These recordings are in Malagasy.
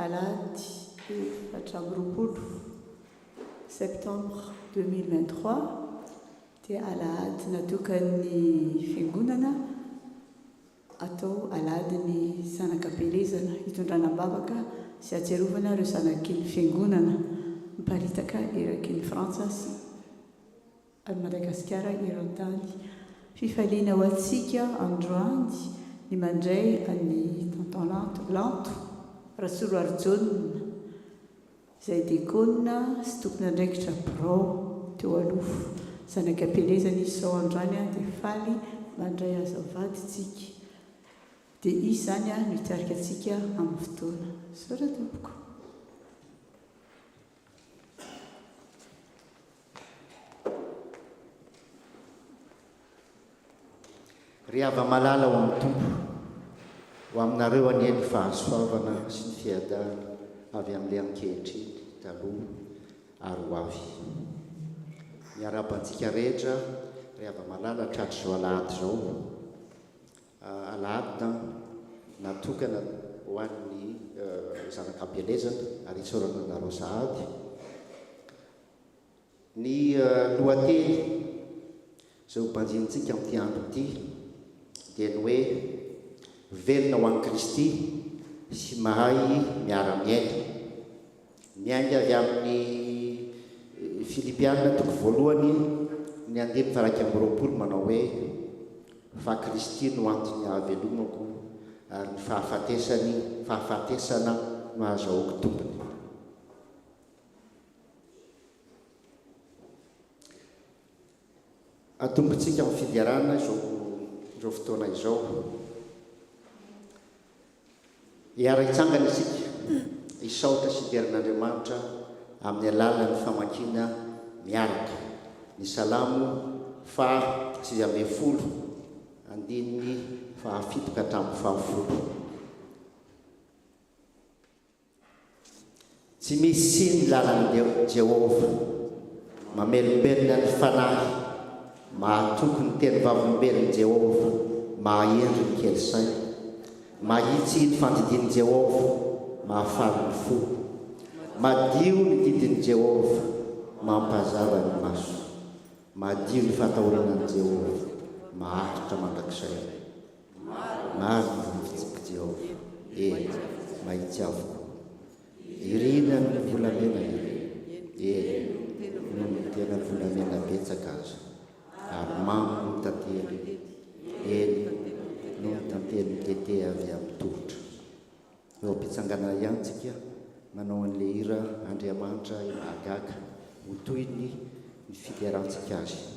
alady efatra septembre 2023 dia alady natokan'ny fiangonana atao alady ny sanakapelezana hitondranam-bavaka sy atserovana ireo sanakin'ny fiangonana miparitaka erakin'ny Frantsa sy Madagasikara eran-tany. Fifaliana ho antsika androany ny mandray an'ny tonton Lanto Rasolo Arjona izay diakona sy tompon'andraikitra birao teo alofo sanakapelezana izao androany dia faly mandray azavadyntsika dia izy zany no hitarika antsika amin'ny fotoana. Saotra tompoko. Ry hava-malala ho amin'ny tompo ho aminareo anieny fahasoavana sy ny fiadana avy amin'ilay ankehitriny taloha ary ho avy. Miara-bantsika rehetra ry hava-malala tratry izao alahady izao. Alahady natokana ho an'ny zanakam-pielezana ary itsorana anareo sahady. Ny lohateny izay ho banjintsika amin'ity andro ity dia ny hoe velona ho an'i Kristy sy mahay miara-miaina. Miainga avy amin'ny Filipianina toko voalohany ny andimy faraka amby roapolo manao hoe fa Kristy no antony hahavelomako ary ny fahafatesana no ahazoako tompony. Atombotsika amin'ny fidiarana izao fotoana izao. Hiara-hitsangana isika hisaotra sy hiderin'Andriamanitra amin'ny alalan'ny famakiana miaraka ny salamo 110 andininy 7 ka hatramin'ny 10. Tsy misy siny lalan'i Jehova mamelombelona ny fanahy, mahatoky ny teny vavolombelon'i Jehova, mahendry ny kely saina, mahitsy ny fandidian'i Jehova, mahafaly ny fo, madio ny didin'i Jehova, mampazava ny maso, madio ny fatahoranan'i Jehova, maharitra mandrakizay. Maro ny vovotsika Jehova, mahitsy avokoa. Irina ny volamena noho ny tena volamena betsaka azo, ary mamo ny tantely, noho ny tantely tete avy amin'ny tongotra. Eo am-pitsangana iantsika manao an'ilay hira Andriamanitra mahagaga ho toy ny fidiarantsika azy. Kita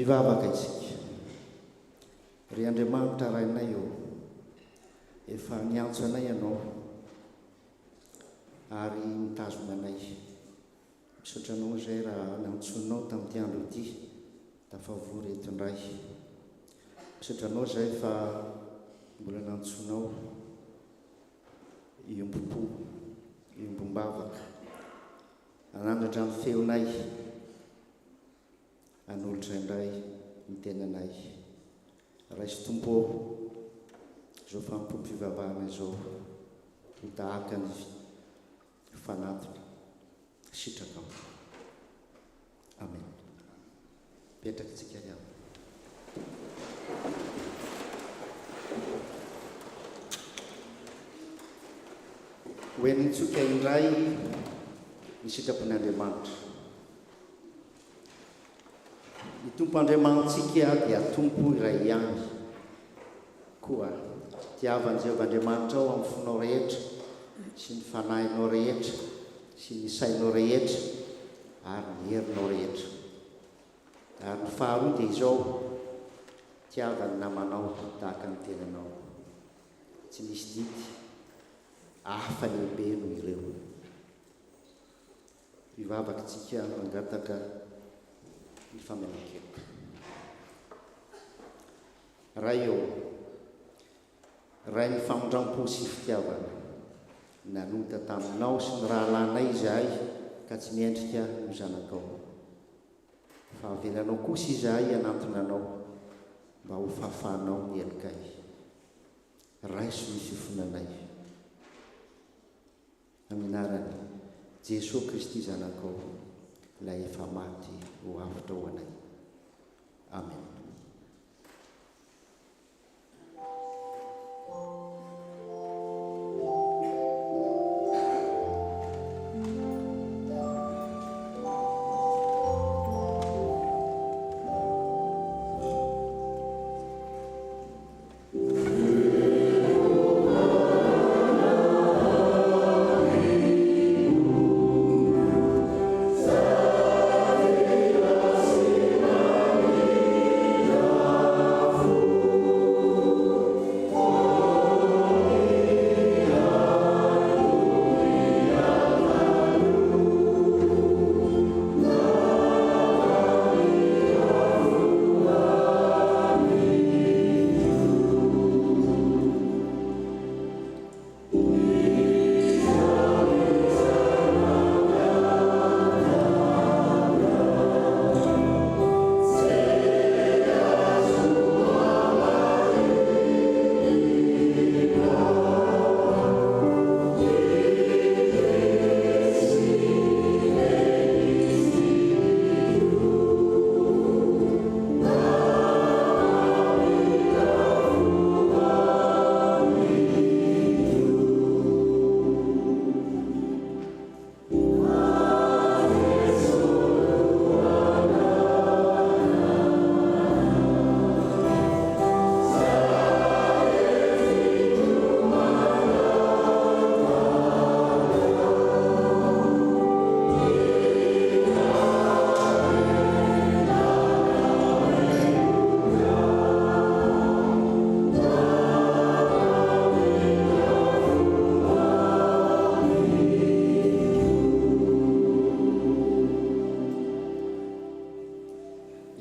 Hivavaka isika. Ry Andriamanitra rainay eo, efa niantso anay ianao ary mitazona anay. Misaotra anao izay raha nantsonao tamin'ity andro ity tafavory eto indray. Misaotra anao izay fa mbola nantsonao iombo-po, iombom-bavaka, anandrandra amin'ny feonay, hanolotra indray ny tenanay. Raisy tompo izao fampom-pivavahana izao ho tahaka ny fanatony sitraka ao. Amen. Petraka tsika ihany. Hoenintsika indray ny sitrapon'Andriamanitra. Ny Tompo Andriamantsika dia Tompo iray ihany. Koa tiavan'i Jehovahandriamanitra ao amin'ny fonao rehetra sy ny fanahinao rehetra sy ny sainao rehetra ary ny herinao rehetra. Ary ny faharoa dia izao, tiavany namanao tahaka ny tenanao. Tsy misy didy, hafa lehibe no ireo. Hivavaka tsika mangataka ny famelan-keloko. Ray eo, ray ny famondram-po sy fitiavana, nanota taminao sy ny rahalanay izahay ka tsy miendrika ny zanakao. Fa avelanao kosa izahay anatonanao mba ho fahafahanao ny elokay. Raiso ny fifonanay. Amin'ny anarany Jesosy Kristy zanakao, ilay efa maty ho avitra ho anay. Amen.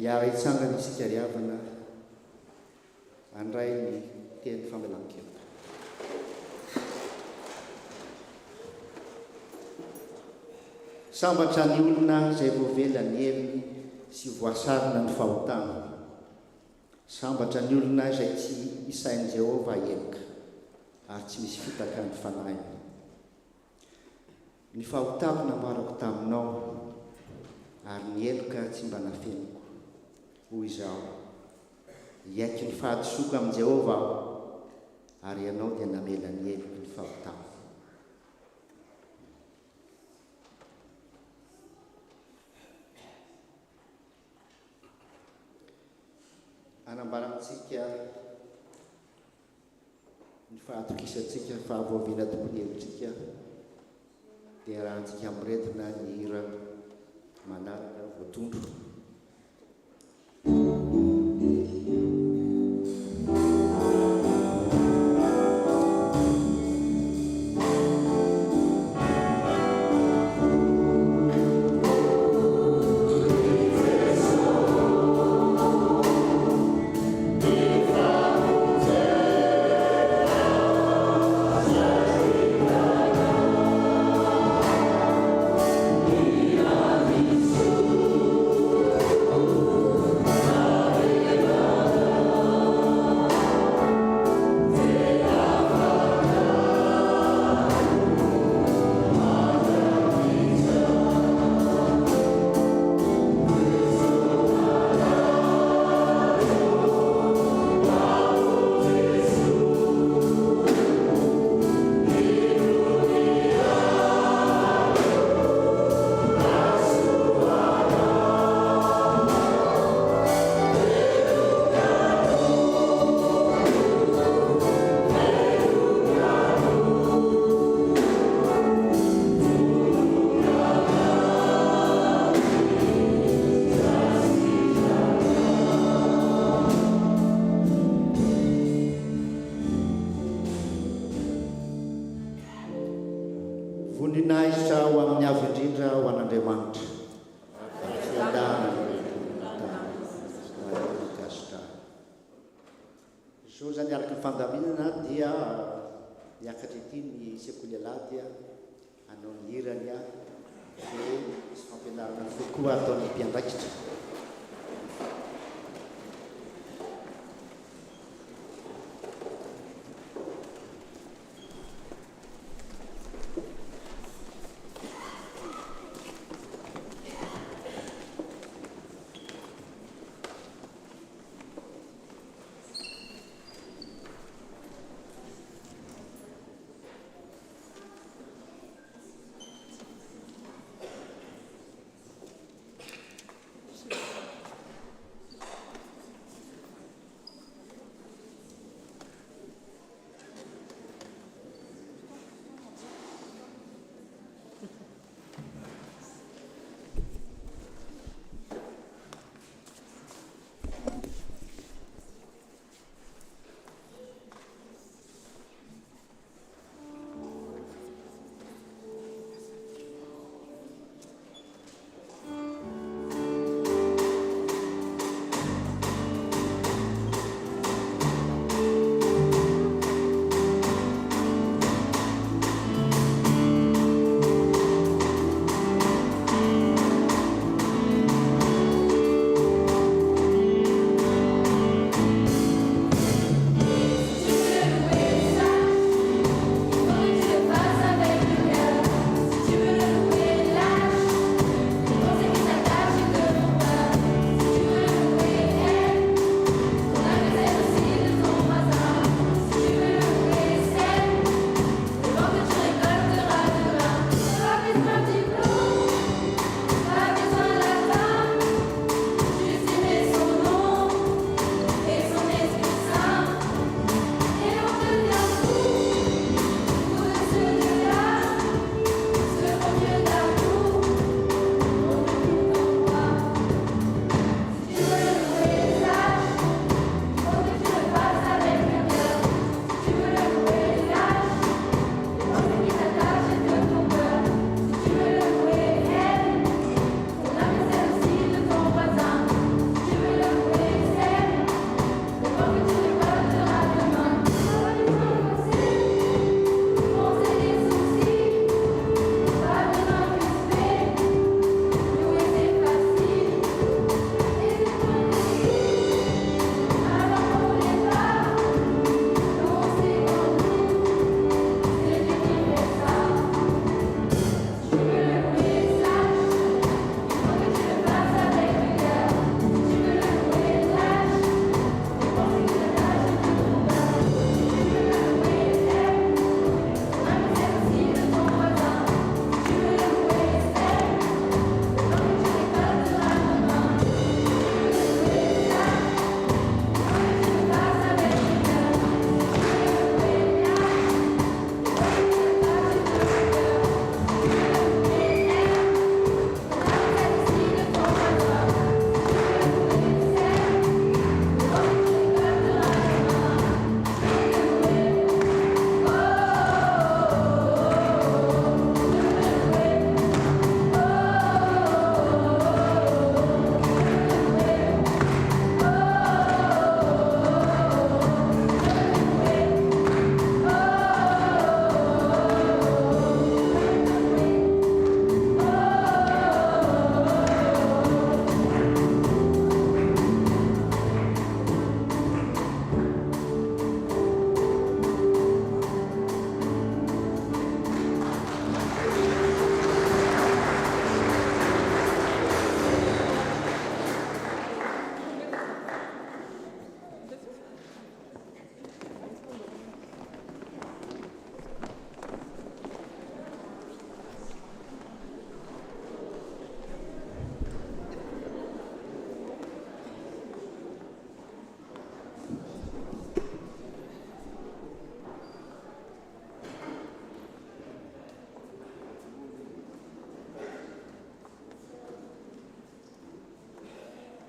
Iara hitsangana isika ry havana handray ny teny famelan-keloko. Sambatra ny olona izay voavela ny heliny sy voasarona ny fahotana. Sambatra ny olona izay tsy isain'i Jehova heloka ary tsy misy fitaka ny fanahiny. Ny fahotako nambarako taminao ary ny heloka tsy mba nafeniko. Hoy izao, hiaiky ny fahadisoako amin'i Jehova aho ary ianao dia namela ny heloka ny fahotako. Anambarantsika ny fahatokisantsika fahavoaviana tokony helotsika dia rahantsika amiretina ny hira manaraka voatondro. indrindra ho an'Andriamanitra fiadana gasitra. Zo zany araka ny fandaminana dia niakatra ity ny sekoly alahy dia hanao ny hirany a dia sy fampianarana kokoa ataon'ny mpiandraikitra.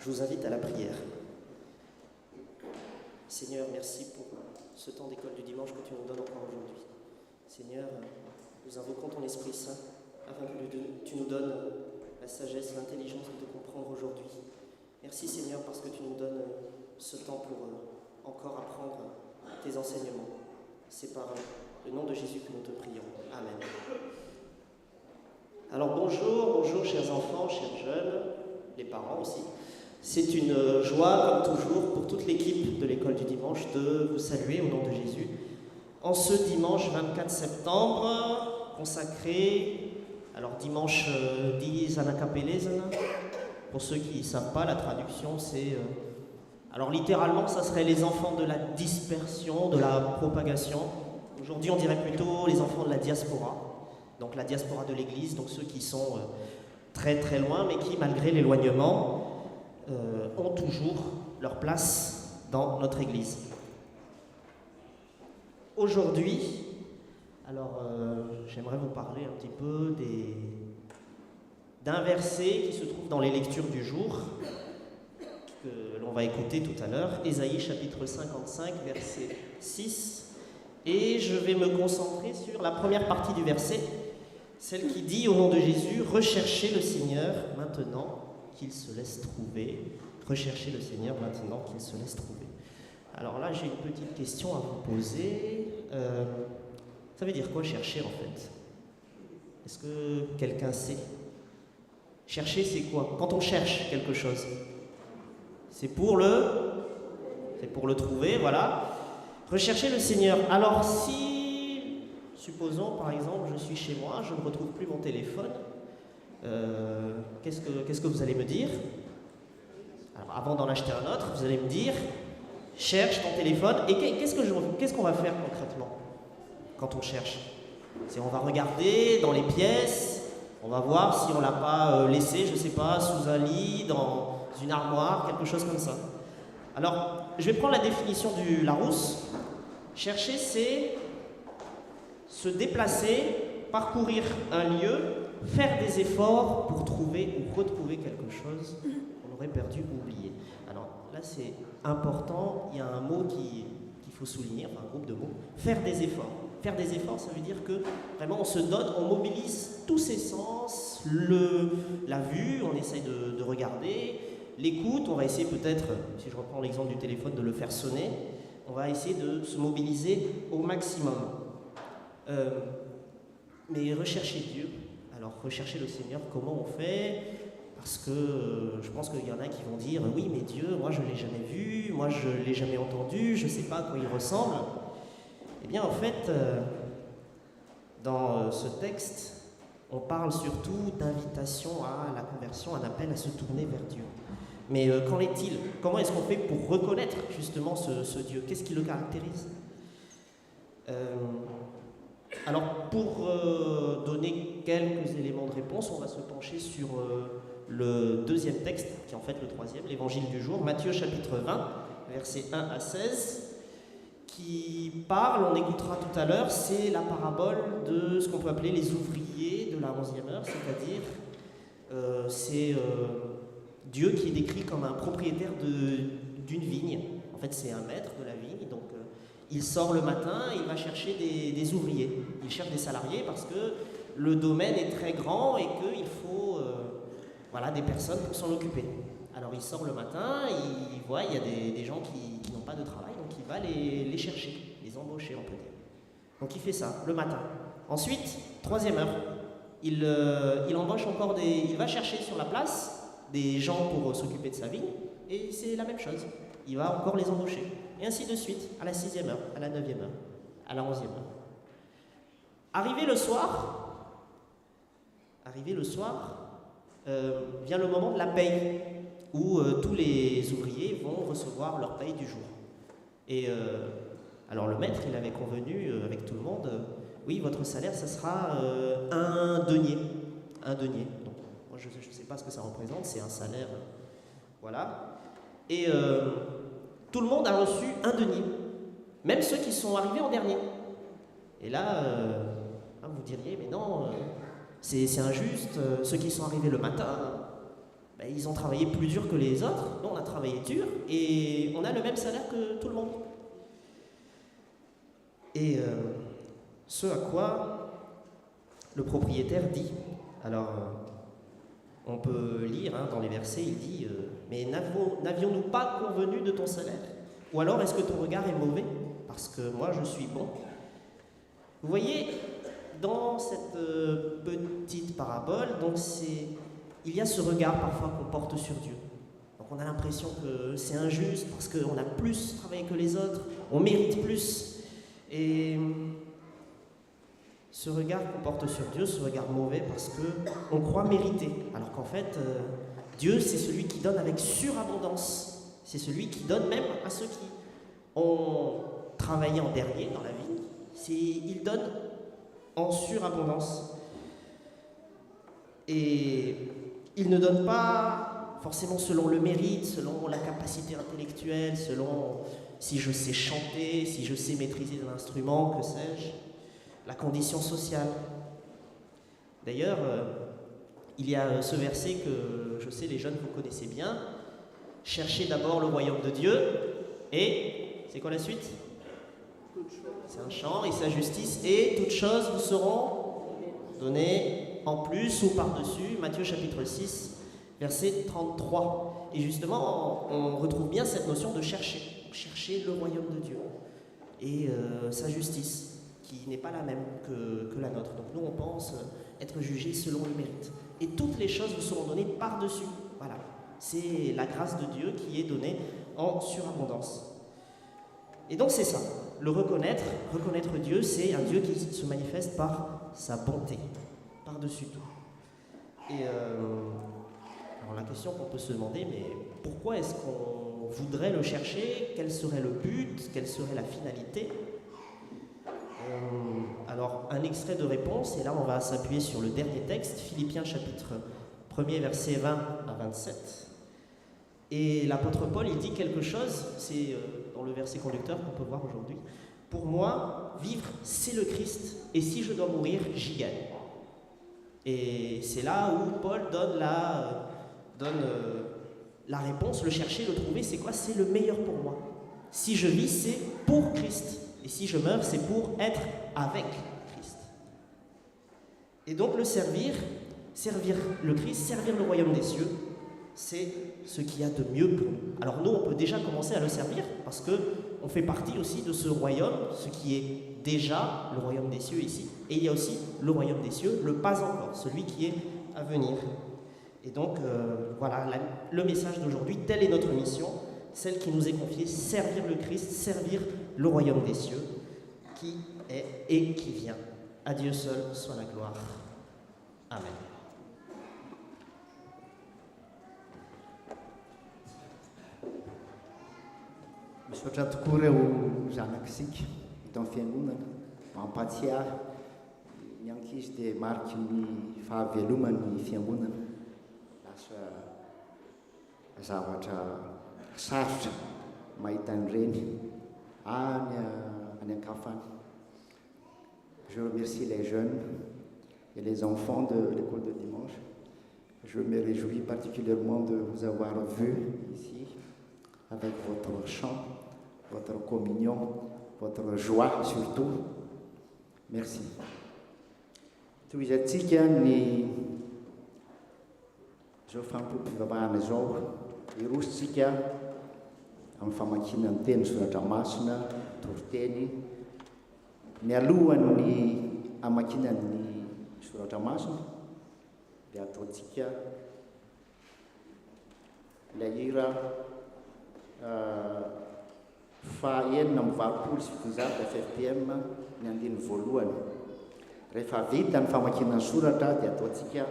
Je vous invite à la prière. Seigneur, merci pour ce temps d'école du dimanche que tu nous donnes encore aujourd'hui. Seigneur, nous invoquons ton Esprit Saint afin que tu nous donnes la sagesse, l'intelligence de te comprendre aujourd'hui. Merci Seigneur parce que tu nous donnes ce temps pour encore apprendre tes enseignements. C'est par le nom de Jésus que nous te prions. Amen. Alors bonjour chers enfants, chers jeunes, les parents aussi. C'est une joie, comme toujours, pour toute l'équipe de l'école du dimanche de vous saluer au nom de Jésus. En ce dimanche 24 septembre, consacré, alors dimanche di Anacapelesen, pour ceux qui ne savent pas, la traduction c'est, alors littéralement ça serait les enfants de la dispersion, de la propagation. Aujourd'hui on dirait plutôt les enfants de la diaspora, donc la diaspora de l'Église, donc ceux qui sont très très loin, mais qui malgré l'éloignement ont toujours leur place dans notre Église. Aujourd'hui, alors j'aimerais vous parler un petit peu d'un verset qui se trouve dans les lectures du jour, que l'on va écouter tout à l'heure, Ésaïe chapitre 55, verset 6, et je vais me concentrer sur la première partie du verset, celle qui dit au nom de Jésus, « Recherchez le Seigneur maintenant qu'il se laisse trouver. » Recherchez le Seigneur maintenant qu'il se laisse trouver. Alors là, j'ai une petite question à vous poser. Ça veut dire quoi chercher en fait? Est-ce que quelqu'un sait? Chercher, c'est quoi? Quand on cherche quelque chose, c'est pour le trouver, voilà. Rechercher le Seigneur. Alors si, supposons par exemple, je suis chez moi, je ne retrouve plus mon téléphone, qu'est-ce que vous allez me dire? Alors avant d'en acheter un autre, vous allez me dire, cherche ton téléphone, et qu'est-ce qu'on va faire concrètement quand on cherche? C'est on va regarder dans les pièces, on va voir si on ne l'a pas laissé, je ne sais pas, sous un lit, dans une armoire, quelque chose comme ça. Alors, je vais prendre la définition du Larousse. Chercher, c'est se déplacer, parcourir un lieu, faire des efforts pour trouver ou retrouver quelque chose qu'on aurait perdu ou oublié. Alors là, c'est important, il y a un mot qu'il faut souligner, enfin un groupe de mots, faire des efforts. Faire des efforts, ça veut dire que vraiment on se donne, on mobilise tous ses sens, la vue, on essaye de regarder, l'écoute, on va essayer peut-être, si je reprends l'exemple du téléphone, de le faire sonner, on va essayer de se mobiliser au maximum. Mais rechercher Dieu, alors rechercher le Seigneur, comment on fait? Parce que je pense qu'il y en a qui vont dire « Oui, mais Dieu, moi je ne l'ai jamais vu, moi je ne l'ai jamais entendu, je ne sais pas à quoi il ressemble. » Eh bien, en fait, dans ce texte, on parle surtout d'invitation à la conversion, un appel à se tourner vers Dieu. Mais qu'en est-il? Comment est-ce qu'on fait pour reconnaître justement ce Dieu? Qu'est-ce qui le caractérise? Alors, pour donner quelques éléments de réponse, on va se pencher sur le deuxième texte, qui est en fait le troisième, l'évangile du jour, Matthieu chapitre 20, versets 1 à 16, qui parle, on écoutera tout à l'heure, c'est la parabole de ce qu'on peut appeler les ouvriers de la 11e heure, c'est-à-dire c'est Dieu qui est décrit comme un propriétaire d'une vigne. En fait, c'est un maître de la vigne, donc il sort le matin, il va chercher des ouvriers. Il cherche des salariés parce que le domaine est très grand et qu'il faut des personnes pour s'en occuper. Alors il sort le matin, il voit, il y a des gens qui n'ont pas de travail, donc il va les chercher, les embaucher, on peut dire. Donc il fait ça, le matin. Ensuite, 3e heure, il embauche encore il va chercher sur la place des gens pour s'occuper de sa vigne, et c'est la même chose. Il va encore les embaucher. Et ainsi de suite, à la 6e heure, à la 9e heure, à la 11e heure. Arrivé le soir, vient le moment de la paye, où tous les ouvriers vont recevoir leur paye du jour. Et alors le maître, il avait convenu avec tout le monde, oui, votre salaire, ça sera un denier. Un denier. Donc, moi, je ne sais pas ce que ça représente, c'est un salaire, voilà. Et tout le monde a reçu un denier, même ceux qui sont arrivés en dernier. Et là, vous diriez, mais non, c'est injuste, ceux qui sont arrivés le matin, ils ont travaillé plus dur que les autres, nous on a travaillé dur, et on a le même salaire que tout le monde. Et ce à quoi le propriétaire dit, Alors, on peut lire dans les versets, il dit mais n'avions-nous pas convenu de ton salaire? Ou alors est-ce que ton regard est mauvais? Parce que moi je suis bon. Vous voyez, dans cette petite parabole, il y a ce regard parfois qu'on porte sur Dieu. Donc on a l'impression que c'est injuste parce qu'on a plus travaillé que les autres, on mérite plus. Et ce regard qu'on porte sur Dieu, ce regard mauvais parce qu'on croit mériter. Alors qu'en fait, Dieu c'est celui qui donne avec surabondance. C'est celui qui donne même à ceux qui ont travaillé en dernier dans la vie. Il donne en surabondance. Et il ne donne pas forcément selon le mérite, selon la capacité intellectuelle, selon si je sais chanter, si je sais maîtriser un instrument, que sais-je, la condition sociale. D'ailleurs, il y a ce verset que je sais les jeunes vous connaissez bien. Cherchez d'abord le royaume de Dieu et c'est quoi la suite? C'est un chant, et sa justice, et toutes choses vous seront données en plus ou par-dessus. Matthieu chapitre 6, verset 33. Et justement, on retrouve bien cette notion de chercher le royaume de Dieu et sa justice, qui n'est pas la même que la nôtre. Donc nous, on pense être jugés selon le mérite. Et toutes les choses vous seront données par-dessus. Voilà, c'est la grâce de Dieu qui est donnée en surabondance. Et donc c'est ça, le reconnaître Dieu, c'est un Dieu qui se manifeste par sa bonté, par-dessus tout. Et alors la question qu'on peut se demander, mais pourquoi est-ce qu'on voudrait le chercher? Quel serait le but? Quelle serait la finalité? Alors un extrait de réponse, et là on va s'appuyer sur le dernier texte, Philippiens chapitre 1er, versets 20 à 27. Et l'apôtre Paul, il dit quelque chose, c'est dans le verset conducteur qu'on peut voir aujourd'hui. Pour moi, vivre, c'est le Christ, et si je dois mourir, j'y gagne. Et c'est là où Paul donne la réponse, le chercher, le trouver, c'est quoi? C'est le meilleur pour moi. Si je vis, c'est pour Christ, et si je meurs, c'est pour être avec Christ. Et donc le servir le Christ, servir le royaume des cieux, c'est ce qu'il y a de mieux pour nous. Alors nous, on peut déjà commencer à le servir parce qu'on fait partie aussi de ce royaume, ce qui est déjà le royaume des cieux ici. Et il y a aussi le royaume des cieux, le pas encore, celui qui est à venir. Et donc, voilà, le message d'aujourd'hui, telle est notre mission, celle qui nous est confiée, servir le Christ, servir le royaume des cieux, qui est et qui vient. À Dieu seul soit la gloire. Amen. Misaotra tokoa ireo zanakisika eto amin'ny fiangonana mampatsiahy ny ankizy dia mariky ny fahavelomany fiangonana lasa zavatra sarotra mahita an'ireny any ankafany. Je remercie les jeunes et les enfants de l'école de dimanche. Je me réjouis particulièrement de vous avoir vu ici avec votre chant, votre communion, votre joie surtout. Merci. Toy izantsika ny zao fampim-pivavahana zao irositsika amin'ny famakiana ny teny soratra masina, toriteny. Mialohan'ny amakiana ny soratra masina dia ataontsika ilay hira fahaenina amin'ny valopolo sy fitonjato FFPM ny andiny voalohany. Rehefa vita ny famakiana ny soratra dia ataontsika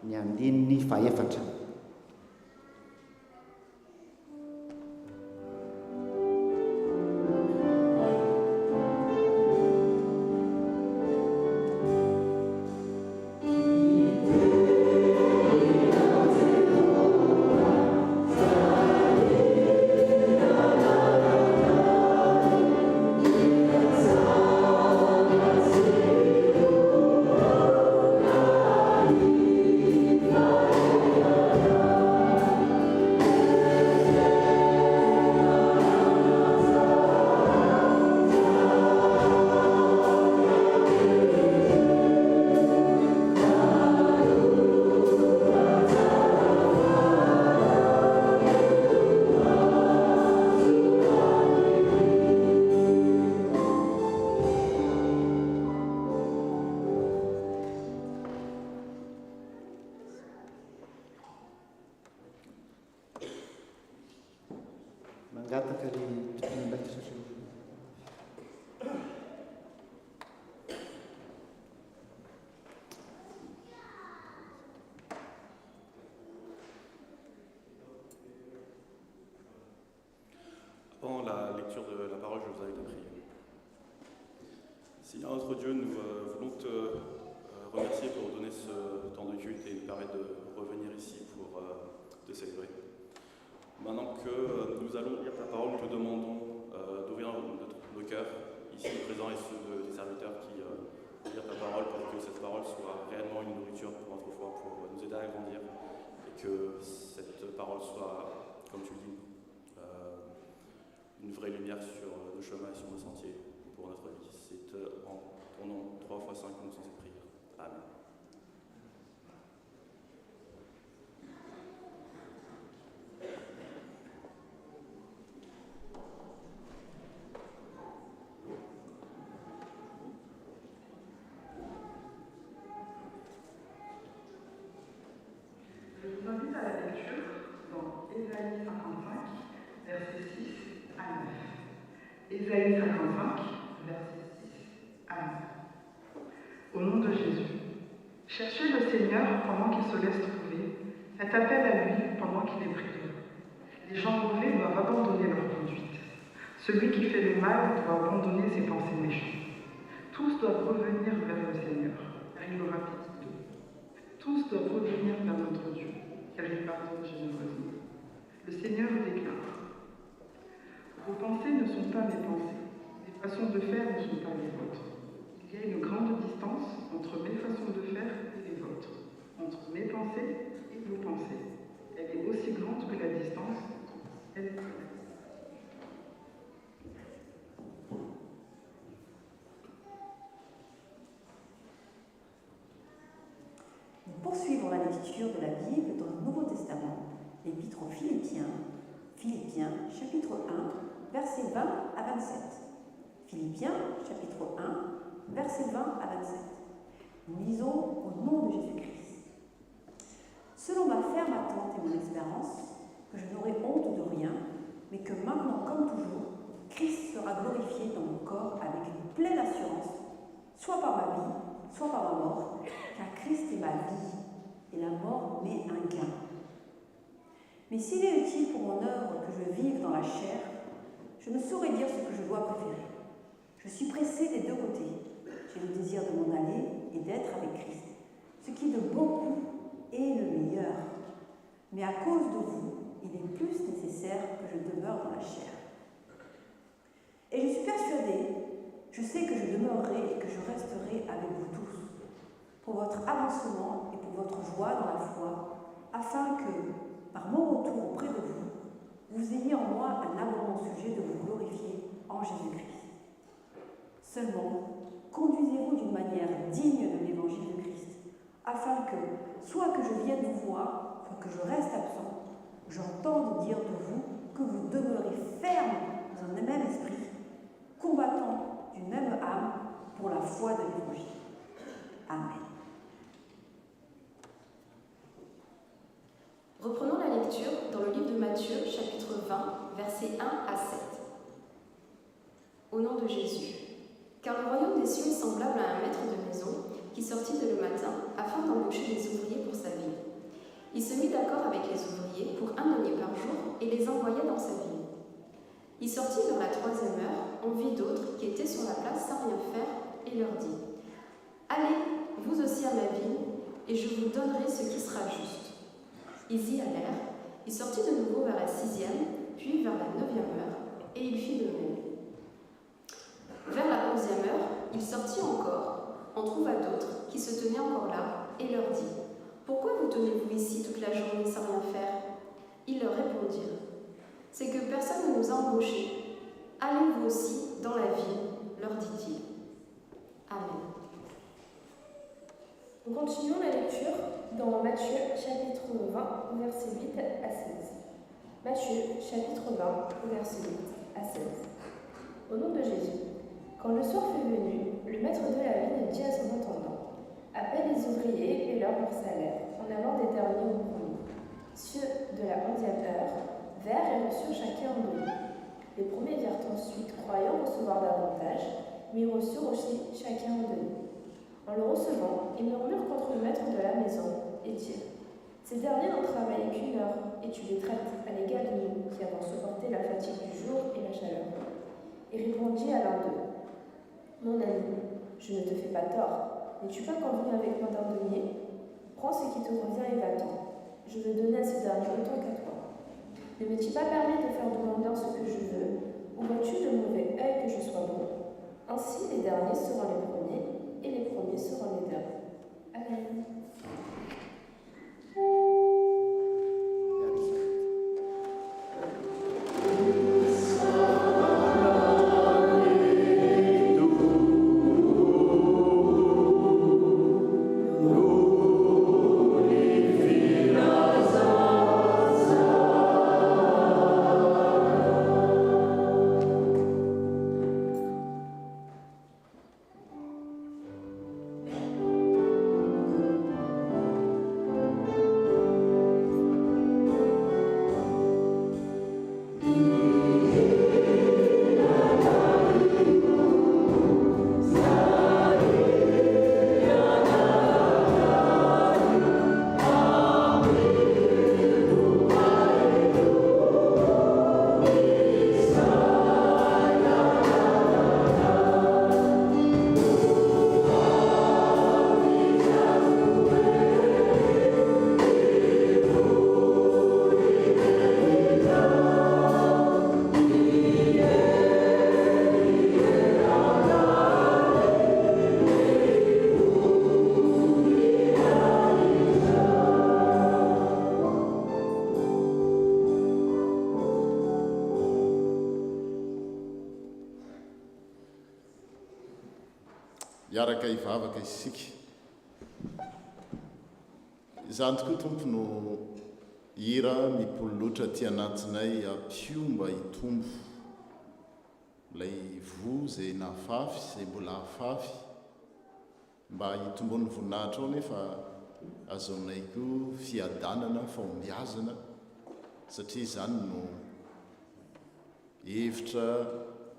ny andininy fahaefatra. Amen. mangataka ilay tompony ndraiky satria Avant la lecture de la parole, je vous invite à prier. Seigneur notre Dieu, nous voulons te remercier pour donner ce temps de culte et nous permettre de revenir ici pour te célébrer. Maintenant que nous allons lire ta parole, nous te demandons d'ouvrir nos cœurs, ici présents et ceux des serviteurs qui lire ta parole pour que cette parole soit réellement une nourriture pour notre foi, pour nous aider à grandir et que cette parole soit, comme tu le dis, une vraie lumière sur nos chemins et sur nos sentiers pour notre vie. C'est en ton nom 3 fois 5 que nous sommes prier. Amen. Je vous invite à la lecture dans Ésaïe 55, versets 6 à 9. Ésaïe 55, versets 6 à 9. Au nom de Jésus, cherchez le Seigneur pendant qu'il se laisse trouver, faites appel à lui pendant qu'il est près de vous. Les gens mauvais doivent abandonner leur conduite. Celui qui fait le mal doit abandonner ses pensées méchantes. Tous doivent revenir vers le Seigneur, car il aura pitié d'eux. Tous doivent revenir vers notre Dieu, car il pardonne généreusement. Le Seigneur déclare: vos pensées ne sont pas mes pensées, mes façons de faire ne sont pas les vôtres. Il y a une grande distance entre mes façons de faire et les vôtres, entre mes pensées et vos pensées. Elle est aussi grande que la distance entre elle et la terre. Nous poursuivons la lecture de la Bible dans le Nouveau Testament, l'Épître aux Philippiens, chapitre 1, versets 20 à 27. Philippiens, chapitre 1, versets 20 à 27. Nous lisons au nom de Jésus-Christ. Selon ma ferme attente et mon espérance, que je n'aurai honte de rien, mais que maintenant, comme toujours, Christ sera glorifié dans mon corps avec une pleine assurance, soit par ma vie, soit par ma mort, car Christ est ma vie, et la mort m'est un gain. Mais s'il est utile pour mon œuvre que je vive dans la chair, je ne saurais dire ce que je dois préférer. Je suis pressée des deux côtés. J'ai le désir de m'en aller et d'être avec Christ, ce qui de beaucoup est le meilleur. Mais à cause de vous, il est plus nécessaire que je demeure dans la chair. Et je suis persuadée, je sais que je demeurerai et que je resterai avec vous tous, pour votre avancement et pour votre joie dans la foi, afin que, par mon retour auprès de vous, vous ayez en moi un abondant sujet de vous glorifier en Jésus-Christ. Seulement, conduisez-vous d'une manière digne de l'évangile de Christ, afin que, soit que je vienne vous voir, soit que je reste absent, j'entende dire de vous que vous demeurez ferme dans un même esprit, combattant d'une même âme pour la foi de l'évangile. Amen. Reprenons la lecture dans le livre de Matthieu, chapitre 20, versets 1 à 7. Au nom de Jésus. Car le royaume des cieux est semblable à un maître de maison qui sortit dès le matin afin d'embaucher des ouvriers pour sa ville. Il se mit d'accord avec les ouvriers pour un denier par jour et les envoya dans sa ville. Il sortit vers la 3e heure, on vit d'autres qui étaient sur la place sans rien faire et leur dit: allez, vous aussi à ma ville, et je vous donnerai ce qui sera juste. Ils y allèrent, il sortit de nouveau vers la 6e, puis vers la 9e heure, et il fit de même. Vers la 11e heure, il sortit encore, en trouva d'autres qui se tenaient encore là, et leur dit: pourquoi vous tenez-vous ici toute la journée sans rien faire? Ils leur répondirent: c'est que personne ne nous a embauchés. Allez vous aussi dans la ville, leur dit-il. Amen. Nous continuons la lecture dans Matthieu chapitre 20, versets 8 à 16. Matthieu chapitre 20, versets 8 à 16. Au nom de Jésus. Quand le soir fut venu, le maître de la vigne dit à son intendant: appelle les ouvriers et paie-leur salaire, en allant déterminer au premier. Ceux de la 11e heure vinrent et reçurent chacun un denier. Les premiers virent ensuite, croyant recevoir davantage, mais ils reçurent aussi chacun un denier. En le recevant, ils murmurent contre le maître de la maison et dirent: ces derniers n'ont travaillé qu'1 heure, et tu les traites à l'égal de nous qui avons supporté la fatigue du jour et la chaleur. Et répondit à l'un d'eux: mon ami, je ne te fais pas tort. N'es-tu pas convenu avec moi d'un denier? Prends ce qui te revient et va-t'en. Je veux donner à ce dernier autant qu'à toi. Ne m'est-il pas permis de faire au demandeur ce que je veux? Ou vois-tu de mauvais œil que je sois bon? Ainsi les derniers seront les premiers, et les premiers seront les derniers. Amen. Iaraka ivavaka isika. Izany tokoa tompo no hira mipololotra aty anatinay ampio mba hitombo ilay vo zay nahafafy zay mbola hafafy mba hitombon'ny voninahitra ao nefa azonay koa fiadanana fahombiazana satria izany no hevitra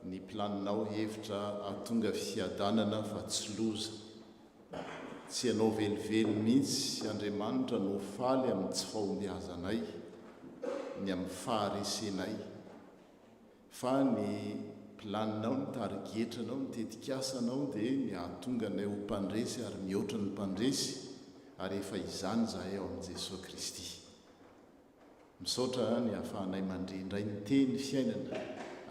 ny planinao, hevitra ahatonga fiadanana fa tsy loza. Tsy anao velively mihitsy Andriamanitra no faly amin'ny tsy fahombiazanay, ny amin'ny faharesenay, fa ny planinao, ny tarigetranao, ny tetikasanao dia ny ahatonga anay ho mpandresy ary mihoatra ny mpandresy, ary efa izany zahay ao amin'i Jesosy Kristy. Misaotra ny ahafahanay mandrindray ny teny fiainana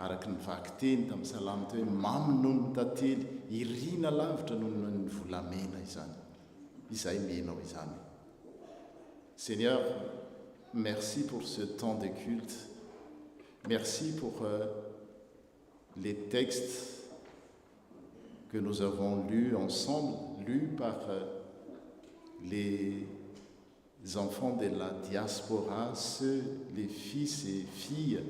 araka ny vaky teny tamin'ny salamy teo hoe mamy noho ny tantely, irina lavitra noho ny volamena izany. Izay menao izany. Seigneur, merci pour ce temps de culte. Merci pour les textes que nous avons lus ensemble, lus par les enfants de la diaspora, ceux, les fils et filles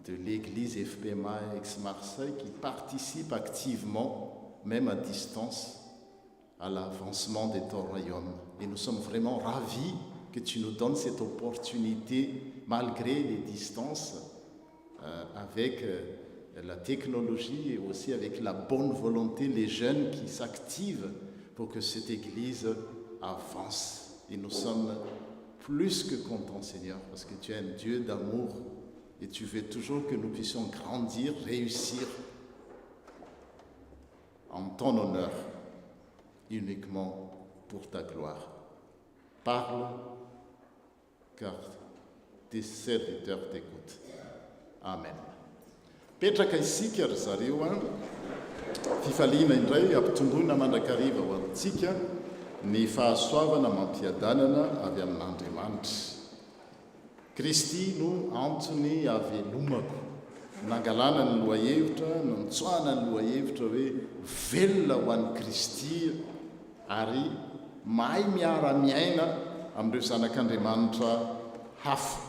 de l'église FPMA Aix-Marseille qui participent activement, même à distance, à l'avancement de ton royaume. Et nous sommes vraiment ravis que tu nous donnes cette opportunité, malgré les distances, avec la technologie et aussi avec la bonne volonté, les jeunes qui s'activent pour que cette église avance. Et nous sommes plus que contents, Seigneur, parce que tu es un Dieu d'amour et tu veux toujours que nous puissions grandir, réussir en ton honneur, uniquement pour ta gloire. Parle, car tes serviteurs t'écoutent. Amen. Petraka isika ry zareo fifaliana indray ampitomboina mandrakariva ho antsika ny fahasoavana mampiadanana avy amin'Andriamanitra. Kristy no antony avelomako, nangalana ny lohahevitra, nantsoahana ny lohahevitra hoe velona ho an'i Kristy ary mahay miara-miaina amin'ireo zanak'Andriamanitra hafa.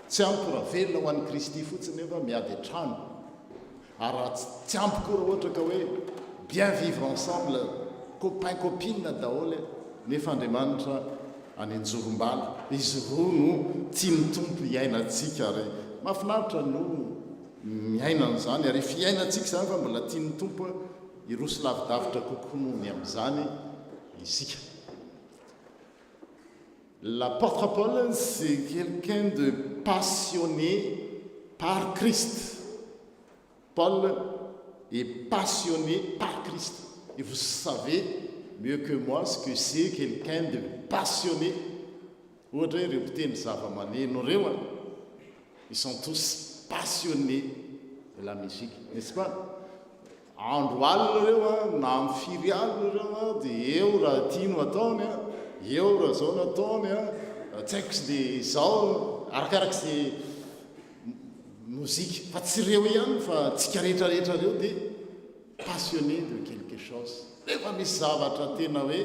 Tsy ampy raha velona ho an'i Kristy fotsiny nefa miady an-trano. Ary raha tsy ampy koa raha ohatra ka hoe bien vivre ensemble, copain copine daholo, nefa Andriamanitra any anjorom-bala. Izy roa no tia ny tompo hiainantsika ary mahafinaritra no miaina n'izany ary fiainantsika zany fa mbola tiany tompo iroso lavidavitra kokoa nohony amin'izany isika. L'apôtre Paul, c'est quelqu'un de passionné par Christ. Paul est passionné par Christ. Et vous savez mieux que moi ce que c'est quelqu'un de passionné. Ils sont tous passionnés de la musique, n'est-ce pas? Andro alina reo na amin'ny firy alina reo dia eo raha tiano ataony eo raha zao nataony tsy haiko sy dia zao arakarak'izay mozika fa tsy reo ihany fa tsika rehetrarehetra reo dia passionné de quelque chose. Rehefa misy zavatra tena hoe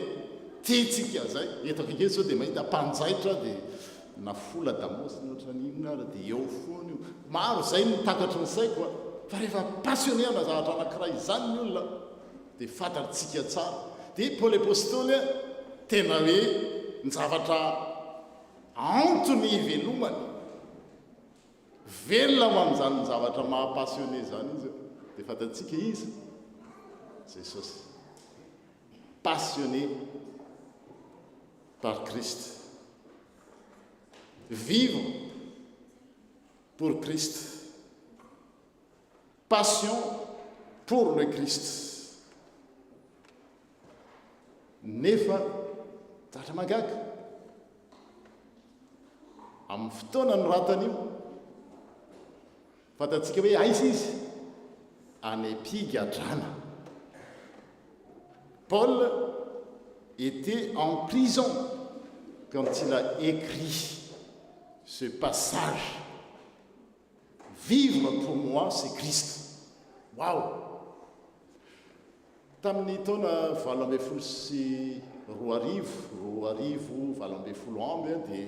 tiantsika zay eto akeke zao dia mahita mpanjaitra dia na fola damosina ohatran'inona ara dia eo foana io maro zay nitakatry ny saiko fa rehefa passionné ana zavatra anankiray izany ny olona dia fantatritsika tsara. Dia Paul apôstôly tena hoe ny zavatra antony ivelomany velona ho amin'izany ny zavatra mahapassionné zany izy dia fantatritsika izy Jesosy passionné par Christ. Vivre pour Christ. Passion pour le Christ. Nefa zatra magaga amin'ny fotoana ny ratany io fantatsika hoe aiza izy any Pigadrana. Paul était en prison quand il a écrit ce passage. Vivre pour moi, c'est Christ. Waouh! Tamin'ny taona 20 amby dia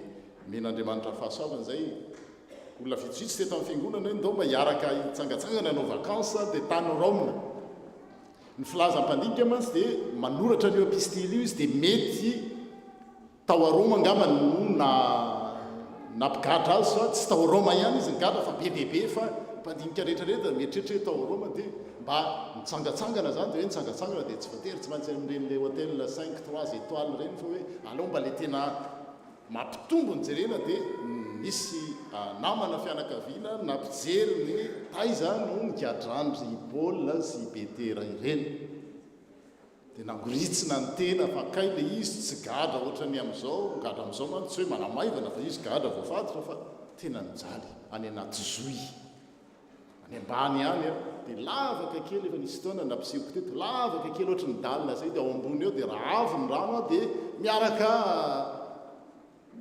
men'Andriamanitra fahasoavana zay olona vitsivitsy teto amin'ny fiangonana hoe ndao mba hiaraka hitsangatsangana hanao vakansa dia tany Rome. Ny filazam-pandika mantsy dia manoratra an'io epistily io izy dia mety tao a Roma angamba no nampigatra azy fa tsy tao Roma ihany izy nigatra fa be dia be fa mpandinika rehetrarehetra mieritreritra tao Roma dia mba mitsangatsangana zany dia hoe nitsangatsangana dia tsy voatery tsy maintsy amin'ireny hôtel 5-3 étoiles reny fa hoe aleo mba le tena mampitombo ny jerena dia misy namana fianakaviana nampijery ny taiza no nigadrandry Paul sy Petera ireny dia nangoritsina ny tena fa kay le izy tsy gadra ohatrany amin'izao gadra amin'izao mantsy tsy hoe manamaivana fa izy gadra voafatotra fa tena nijaly any anaty zoy any ambany any dia lavaka kely efa nisy taona nampiseko teto lavaka kely ohatry ny dalina zay dia ao ambony eo dia raha avy ny rano dia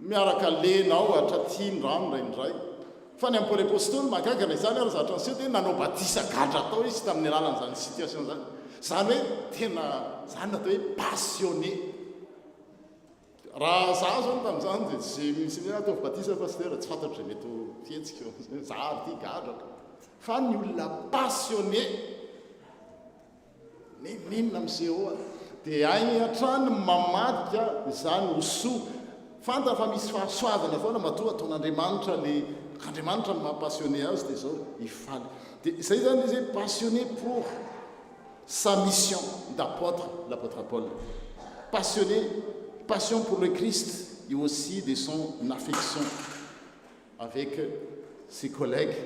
miaraka lena ao hatraty ny rano raindray fa ny amin'ny Paul apôstôly mahagagana izany ary zavatra anseho dia nanao batisa gadra tao izy tamin'ny alalan'izany situation zany zany hoe tena zany natao hoe passionné. Raha za zao tamin'izany dia tsy misy ny ataovy batisa pasteur tsy fantatro zay mety ho fietsika za ary ty gadraka fa ny olona passionné ninona amin'izay dia ainy hatrany mamadika izany ho soa fantana fa misy fahasoavana foana matoa ataon'Andriamanitra le Andriamanitra ny mampassionné azy dia zao ifaly dia izay zany izy passionné pour sa mission d'apôtre, l'apôtre Paul. Passion pour le Christ et aussi de son affection avec ses collègues.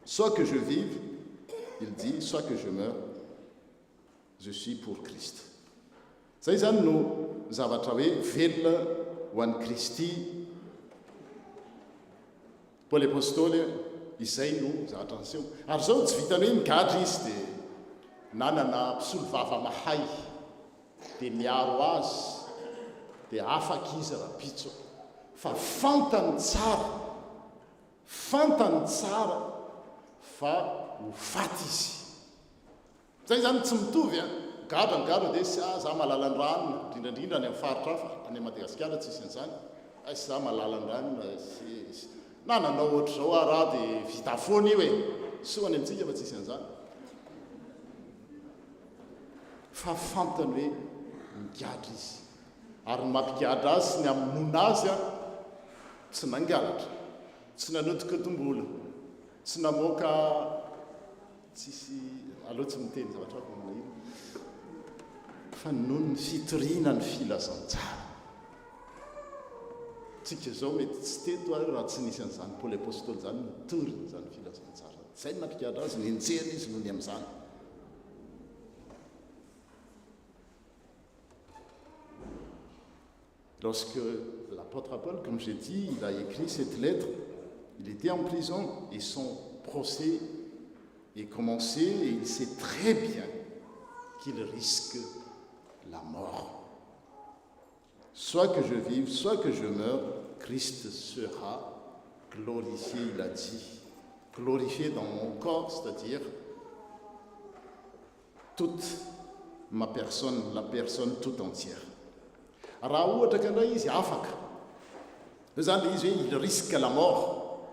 Soit que je vive, il dit, soit que je meure, je suis pour Christ. Zay zany no zavatra hoe velona ho an'ny Kristy. Paul apôstôly izay no zavatra anseho ary zao tsy vitany hoe migadra izy dia nanana mpisolo vava mahay dia miaro azy dia afaka izy raha pitso fa fantany tsara fa ho faty izy. Zay zany tsy mitovy gadra dia sy za malala ny ranona indrindrandrindra any amin'ny faritra hafa any Madagasikara tsy isy an'izany sy za malala ny ranona na nanao ohatra zao raha dia vita foana io soany amintsika fa tsy isy an'izany fa fantany hoe migadra izy ary ny mampigadra azy sy ny amonona azy tsy nangalatra tsy nanotika tombola tsy namoaka tsisy aloha tsy miteny zavatra ako amina ino fa noho ny fitoriana ny filazantsara tsika zao mety tsy teto a raha tsy nisy an'izany paoly apôstôly zany nitoriny zany filazantsara zay ny nampikatra azy nenjena izy noho ny amin'izany. Lorsque l'apôtre Paul, comme j'ai dit, il a écrit cette lettre, il était en prison et son procès est commencé et il sait très bien qu'il risque la mort. Soit que je vive, soit que je meure, Christ sera glorifié, il a dit. Glorifié dans mon corps, c'est-à-dire toute ma personne, la personne tout entière. Raha ohatra ka ndray izy afaka io zany le izy hoe il risque la mort,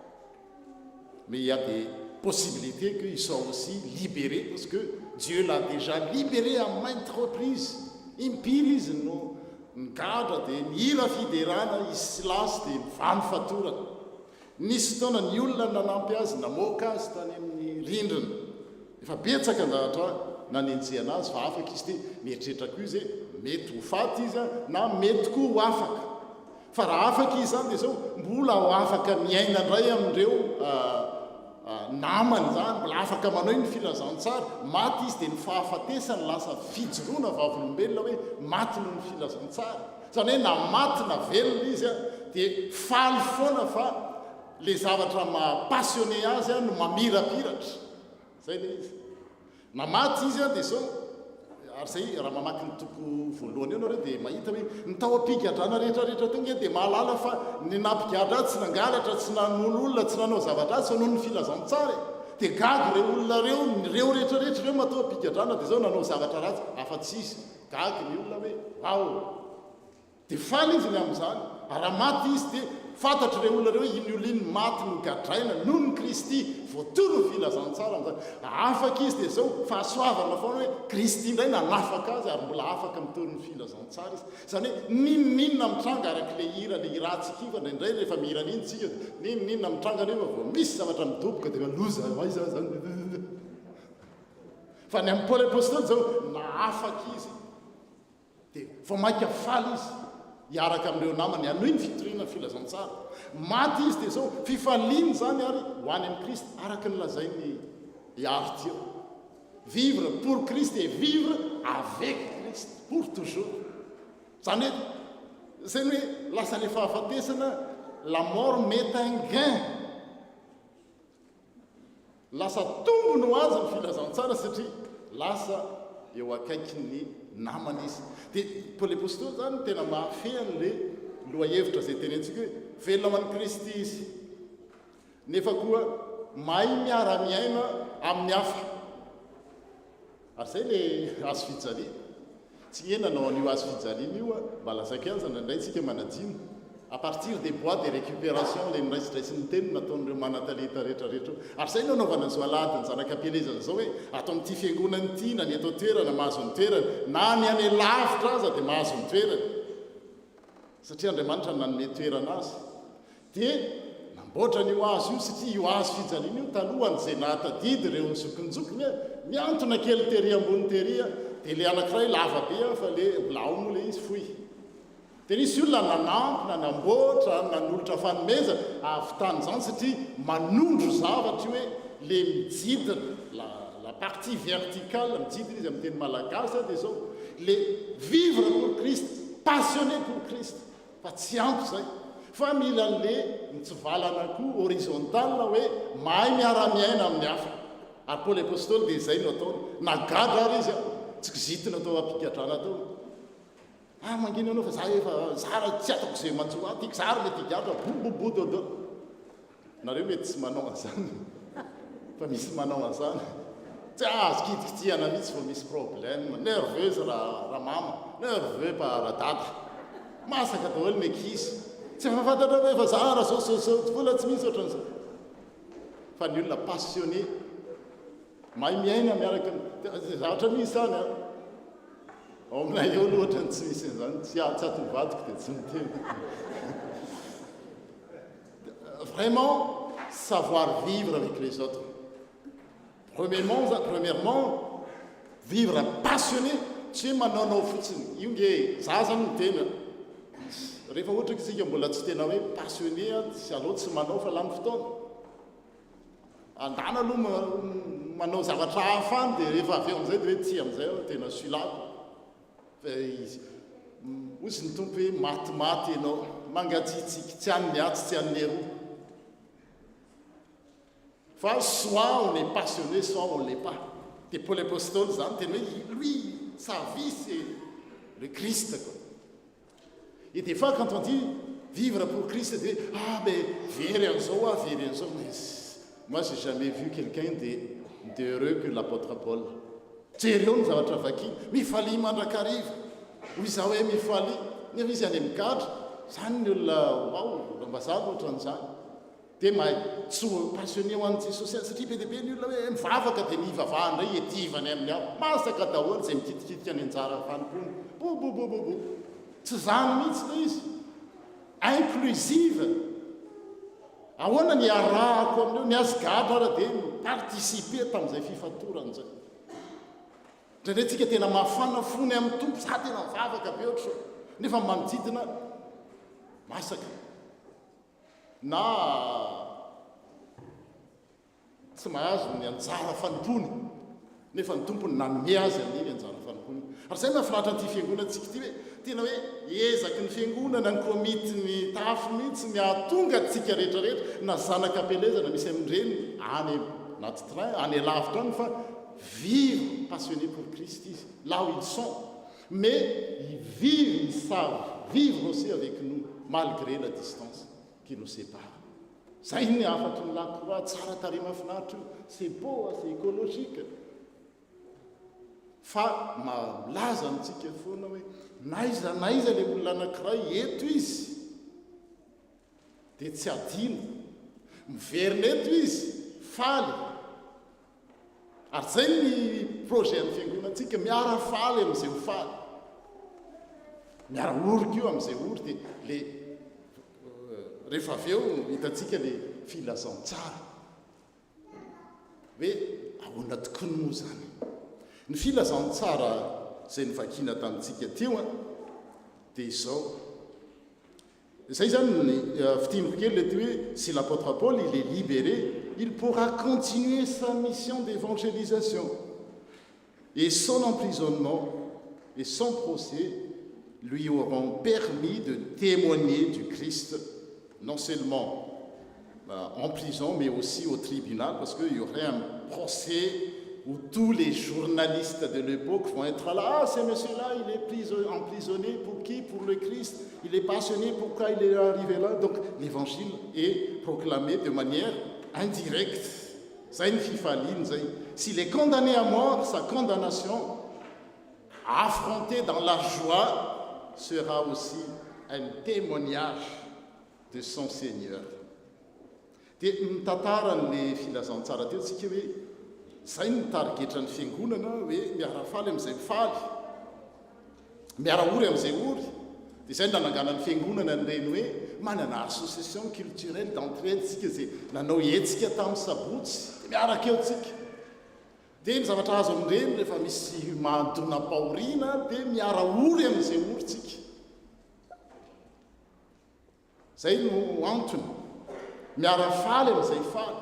mais il y a des possibilités qu'il soit aussi libéré parce que Dieu l'a déjà libéré à maintes reprises. Impiry izy no nigadra dia mila fiderana izy lasy dia mivano fatorana. Nisy taona ny olona nanampy azy namoaka azy tany amin'ny rindrina efa betsaka ny zavatra nanenjehana azy fa afaka izy dia mieritreritra koa izy mety ho faty izy na mety koa ho afaka fa raha afaka izy zany dia zao mbola ho afaka miaina indray amin'ireo namany zany mbola afaka manao ny filazantsara maty izy dia ny fahafatesany lasa fijoroana vavolombelona hoe maty noho ny filazantsara zany hoe na maty na velona izy dia faly foana fa le zavatra mapassionné azy no mamirapiratra zay le izy na maty izy dia zao ary zay raha mamaky ny toko voalohany eo nareo dia mahita hoe nytao ampigadrana rehetrarehetra tonga dia mahalala fa ny nampigadra tsy nangalatra tsy nan'ololona tsy nanao zavatra azy fa noho ny filazantsara dia gagy reo olona reo rehetrarehetra reo matao ampigadrana dia zao nanao zavatra ratsy afa-tsy izy gagy ny olona hoe ao dia faly izy ny amin'izany raha maty izy dia fantatry reo olona reo iny olona iny maty no gadraina noho ny Kristy voatory ny filazantsara afaka izy dia zao fahasoavana foana hoe Kristy indray nanafaka azy ary mbola afaka mitory ny filazantsara izy zany hoe ninonina mitranga araka le hira le iratsikiva indraindray rehefa mihirana iny tsika ninonina mitranga rehefa vao misy zavatra midoboka dia loza aiza zany fa ny amin'ny Paoly apôstôly zao na afaka izy dia vao maika faly izy hiaraka amin'ireo namany anohy ny fitoriana ny filazantsara maty izy dia zao fifaliany zany ary ho any amin'ny Kristy araka ny lazainy hiary tio vivre pour Christ et vivre avec Christ pour toujours zany hoe zay hoe lasa le fahafatesana la mort met un gain lasa tombony ho azy ny filazantsara satria lasa eo akaiky ny namany izy dia Paoly apôstôly zany tena mahafehany le lohahevitra zay tenentsika hoe velona amin'ny Kristy izy nefa koa mahay miara-miaina amin'ny hafa ary zay le azo fijaliana tsy ena nanao an'io azo fijaliana io mba lazaky azy nandray tsika manadino à partir des bois de récupération le niraisidraisiny teny nataon'ireo manataleta rehetrarehetra ary zay no anaovana zao aladiny zanakam-pielezana zao hoe ato amin'ity fiangonana ity na ny atao toerana mahazo ny toerana na ny any lavitra aza dia mahazo ny toerana satria Andriamanitra nanome toerana azy dia namboatra n'io azo io satria io azo fijaliana io talohan'izay nahatadidy reo ny zokonjokony miantona kely tery ambony tery dia le anankiray lava be fa le lao le izy foy dia nisy olona nanampy na namboatra nanolotra fanomeza avitany zany satria manondro zavatra hoe le mijidina la partie verticale mijidina izy amin'ny teny malagasy dia zao le vivre pour Christ passionné pour Christ fa tsy ampy zay fa mila le mitsivalana koa horizontal hoe mahay miara-miaina amin'ny hafa ary Paoly apôstôly dia zay no ataony nagadra ary izy tsy kizitina atao ampigadrana tao mangina anao fa za efa zara tsy atako zay mantsoa tiako zary mety higadra bobobododo nareo mety tsy manao an'izany fa misy manao an'izany tsy azo kitikitiana mihitsy fa misy problème nerveuse raha mama nerveux pa dada masaka daholo ny ankizy tsy fafantatra hoe efa zara zao vola tsy misy ohatran'izao fa ny olona passionné mahay miaina miaraka zavatra misy zany ao aminay eo loatra ny tsy misy an'izany tsy atovadiko dia tsy miteny vraiment savoir vivre avec les autres. Premièrement, vivre passionné. Tsy manao fotsiny io nge za zany ny tena rehefa ohatra isika mbola tsy tena hoe passionné sy aloha tsy manao fa lany fotoana andana aloha manao zavatra hafany dia rehefa avy eo am'izay dia hoe tsy am'izay tena sulako fa izy ozy ny tompo hoe matimaty ianao mangatsiatsiky tsy an'ny atsy tsy an'ny roa fa soit on est passionné soit on l'est pas. Et Paul l'apostole lui sa vie c'est le Christ quoi. Et des fois quand on dit vivre pour Christ c'est mais moi j'ai jamais vu quelqu'un d'heureux que l'apôtre Paul. Tseryon zavatra vaky mifaly mandrakariva hoy za hoe mifaly nefa izy any mikatra zany ny olona ambazava ohatran'izany dia mahay tsy passionné ho an'i Jesosy satria be dia be ny olona hoe mivavaka dia mivavahana indray etivany amin'ny ao masaka daholo izay mikitikitika any anjara fanompony bobobobobo tsy zany mihitsy ilay izy inclusive ahoana ny arahako amin'io ny azy gadra ara dia participer tamin'izay fifatorana zay ndraindray tsika tena mafana fony amin'ny tompo za tena mivavaka be oatra nefa manodidina masaka na tsy mahazo ny anjara fanompony nefa ny tompony nanome azy amin'iny anjara fanompony ary zay mahafinaritra n'ity fiangonantsika ity hoe tena hoe ezaky ny fiangonana ny komity ny tafy mihitsy ny ahatonga tsika rehetrarehetra na zanak'ampelezana misy amin'ireny any anaty train any alavitra any fa vivre passionné pour Christ izy là où ils sont mais ils vivent, ils savent vivre aussi avec nous malgré la distance qui nous sépare. Zay ny afatry ny lakroa tsara tare mahafinaritra io c'est beau c'est écologique fa malaza amintsika foana hoe na iza le olona anankiray eto izy dia tsy adino miverina eto izy faly ary zay ny projet ny fiangonantsika miara faly amin'izay ho faly miara orika io amin'izay ory dia le rehefa avy eo hitatsika le filazantsara hoe ahoana tokony moa zany ny filazantsara zay nyvakina tamintsika teo dia izao zay zany ny fitimiko kely le ty hoe si l'apôtre Paul il est libéré il pourra continuer sa mission d'évangélisation et son emprisonnement et son procès lui auront permis de témoigner du Christ non seulement en prison, mais aussi au tribunal, parce qu'il y aurait un procès où tous les journalistes de l'époque vont être là. Ah, ce monsieur-là, il est emprisonné pour qui? Pour le Christ. Il est passionné, pourquoi il est arrivé là? Donc, l'évangile est proclamé de manière indirecte. Ça une fifaline. S'il est condamné à mort, sa condamnation, affrontée dans la joie, sera aussi un témoignage de son Seigneur. Dia mitatarany filazantsara teo tsika hoe zay ny tarigetra ny fiangonana hoe miara faly amin'izay faly miara ory amin'izay ory dia zay nanangana ny fiangonana nyreny hoe manana association culturelle d'entraide tsika zay nanao etsika tamin'ny sabotsy dia miaraka eo tsika dia ny zavatra azo amin'ireny rehefa misy mandona paorina dia miara ory amin'izay ory tsika zay no antony miara faly amin'izay faly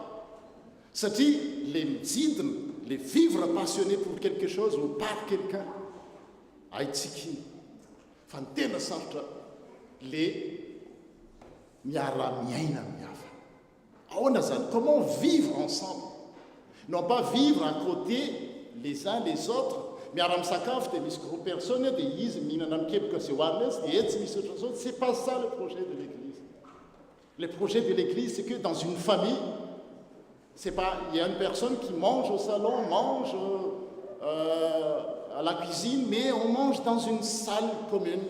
satria le mijidina le vivre passionné pour quelque chose ou par quelqu'un haitsika iny fa ny tena sarotra le miara miaina amin'ny hafa ahoana zany comment vivre ensemble non pas vivre à côté les uns les autres miara misakafo dia misy groupe personne dia izy mihinana mikepoka zay hoanina azy dia etsy misy oatra zao c'est pas ça le projet de l'église. Le projet de l'église, c'est que dans une famille, c'est pas, il y a une personne qui mange au salon, mange à la cuisine, mais on mange dans une salle commune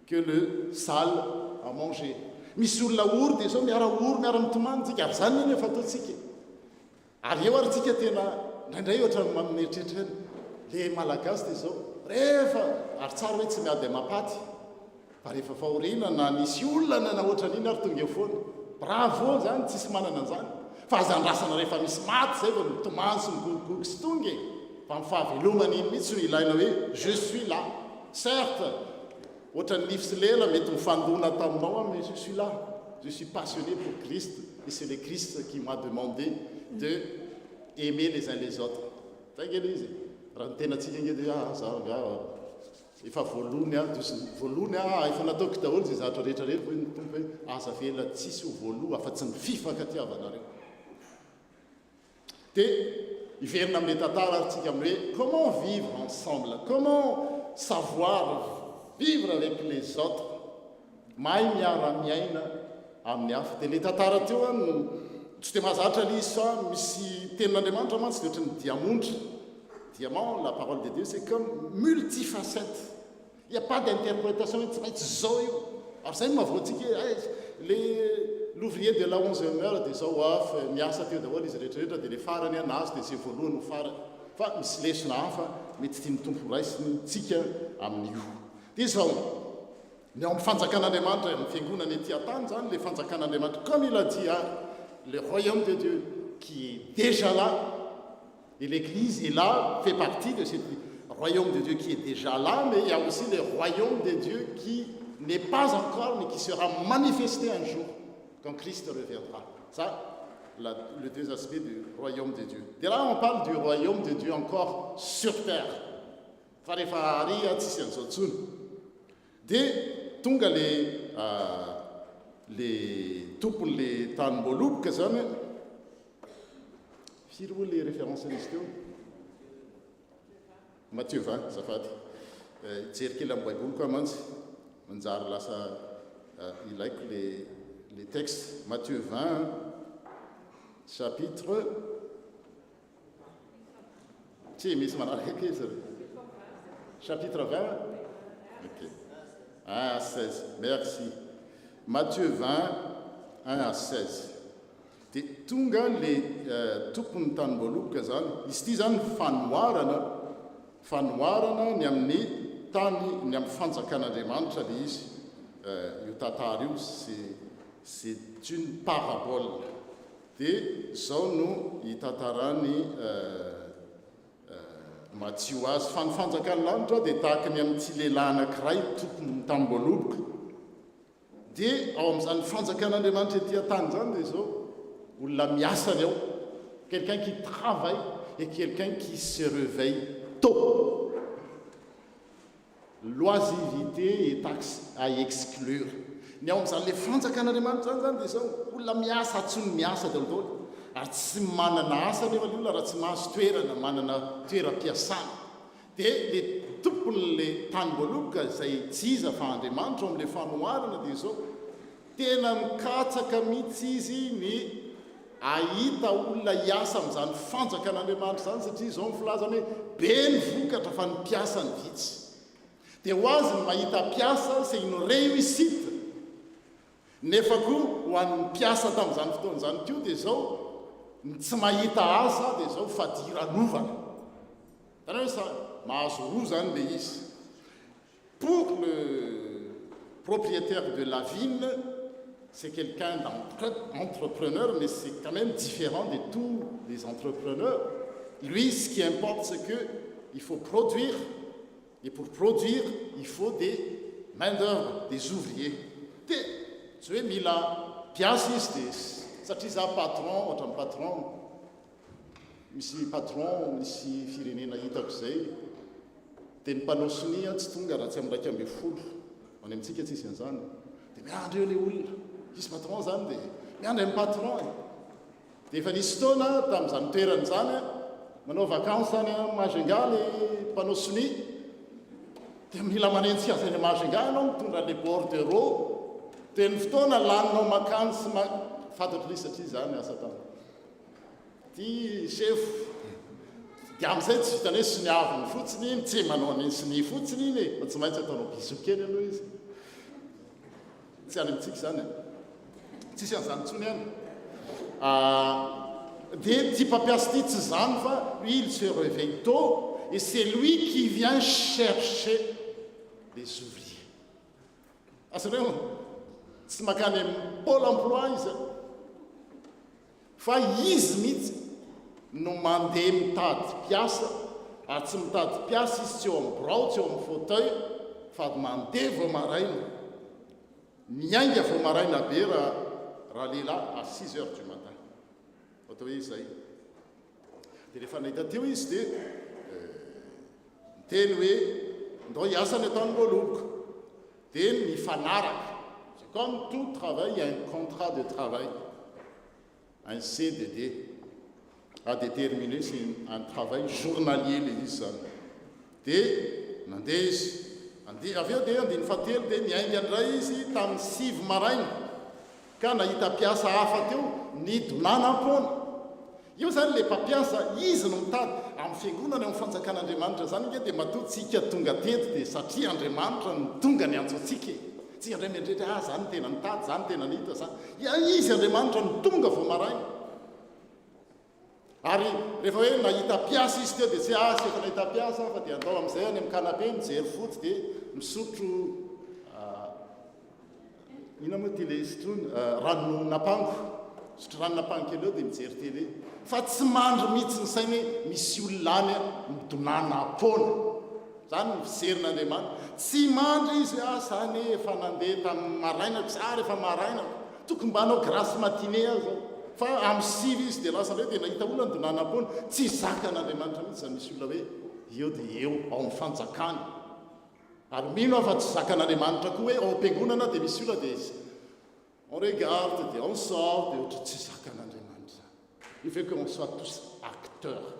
que le salle a mangé. Misy olona ory dia zao miara ory miara mitomany tsika ary zany ny efa ataotsika ary eo ary tsika tena indraindray ohatra mamineritreritra le malagasy dia zao rehefa ary tsara hoe tsy miady mapaty fa rehefa fahoriana na nisy olona na ohatra n'iny ary tonga eo foana bravo zany tsisy manana an'izany fa azandrasana rehefa misy maty zay va mitomany sy migogogoky sy tongy fa mifahavelomana iny mihitsy no ilaina hoe je suis là certes ohatran'ny nify sy lela mety mifandona taminao mais je suis là, je suis passionné pour Christ et c'est le Christ qui m'a demandé de aimer les uns les autres. Tangela izy raha ny tena tsika ngedy za efa voalony efa nataoko daholo zay zavatra rehetrarehetra hoe ny tompo hoe aza vela tsisy ho voaloha afa-tsy ny fifankatiavanareo. Dia iverina amin'ny tantara aritsika amin'ny hoe comment vivre ensemble, comment savoir vivre avec les autres, mahay miara-miaina amin'ny hafa. Dia le tantara teo no tsy dia mahazatra le izy fa misy tenin'Andriamanitra mantsy dia ohatran'ny diamondra. Diamant, la parole de Dieu, c'est comme multifacette. Il n'y a pas d'interprétation. Alors ça, il m'a dit l'ouvrier de la 11e heure, des Zawaf, Niasa Théodawal, les retraités, des Fara, des Nas, des Evolon, Fara, enfin, Miss Lesnafa, mais c'est une temporaire, Tika, Amniou. Disons, mais on fait un canadément, on fait un étiatan, les fans à canadément, comme il a dit, le royaume de Dieu qui est déjà là. Et l'Église est là, fait partie de ce royaume de Dieu qui est déjà là, mais il y a aussi le royaume de Dieu qui n'est pas encore, mais qui sera manifesté un jour, quand Christ reviendra. Ça, les deux aspects du royaume de Dieu. Et là, on parle du royaume de Dieu encore sur terre. Dès Tunga les tout les tanbolou que ça Firou les références listés. Matthieu 20, ça fait. Tirki la Bible commence. Manzar là ça. Il a les textes. Matthieu 20, chapitre. Chapitre 20. Ok. 1 à 16. Merci. Matthieu 20, 1 à 16. Tunga le tupun tanbolu kazan istizan fanwarana ny amin'ny tany ny amin'ny fanjakan'Andriamanitra le izy io tantara io c'est une parabole dia zao no hitantarany Matthieu azy fa ny fanjakan'ny lanitra dia tahaka ny amin'ity lehilahy anankiray topony tamboloboka dia ao amin'izany fanjakan'Andriamanitra ety an-tany zany dia zao olona miasa ny ao, quelqu'un qui travaille et quelqu'un qui se réveille tôt. L'oisiveté est à exclure. Ny ao amin'izany le fanjakan'Andriamanitra zany dia zao olona miasa atsony miasa daholo ary tsy manana asa nefa le olona raha tsy mahazo toerana manana toeram-piasana. Dia le tompony le tanyboloboka izay tsy iza fa Andriamanitra amin'ile fanoharana dia zao tena mikatsaka mihitsy izy ny ahita olona hiasa amin'izany fanjakan'Andriamanitra zany satria zao mifilazana hoe be ny vokatra fa ny mpiasa ny vitsy. Dia ho azy ny mahita mpiasa c'est une réussite. Nefa koa ho an'ny mpiasa tamin'izany fotoan'izany kio dia zao ny tsy mahita asa dia zao fadiran'ovana. Tana hoe sa mahazo roa zany le izy. Pour le propriétaire de la vigne, c'est quelqu'un d'entrepreneur, mais c'est quand même différent de tous les entrepreneurs. Lui, ce qui importe, c'est qu'il faut produire, et pour produire, il faut des main-d'œuvre, des ouvriers. Tu es mis là, piacistes, ça tu as patron, autant patron, ici patron, ici firenena hitako zay, teny mpanao-sonia tsy tonga raha tsy amin'raika amby folo, any amintsika tsisy an'izany. Dia miandry eo le olona. Isy patron zany dia miandry amin'ny patron. Dia efa nisy fotoana tamin'izany toerana zany manao vacances any Majunga le mpanao sonia. Dia mila manentsy azy any Majunga ianao mitondra le bordereau. Dia ny fotoana laninao makany sy fantatro le satria zany asa tany. Ty chef dia amin'izay tsy vitany hoe soniaviny fotsiny iny, tsy manao ny sonia fotsiny iny fa tsy maintsy ataonao biso kely aloha izy. Tsy any amintsika zany. Tsisy an'izany intsony any. Dia ty mpampiasa ty tsy zany fa lui il se réveille tôt et c'est lui qui vient chercher les ouvriers. Asareo tsy makany amin'ny pôle emploi izy. fa izy mihitsy no mandeha mitady piasa ary tsy mitady piasa izy tsy eo amin'ny birao tsy eo amin'ny fauteuil fa mandeha vao maraina miainga vao maraina be raha lehilahy à 6 heures du matin atao hoe izay dia rehefa nahita teo izy dia miteny hoe ndao hiasa ny ataony voaloboko dia mifanaraka. Comme tout travail, il y a un contrat de travail, un CDD à déterminer, c'est un travail journalier, les disent. Et, aveo dia andiny fatelo dia miainga indray izy tamin'ny 6 maraina ka nahita piasa hafa teo nidonana ampona. Io zany le mpampiasa izy no mitady amin'ny fiangonana amin'ny fanjakan'Andriamanitra zany nge dia matoatsika tonga teto dia satria Andriamanitra no tonga ny antsotsika. Tsy andray mieritreritra zany tena nitady zany tena nihita zany izy Andriamanitra no tonga vao maraina. Ary rehefa hoe nahita piasa izy teo dia tsy sy efa nahita piasa fa dia andao amin'izay any amin'ny kanape mijery foty dia misotro ina moa ty le sotrony rano napango sotro rano napango kely eo dia mijery télé fa tsy mandry mihitsy ny sainy hoe misy olona any midonana apona zany miserin'Andriamanitra tsy mandry izy zany efa nandeha tamin'ny maraina rehefa maraina tokony mba hanao grâce matinée azy fa amin'ny 6 izy dia lasa hoe dia nahita olona nidonana apona tsy zakan'Andriamanitra mihitsy zany misy olona hoe eo dia eo ao amin'ny fanjakany. Ary mino afa tsy zakan'Andriamanitra koa hoe ao am-piangonana dia misy olona dia on regarde dia on sort dia ohatra tsy zakan'Andriamanitra. Il faut qu'on soit tous acteurs.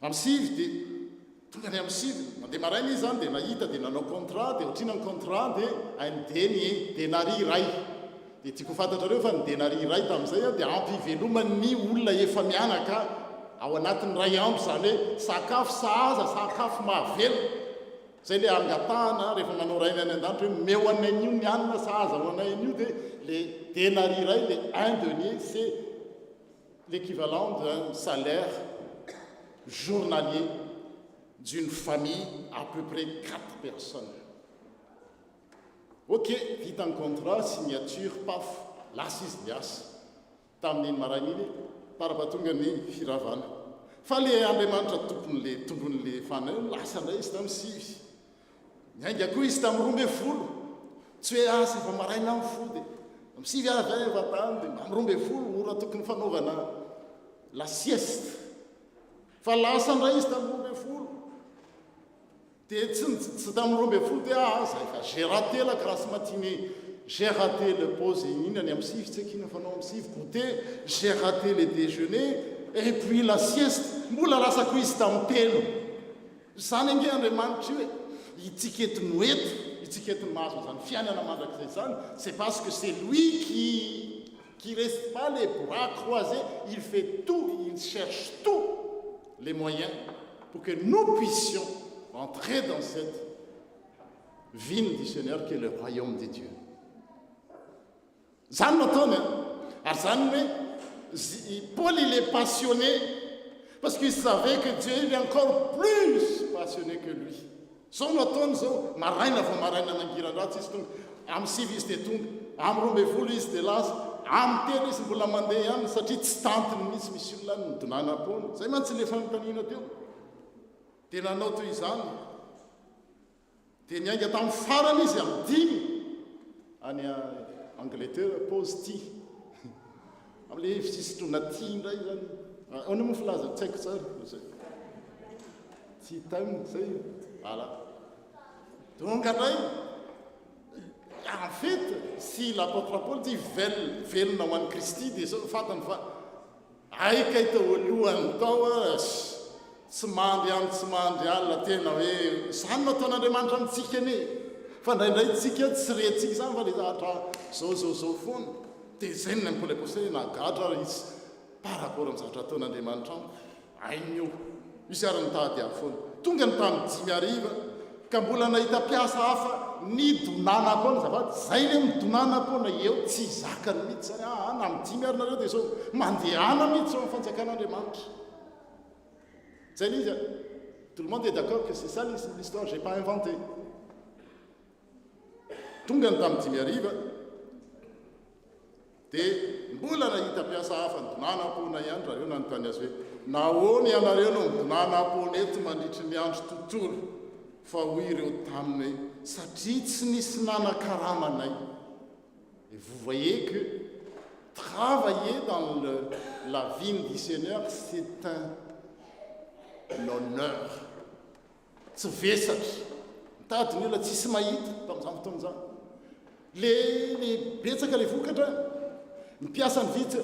Amin'ny 6 dia tonga ny amin'ny 6 mandeha maraina izy zany dia nahita dia nanao contrat dia ohatrina ny contrat dia andeny denari iray dia tiako fantatrareo fa ny denari iray tamin'izay dia ampivelomany olona efa mianaka ao anatin'ny ray amby zany hoe sakafo sahaza sakafo mahavelo zay le angatahana rehefa manao raina any an-danitra hoe meo anay io ny anina sahaza ho anay io dia le denari iray le 1 denier c'est l'équivalent d'un salaire journalier d'une famille à peu près 4 personnes. Ok, vita ny contrat, signature, paf, lasa izy miasa tamin'iny maraina iny tarapatonga ny firavana. Fa le Andriamanitra tombon'le fana lasa indray izy tamin'ny 6. Miainga koa izy tamin'ny 12. Tsy hoe asa efa maraina amin'ny fody. Amin'ny 6 avy efa tany dia amin'ny 12 ora tokony fanaovana la sieste. Fa lasa indray izy tamin'ny 12. Dia tsy tamin'ny 12 dia j'ai raté la grâce matinée, j'ai raté le pause iny any amin'ny 6 tsy kina fanao amin'ny 6 goûter, j'ai raté le déjeuner et puis la sieste mbola lasa koa izy tamin'ny 3. Zany ange Andriamanitra io hoe itsika eto no eto itsika eto no mahazo zany fiainana mandrakizay zany c'est parce que c'est lui qui reste pas les bras croisés, il fait tout, il cherche tous les moyens pour que nous puissions entrer dans cette vigne du Seigneur qui est le royaume de Dieu. Zany no ataony ary zany hoe Paul il est passionné parce qu'il savait que Dieu il est encore plus passionné que lui. Zao no ataony zao maraina vao maraina mangiran-dratsy izy tonga amin'ny 6 izy dia tonga amin'ny 12 izy dia lasa amin'ny 3 izy mbola mandeha ihany satria tsy tantiny mihitsy misy olona nidonana apona zay mantsy le fanontaniana teo dia nanao toy izany dia niainga tamin'ny farany izy amin'ny 5 any Angleterre pause ty amin'le fisitrona ty indray zany ao moa filaza tsy haiko tsara ty time zay voilà donc indray en fait si l'apôtre Paul dit velona ho an'i Kristy dia zao fatany fa aika itao alohany tao tsy mandry alina tena hoe zany no ataon'Andriamanitra amintsika ane fa indraindray tsika tsy rentsika zany fa le zahatra zao foana dia zay ny Paul apôstôly nagadra izy par rapport amin'ny zavatra ataon'Andriamanitra hainio izy ary nitady avy foana tonga ny tamin'ny 5 ariva ka mbola nahita piasa hafa nidonana apona zavaty zay le midonana apona eo tsy zakany mihitsy zany na amin'ny 5 arinareo dia zao mandehana mihitsy zao amin'ny fanjakan'Andriamanitra. C'est dit, tout le monde est d'accord que c'est ça l'histoire, je n'ai pas inventé. Tonga ny tamin'ny 5 ariva dia mbola nahita mpiasa hafa nidonana-pona ihany raha eo nanontany azy hoe nahoany ianareo no midonana-pona eto mandritry ny andro tontolo fa hoy ireo taminy hoe satria tsy nisy nanan-karamanay. Et vous voyez que travailler dans la vigne du Seigneur, c'est un honneur. Tsy vesatra. Mitady ny olona tsisy mahita tamin'izany fotoana izany. Le betsaka le vokatra, mipiasa ny vitsy,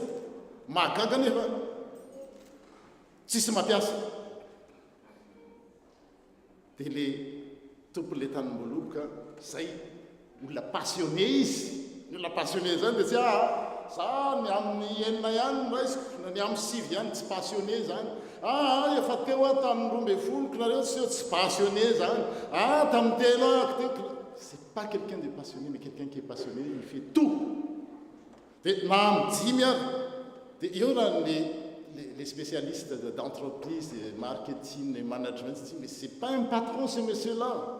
mahagaga nefa tsisy mampiasa. Dia le tompon'ilay tany-moloboka, zay olona passionné izy. Ny olona passionné zany dia tsy za ny amin'ny enina ihany raisiko, na ny amin'ny 6 ihany tsy passionné zany. Efa teo tamin'ny 12 nareo tsy passionné zany. Tamin'ny telo teo. C'est pas quelqu'un de passionné, mais quelqu'un qui est passionné, il fait tout. Dia na amin'ny 10 ary. Dia eo raha les spécialistes d'entreprise, de marketing et management, mais c'est pas un patron ce monsieur-là.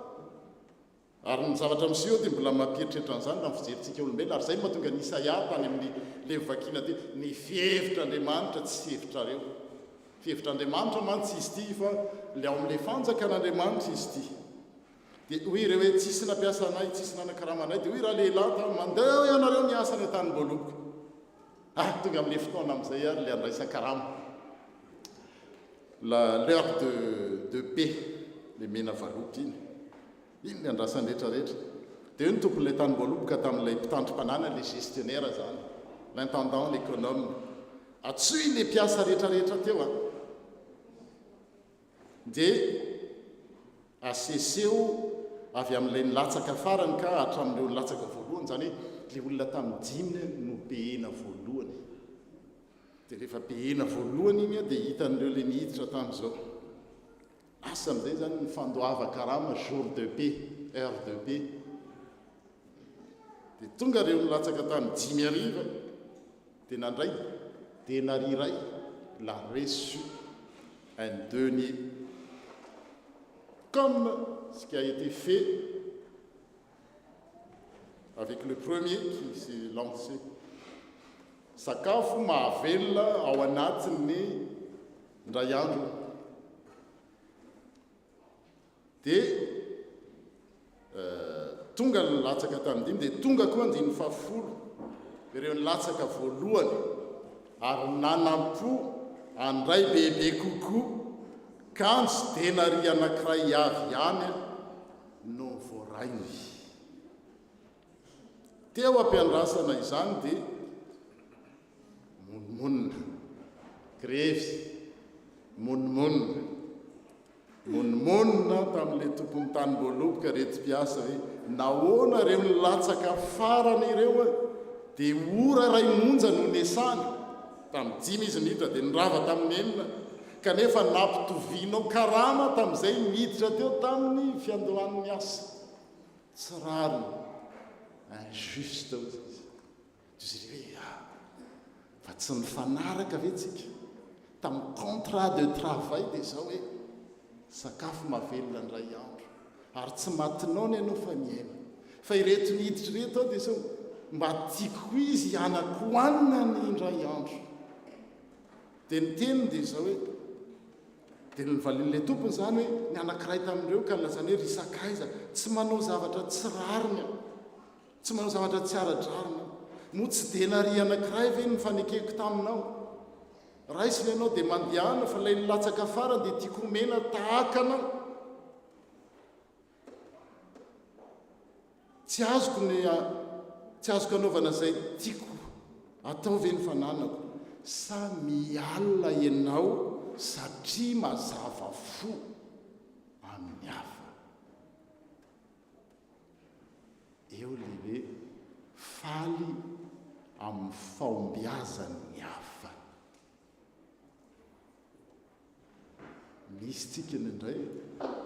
Ary ny zavatra miseho dia mbola mampieritreritra an'izany raha ny fijerintsika olombelona. Ary zay mahatonga ny Isaia tany amin'le vakiana dia ny fihevitr'Andriamanitra tsy hevitrareo. Fihevitr'Andriamanitra man tsy izy ty fa le ao amin'ilay fanjakan'Andriamanitra izy ty. Dia hoy ireo hoe tsisy nampiasa anay, tsisy nanan-karamanay. Dia hoy raha lehilahy ta mandeha ianareo miasa ny tany-boaloboka. Tonga amin'ilay fotoana amin'izay ary le andraisan-karama. L'heure de paix, le mena valoboka iny. Iny ny andrasany rehetrarehetra. Dia eo ny tompon'ilay tany-boaloboka tamin'ilay mpitandrom-panana, le gestionnaire zany, l'intendant, l'économe. Atsoy le mpiasa rehetrarehetra teo. Dia aseseo avy amin'ilay nilatsaka farany ka hatramin'ireo nilatsaka voalohany, zany hoe le olona tamin'ny 10 no pehena voalohany. Dia rehefa pehena voalohany iny dia hitan'ireo le nihiditra tamin'izao. Asa amin'izay zany ny fandoava karama, jour de paix, heure de paix. Dia tonga ireo nilatsaka tamin'ny 10 ariva dia nandray dénari iray, l'a reçu un denier. Comme ce qui a été fait avec le premier qui s'est lancé. Sakafo mahavelona ao anatin'ny ndray andro. Dia tonga ny latsaka tamin'ny 10 dia tonga koa ny 10 ireo nilatsaka voalohany ary nanam-po andray bebe kokoa kanjo dénari anankiray avy ihany no voarainy. Teo ampiandrasana izany dia monmonina, grevy, monmonina tamin'ilay tompon'ny tany-boaloboka reti-piasa hoe nahoana ireo nilatsaka farany ireo dia ora ray monja no nesany. Tamin'ny 10 izy niditra dia nirava tamin'ny 9, kanefa nampitovianao karama tamin'izay niditra teo tamin'ny fiandohan'ny asa. Tsy rariny injuste izy hoe fa tsy nifanaraka ve tsika tamin'ny contrat de travail dia zao hoe sakafo mahavelona ndray andro ary tsy matinao ny ianao fa miaina. Fa ireto niditra reto dia sao mba tiako izy ianako-hanina ny indray andro. Dia ny teniny dia zao hoe dia nyvalin'ilay tompony zany hoe ny anankiray tamin'ireo ka nylazany hoe ry sakaiza tsy manao zavatra tsy rariny, tsy manao zavatra tsy ara-drariny. Mo tsy dénari anankiray ve ny fanekeko taminao? Raisiny ianao dia mandehana fa ilay nilatsaka farany dia tiako omena tahaka anao. Tsy azoko anaovana izay tiako atao ve ny fananako? Sa mialina ianao satria mazava fo amin'ny hafa. Eo lehibe faly amin'ny fahombiazan'ny hafa. Misy tsika indray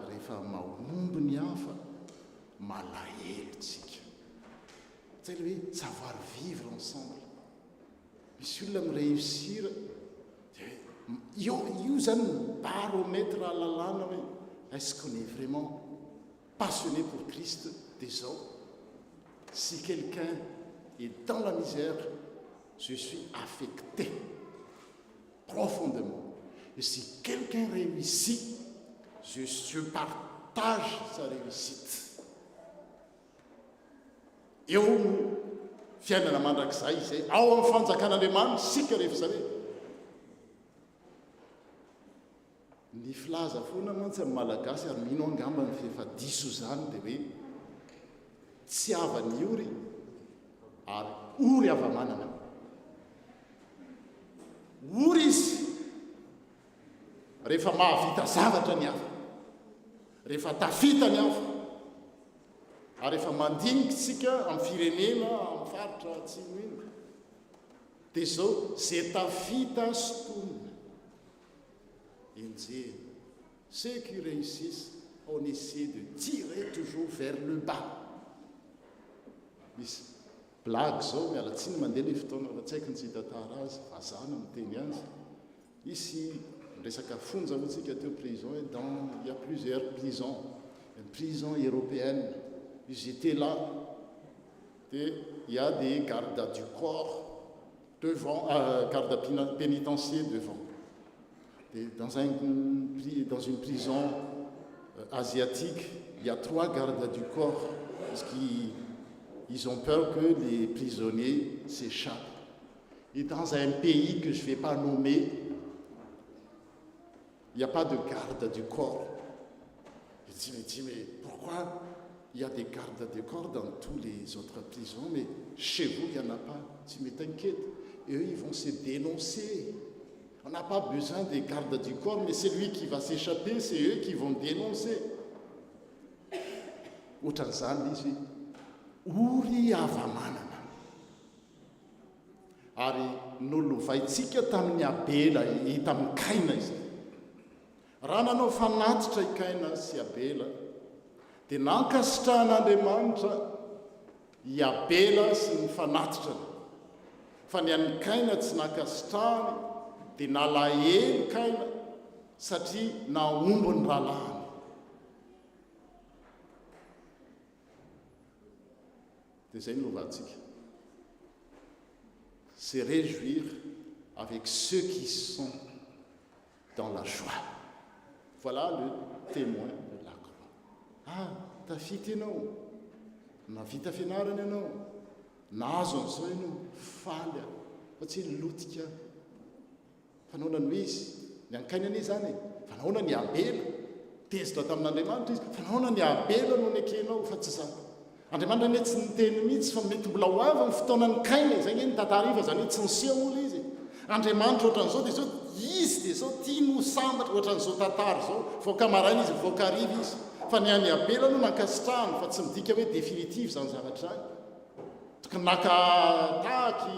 rehefa mahomby ny hafa malahelo tsika. Zay le hoe savoir vivre ensemble. Misy olona miréussir io zany baromètre alalàna hoe est-ce qu'on est vraiment passionné pour Christ? Des hommes. Si quelqu'un est dans la misère, Je suis affecté profondément. Et si quelqu'un réussit, je partage sa réussite. Eo no fiainana mandrakizay izay ao amin'ny fanjakan'Andriamanitra sika rehefa zany ny filaza foana mantsy amin'ny malagasy ary mino angamba ny fefadiso zany dia hoe tsy avany ory ary ory avamanana ory izy rehefa mahavita zavatra ny hafa rehefa tafita ny hafa ary rehefa mandinikitsika amin'ny firenena amin'ny faritra atsimo iny dia zao zay tafita sotonina enjehana ceux qui réussissent on essaie de tirer toujours vers le bas misy blague zao mialatsiny mandeha ny fotoana fa tsy haiko ny tsy tatara azy vazana miteny azy ici resaka fonja hotsika teo prison il y a plusieurs prisons une prison européenne ils étaient là et il y a des gardes du corps devant gardes pénitentiaires devant et dans une prison asiatique il y a 3 gardes du corps parce qu'ils ont peur que les prisonniers s'échappent et dans un pays que je ne vais pas nommer il n'y a pas de garde du corps. Je dis, mais pourquoi il y a des gardes du corps dans tous les autres prisons, mais chez vous, il n'y en a pas? Je dis, mais t'inquiète, eux, ils vont se dénoncer. On n'a pas besoin des gardes du corps, mais celui qui va s'échapper, c'est eux qui vont dénoncer. Ohatran'izany izy ory avamanana ary nolovaitsika tamin'ny Abela hita amin'ny Kaina izy. Raha nanao fanatitra i Kaina sy Abela dia nankasitrahan'Andriamanitra i Abela sy ny fanatitrany fa ny an'ny Kaina tsy nankasitrahany dia nalahelo Kaina satria naombo ny ralahany. Dia zay novatsika se réjouir avec ceux qui sont dans la joie. Voilà le témoin de la croix. Ah, tafita ianao, navita fianarana ianao, nahazo an'izao ianao, faly fa tsy lotika. Fa nahoana no izy, ny ankainany zany fa nahoana ny Abela, tezitra tamin'Andriamanitra izy, fa nahoana ny Abela no nekenao fa tsy zany. Andriamanitra ny tsy niteny mihitsy fa mety mbola ho avy ny fotoanany Kaina zay ny tatariva zany tsy nisia olo izy. Andriamanitra ohatran'izao dia zao izy dia zao tia no sambatra ohatran'izao tantara zao voaka maraina izy voaka hariva izy fa ny an'ny Abela no nankasitrahany fa tsy midika hoe définitive zany zavatra zany tokony nakatahaky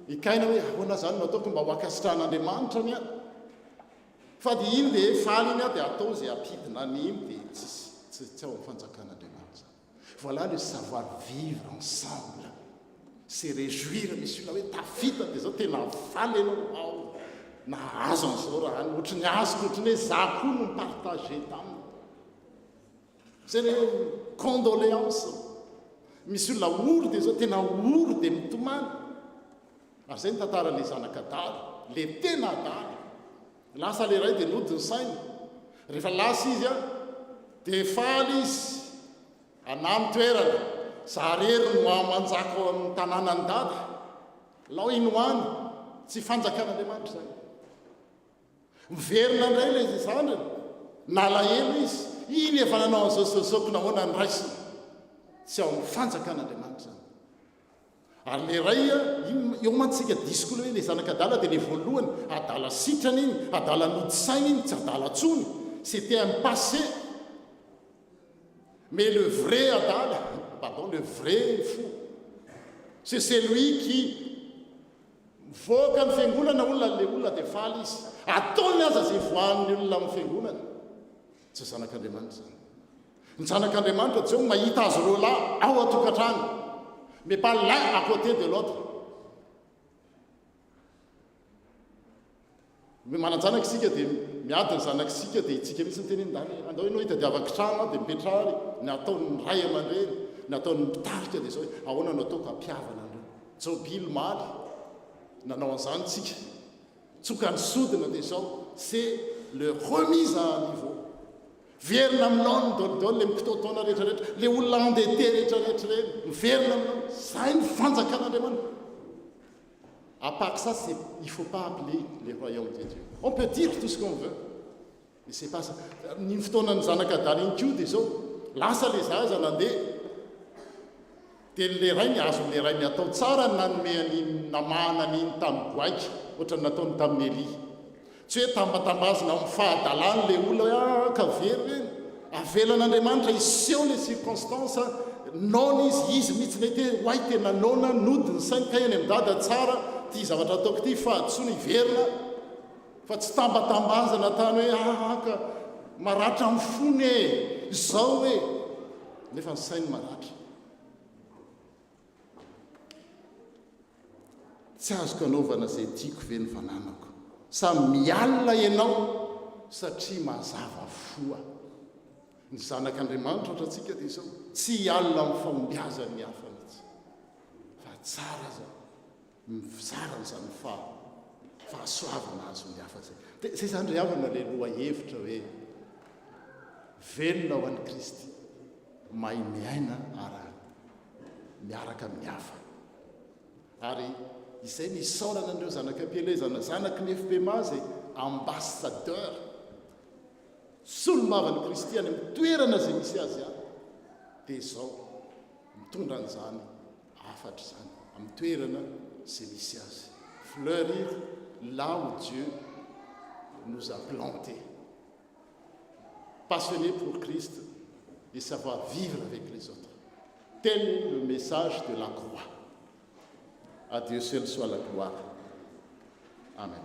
ikaina hoe ahoana zany no ataoko mba ho ankasitrahan'Andriamanitra ny a fa dia iny dia faly iny a dia atao zay ampidina ny iny dia tsy ao amin'ny fanjakan'Andriamanitra. Voilà le savoir vivre ensemble. Se réjouir misy olona hoe tafita dia zao tena faly ianao ao nahazo an'izao raha any ohatry ny azoko ohatry ny hoe za koa no mipartage taminy. Zay le condoléance misy olona ory dia zao tena ory dia mitomany ary zay ny tantaran'le zanak'Adala le tena adala lasa le ray dia nodiny saina rehefa lasa izy a dia faly izy anamy toerana za rery no amanjaka ao amin'ny tanànany dada lao inoany tsy fanjakan'Andriamanitra zany miverina indray le zandriny nalahelo izy iny efa nanao an'izao nahoana ny raisiny tsy ao amin'ny fanjakan'Andriamanitra zany ary le ray a eo mantsika disiko le hoe le zanak'Adala dia le voalohany adala sitrany iny adala nodisaina iny tsy adala tsony c'était un passé. Mais le vrai Adala, pardon, le vrai fou, c'est celui qui voaka ny fiangonana olona le olona dia faly izy ataony aza zay voan'ny olona amin'ny fiangonana tsy zanak'Andriamanitra zany. Ny zanak'Andriamanitra tsy hoe mahita azy roa lahy ao atokantrano mais pas l'un à côté de l'autre. Mananjanaka isika dia miady ny zanakisika dia itsika mihitsy ny teneny dany andao ianao hitadiavaka trano dia mipetrary ny ataony ray aman-dreny ny ataony mitarika dia zao ahoana no ataoko ampiavana andreo jobily maly nanao an'izany tsika tsoka ny sodina dia zao c'est le remise à niveau verina aminao ny dolidolo le mikitotaona rehetrarehetra le olona andete rehetrarehetra reny miverina aminao zay ny fanjakan'andriamanitra. À part ça, il ne faut pas appeler les royaumes de Dieu. On peut dire tout ce qu'on veut, mais c'est pas ça. Ny fotoana ny zanakadany iny koa dia zao lasa le zaza nandeha dia le ray ny azo le ray miatao tsara nanome an'iny namana an'iny tamin'ny goaiky ohatrany nataony tamin'ny Eli. Tsy hoe tambatambazina amin'ny fahadalany le olona ka very reny avelan'Andriamanitra iseho les circonstances nona izy mihitsy nety hoay tena nona nodiny sainy ka eny am'dada tsara ty zavatra ataoko ty fahadosoana iverina fa tsy tambatambazana tany hoe ka maratra amin'ny fony e zao hoe nefa ny sainy maratra. Tsy azoko anaovana zay tiako ve ny vananako samy mialina ianao satria mazava foa ny zanak'Andriamanitra ohatra antsika dia zao tsy hialina amin'ny fahombiazany ny hafa mihitsy fa tsara zao mizara n'izany fahasoavana azo ny hafa zay. Dia zay zany ry havana le loha hevitra hoe velona ho an'i Kristy mahay miaina miaraka amin'ny hafa. Ary izay nisaorana andreo zanak'ampielezana zanaky ny FPMA zay ambassadeur solomavan'i Kristy any amin'ny toerana zay misy azy any dia zao mitondra an'izany afatra zany amin'ny toerana zay misy azy. Fleurir là où Dieu nous a plantés. Passionnés pour Christ et savoir vivre avec les autres. Tel est le message de la croix. À Dieu seul soit la gloire. Amen.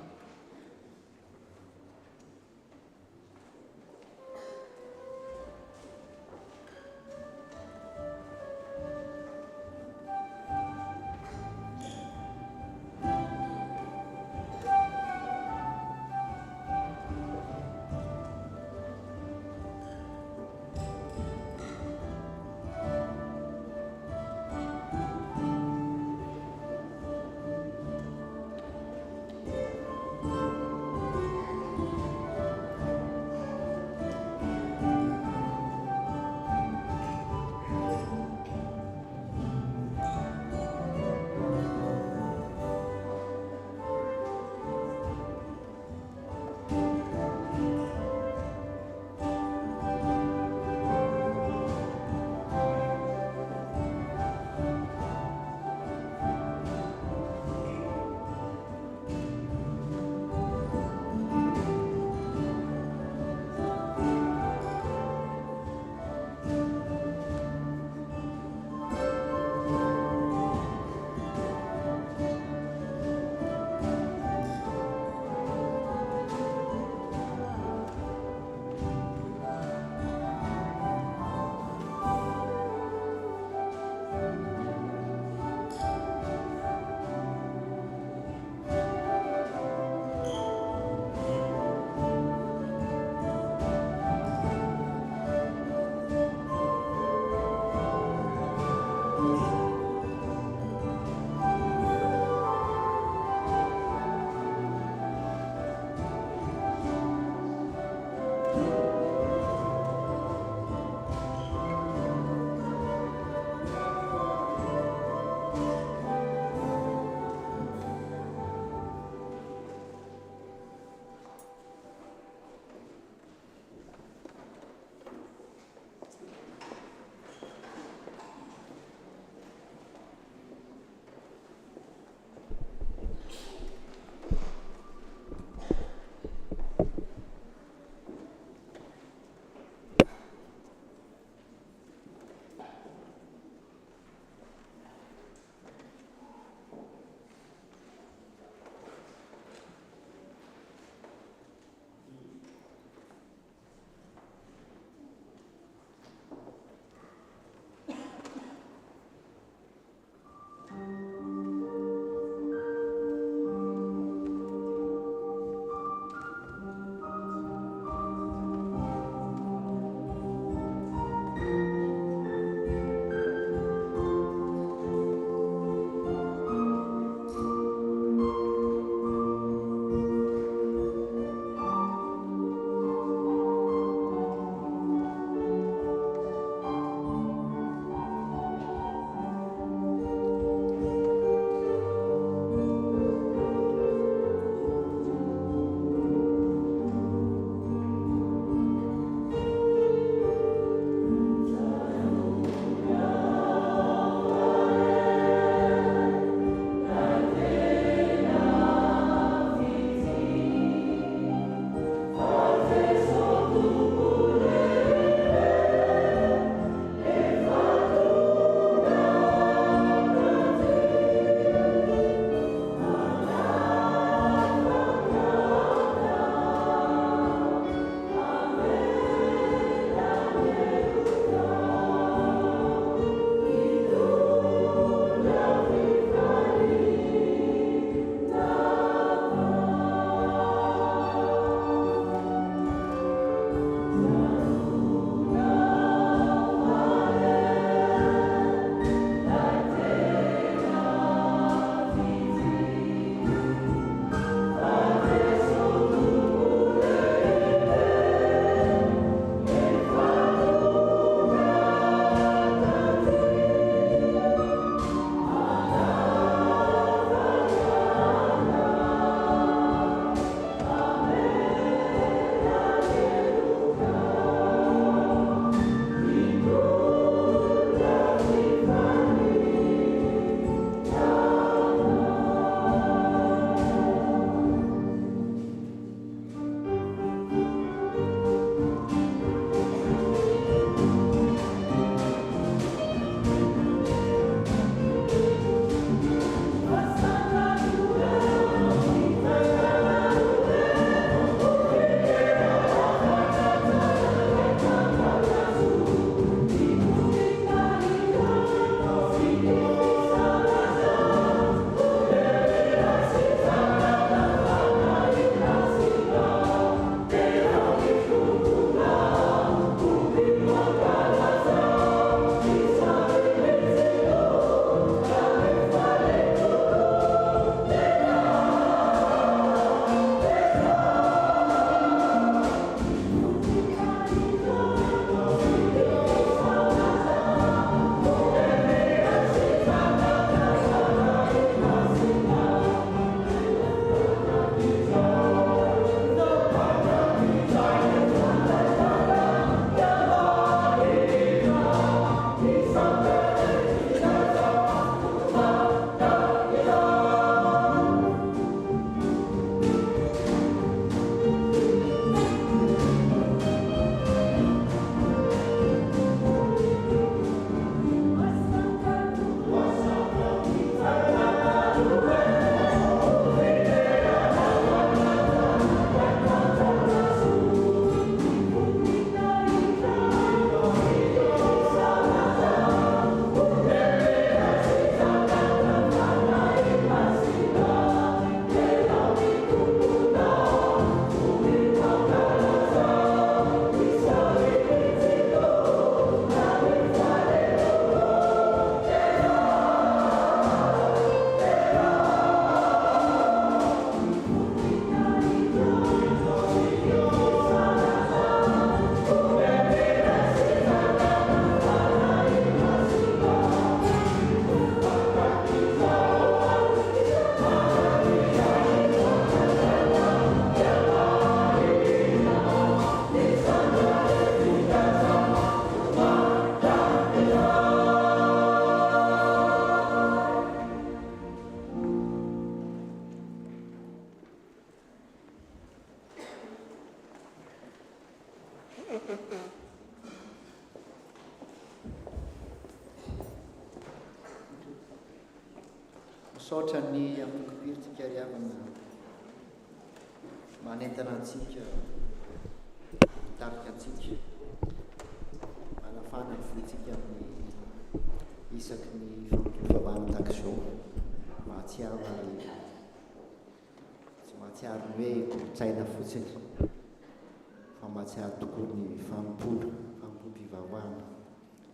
misaotra ny ampokopiritsika ry havana manentana antsika mitarika antsika manafana ny fontsika amin'ny isaky ny fampivavahana tahak'izao mahatsiaro ary tsy mahatsiaro ny hoe kolotsaina fotsiny fa mahatsiaro tokoa ny fampom-pivavahana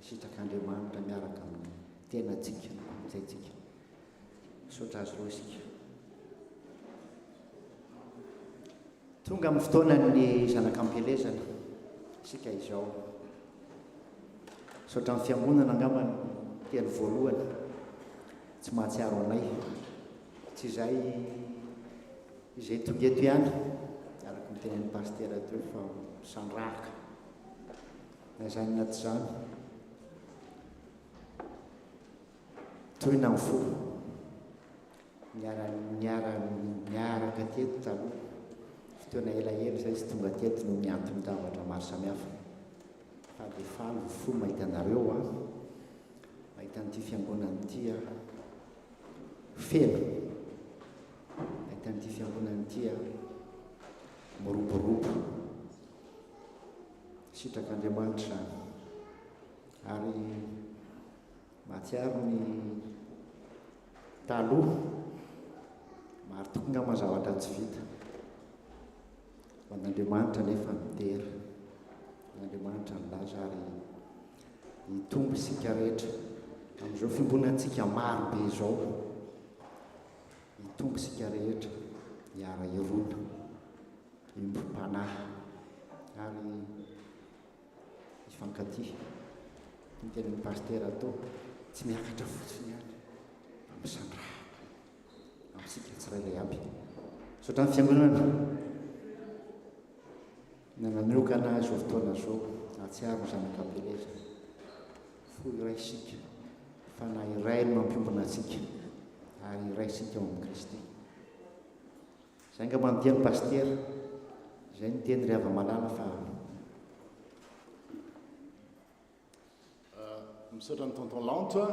sitrak'Andriamanitra miaraka amin'ny tenantsika ny kolotsaintsika. Misaotra azy roa isika. Tonga amin'ny fotoana ny zanak'ampelezana isika izao. Misaotra amin'ny fiangonana angamba ny teny voalohany tsy mahatsiaro anay, tsy izay tonga eto ihany araka ny tenen'ny pastera teo fa sandrahaka na izany na tsy izany toyna ny fo niaraka teto taloha fotoana elaela izay sy tonga teto no miantony zavatra maro samihafa fa dia faly fo mahita anareo a mahita an'ity fiangonana ity a feno mahita an'ity fiangonana ity a miroborobo sitrak'Andriamanitra izany ary mahatsiaro ny taloha maro tokoa nga mazavatra tsy vita ho an'Andriamanitra nefa mitery n'Andriamanitra milaza ary hitombo isika rehetra amin'izao fimbonantsika maro be izao hitombo isika rehetra hiara irona himbom-panahy ary hifankaty ny tenen'ny pastera atao tsy miakatra fotsiny ihany fa misandraha amintsika tsirailay aby. Misaotra ny fiangonana nananiokana izao fotoana izao ahatsiaro zanak'ampelezana fo iray isika fa na iray no mampiombona antsika ary iray isika ao amin'ny Kristy. Izay nga manonteny pastera izay ny teny ry hava-malala fa misaotra ny tonton Lanto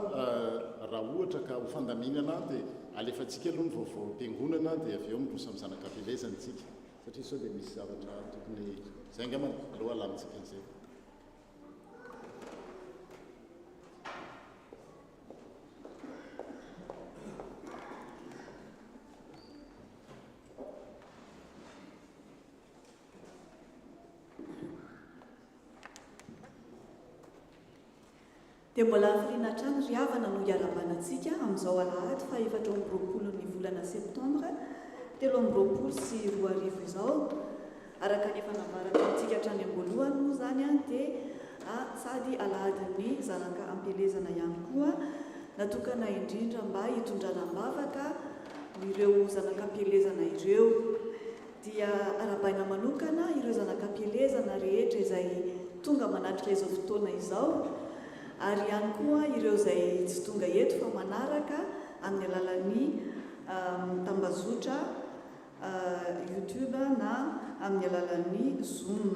raha ohatra ka ho fandaminana dia alefantsika aloha ny vaovao mpiangonana dia avy eo mirosa amin'ny zanak'ampelezana tsika satria sao dia misy zavatra tokony izay nga aloha alamintsika an'izay. Dia mbola hafiliana hatrany ry havana no hiara-banantsika amin'izao alahady fa 4 ny volana septambra 2023 izao araka nefa navaraka antsika hatrany am-boalohany moa izany dia sady alahady ny zanaka ampelezana ihany koa natokana indrindra mba hitondrana mbavaka ireo zanaka ampelezana ireo dia arabaina manokana ireo zanaka ampelezana rehetra izay tonga manatrika izao fotoana izao ary ihany koa ireo izay tsy tonga eto fa manaraka amin'ny alalan'ny tambazotra YouTube na amin'ny alalan'ny Zoom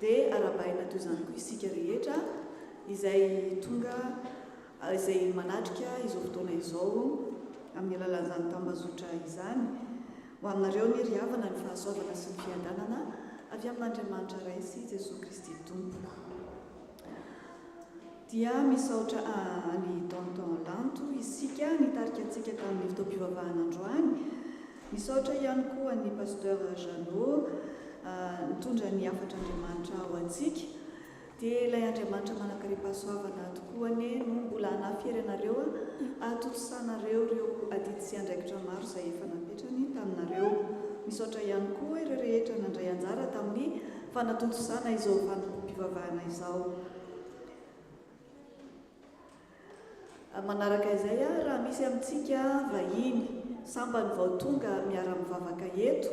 dia arabaina toy izany koa isika rehetra izay tonga izay manatrika izao fotoana izao amin'ny alalan'izany tambazotra izany ho aminareo ny ry havana ny fahasoavana sy ny fiandanana avy amin'Andriamanitra Ray sy Jesosy Kristy Tompo. Dia misaotra ny tonton Lanto isika nitarika antsika tamin'ny fotoam-pivavahana androany. Misaotra ihany koa ny pasteur Janot nitondra ny afatr'Andriamanitra ho antsika dia ilay Andriamanitra manakaripahasoavana tokoa no mbola hanafy ianareo atotosanareo ireo adidy sy andraikitra maro izay efa napetrany taminareo. Misaotra ihany koa ireo rehetra nandray anjara tamin'ny fanatontosana izao vanim-pivavahana izao. Manaraka izay raha misy amintsika vahiny sambany vao tonga miara-mivavaka eto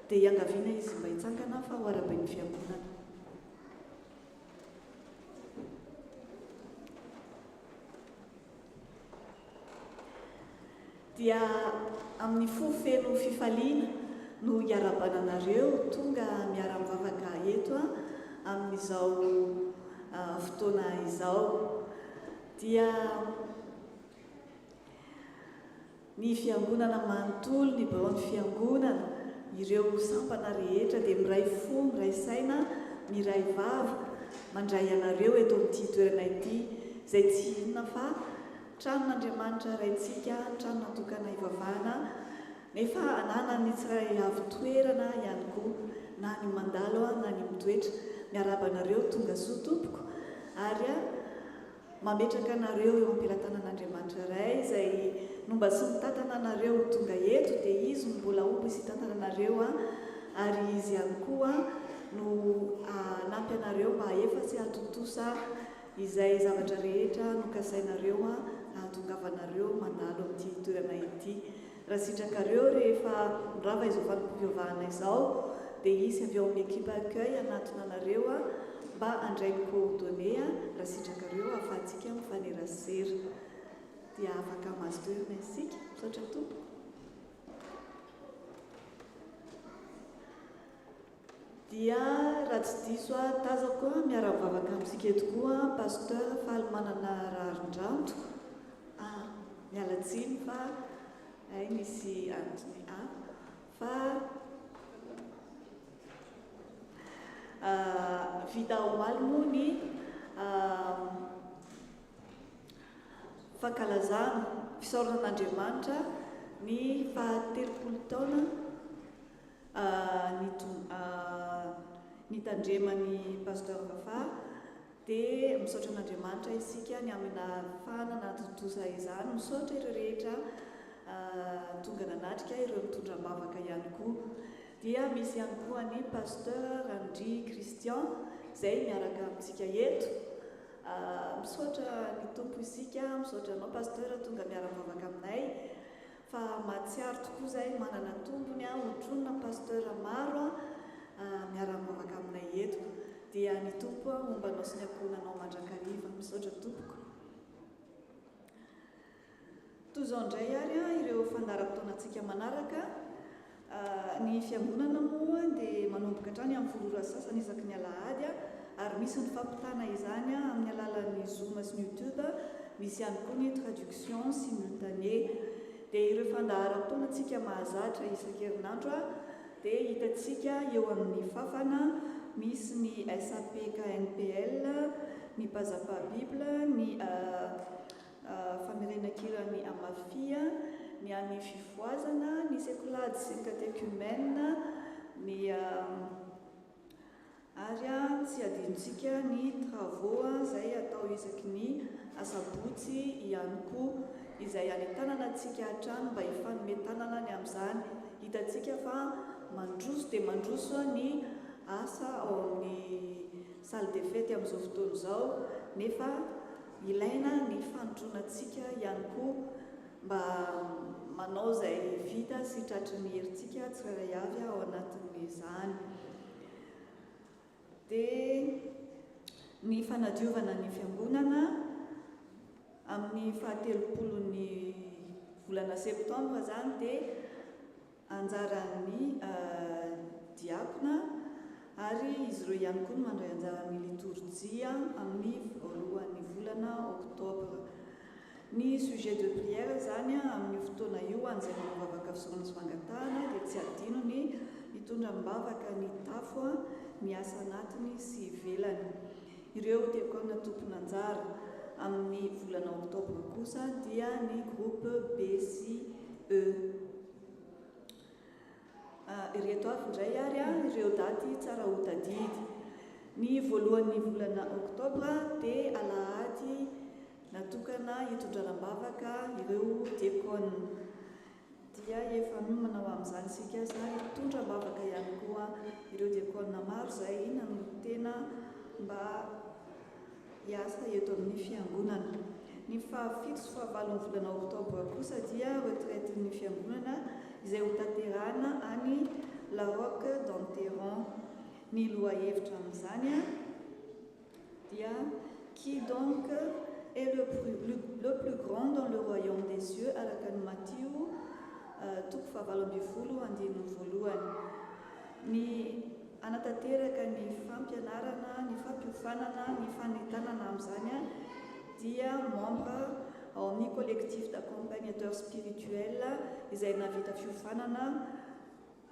dia iangaviana izy mba hitsangana fa ho arabain'ny fiangonana. Dia amin'ny fofeno fifaliana no hiarabananareo tonga miara-mivavaka eto amin'izao fotoana izao dia ny fiangonana manontolo ny baon'ny fiangonana ireo sampana rehetra dia miray fo miray saina miray vava mandray anareo eto amin'ity toerana ity izay tsy inona fa tranon'Andriamanitra raintsika trano natokana hivavahana nefa ananany tsiray avy toerana ihany koa na ny mandalo na ny mitoetra miarabanareo tonga soa tompoko ary mametraka anareo eo ampilatanan'Andriamanitra ray izay nomba sy mitantana anareo tonga eto dia izy mbola omby sy tantana anareo ary izy ihany koa no anampy anareo mba efa tsy hatotosa izay zavatra rehetra nokasainareo ahatongavanareo mandalo amin'ity toerana ity raha sitrakareo rehefa mirava izao vanim-pivavahana izao dia izy avy eo amin'ny ekipa accueil anatona anareo mba andray ny coordonnée raha sitrakareo ahafahantsika mifanerasera dia afaka mazo toerana isika misaotra tompo. Dia raha tsy diso tazako miara-mivavaka amintsika tokoa pasteur Falimanana Rarin-Dranto miala tsiny fa misy antony fa vita omaly moa ny fankalazana fisaoranan'Andriamanitra ny faha-telopolo taona nitandreman'ny pasteur Vafa dia misaotra an'Andriamanitra isika ny amina fanana totosa izany misaotra ireo rehetra tonga nanatrika ireo mitondram-bavaka ihany koa dia misy ihany koa ny pasteur Andry Christian izay miaraka amintsika eto misaotra ny tompo isika misaotra anao pasteur tonga miara-mivavaka aminay fa mahatsiaro tokoa izay manana tombony hotronina pasteur maro miara-mivavaka aminay eto dia ny tompo mombanao sy ny akonanao mandrakariva misaotra tompoko. Toy izao indray ary ireo fandaharam-potoanantsika manaraka ny fiangonana moa dia manomboka hatrany amin'ny volora sasany isaky ny alahady ary misy ny fampitana izany amin'ny alalan'ny Zoom sy ny YouTube misy ihany koa ny traduction simultanée dia ireo fandaharam-potoanantsika mahazatra isan-kerinandro dia hitantsika eo amin'ny fafana misy ny SAP KNPL ny Pazapa Bible ny famerenan-kiran'ny Amafia ny an'ny fifoazana ny sekolady sy ny catéchumène ny ary tsy adinontsika ny travaux izay atao isaky ny asabotsy ihany koa izay anentanana antsika hatrany mba hifanometanana ny amin'izany hitantsika fa mandroso dia mandroso ny asa ao amin'ny salle de fête amin'izao fotoana izao nefa ilaina ny fanodronantsika ihany koa mba manao izay vita sy tratry ny herintsika tsirairay avy ao anatin'izany dia ny fanadiovana ny fiangonana amin'ny faha-telopolon'ny volana septambra zany dia anjaran'ny diakona ary izy ireo ihany koa no mandray anjaran'ny liturgia amin'ny voalohan'ny volana oktobra. Ny sujet de prière zany amin'ny fotoana io an'izay mivavaka fisaorana sy fangatahana dia tsy adino ny mitondra mibavaka ny tafo ny asa anatiny sy ivelany. Ireo diakona tompon'anjara amin'ny volana oktobra kosa dia ny groupe BCE. Ireto avy indray ary ireo daty tsara ho tadidy. Ny voalohan'ny volana oktobra dia alahady natokana hitondranam-bavaka ireo diakona dia efa manao amin'izany isika zany hitondram-bavaka ihany koa ireo diakona maro izay nanotena mba hiasa eto amin'ny fiangonana. Ny fahafito sy fahavalon'ny volana oktobra kosa dia retraiten'ny fiangonana izay ho tanterahana any La Roque d'Enterron. Ny lohahevitra amin'izany dia qui donc est le plus grand dans le royaume des cieux araka ny Matteo toko fahavalo-ambin'ny folo andininy voalohany. Ny anatanteraka ny fampianarana ny fampiofanana ny fanentanana amin'izany dia membre ao amin'ny collectif d'accompagnateur spirituel izay navita fiofanana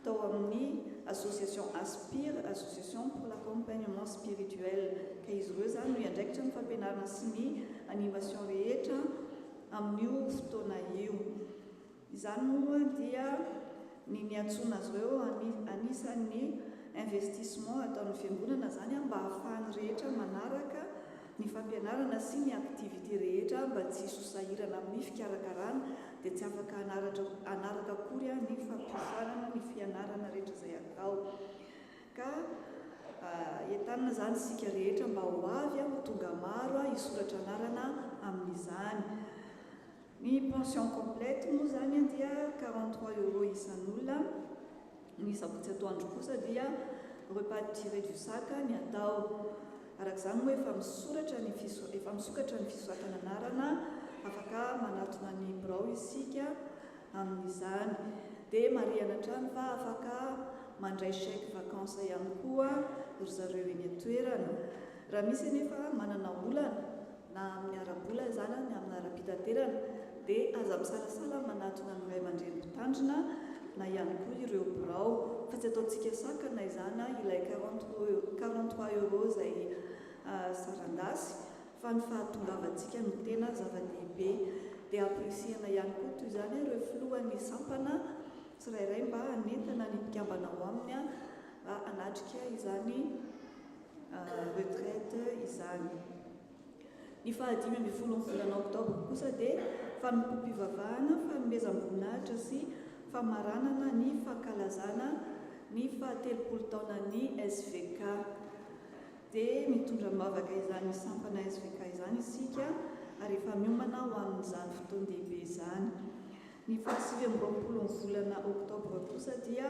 tao amin'ny association Aspire, association pour l'accompagnement spirituel, ka izy ireo zany no iandraikitra ny fampianarana sy ny animation rehetra amin'io fotoana io. Izany moa dia ny niantsona azy ireo anisan'ny investissement ataon'ny fiangonana zany mba ahafahany rehetra manaraka ny fampianarana sy ny activité rehetra mba tsy sosahirana amin'ny fikarakarana dia tsy afaka anaraka akory ny fampiofanana ny fianarana rehetra izay atao. Ka entanina zany sika rehetra mba ho avy ho tonga maro hisoratra anarana amin'izany. Ny pension complète moa zany dia 43 € isan'olona. Ny sabotsy atoandro kosa dia repas tiré du sac ny atao. Arak'izany moa efa misokatra ny fisoratana anarana, afaka manatona ny birao isika amin'izany. Dia mariana hatrany fa afaka mandray chèque vacances ihany koa ry zareo eny an-toerana. Raha misy anefa manana olana na amin'ny ara-bola zany ny amin'ny ara-pitaterana dia aza misalasala manatona ny ray aman-dreny mpitandrina na ihany koa ireo birao, fa tsy ataontsika sakana izany ilay 43 € izay sarandasy, fa ny fahatongavantsika no tena zava-dehibe. Dia aprisihana ihany koa toy izany ireo filohan'ny sampana tsirairay mba hanentana ny mpikambana ao aminy anatrika izany retraite izany. Ny 15 volana oktobra kosa dia fanompoam-pivavahana, fanomezam-boninahitra sy famaranana ny fankalazana ny 70 taonan'ny SVK. Dia mitondra mavaka izany sampana SVK izany isika ary efa miomana ho amin'izany fotoan-dehibe izany. Ny 27 volana oktobra kosa dia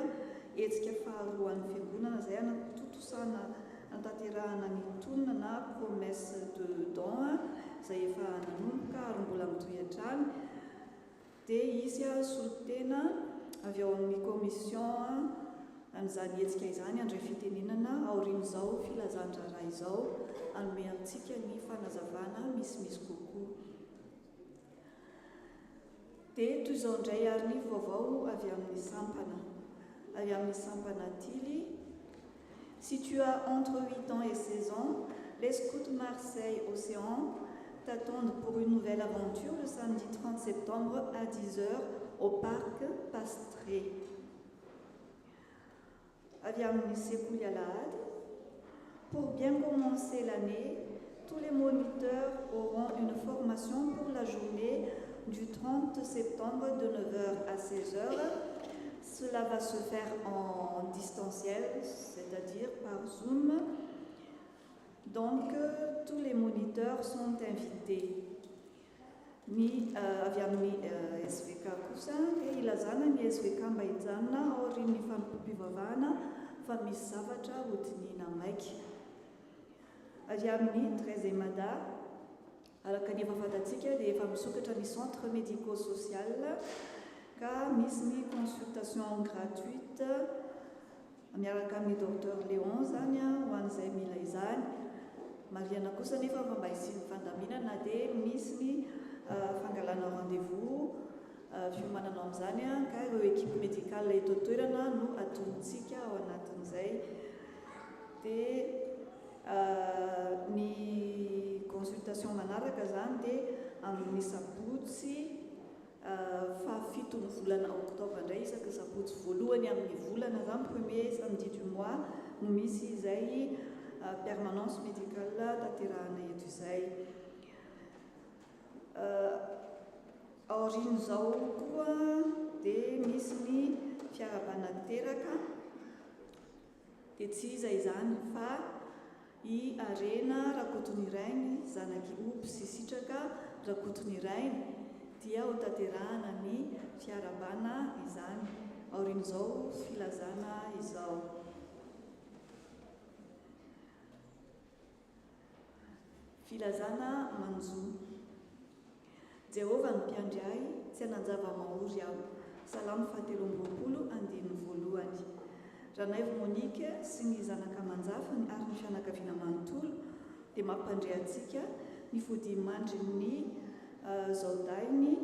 hetsika faharoan'ny fiangonana izay anatotosana anatanterahana ny tonona na promesse de don izay efa nanomboka ary mbola mitohy hatrany. Dia izy solotena avy ao amin'ny commission an'izany hetsika izany andray fitenenana aorian'izao filazandrara izao anome antsika ny fanazavana misimisy kokoa. Dia toy izao indray ary ny vaovao avy amin'ny sampana tily. Si tu as entre 8 ans et 16 ans, les scouts Marseille Océan t'attendent pour une nouvelle aventure le samedi 30 septembre à 10 h au parc Pastré. Avy amin'ny sekoly Alahady. Pour bien commencer l'année, tous les moniteurs auront une formation pour la journée du 30 septembre de 9 h à 16 h. Cela va se faire en distanciel, c'est-à-dire par Zoom. Donc, tous les moniteurs sont invités. Ny avy amin'ny SVK kosa dia ilazana ny SVK mba hijanona aorian'ny fanompoam-pivavahana fa misy zavatra hotinina maika. Avy amin'ny 13e mada, araka ny efa fantatsika dia efa misokatra ny centre médico-social ka misy ny consultation gratuite miaraka amin'ny docteur Léon zany ho an'izay mila izany. Mariana kosa nefa fa mba hisian'ny fandaminana dia misy ny fangalana rendez-vous fiomanana amin'izany ka ireo équipe médicale eto toerana no atontsika ao anatin'izay. Dia ny consultation manaraka zany dia amin'ny sabotsy fahafitony volana oktobra indray isaka sabotsy voalohany amin'ny volana zany premier samedi du mois no misy izay permanence médicale tanterahana eto izay. Aorian'izao koa dia misy ny fiarabananteraka dia tsy iza izany fa i Arena Rakotonirainy zanaky Oby sy Sitraka Rakotonirainy dia ho tanterahana ny fiarabana izany. Aorian'izao filazana izao. Filazana manjo. Jehovah ny mpiandry ahy, tsy hanan-java mahory aho. Salamo 7:20. Ranaivo Monique sy ny zanaka manjafany ary ny fianakaviana manontolo dia mampandray antsika ny fodimandry ny Zaudainy,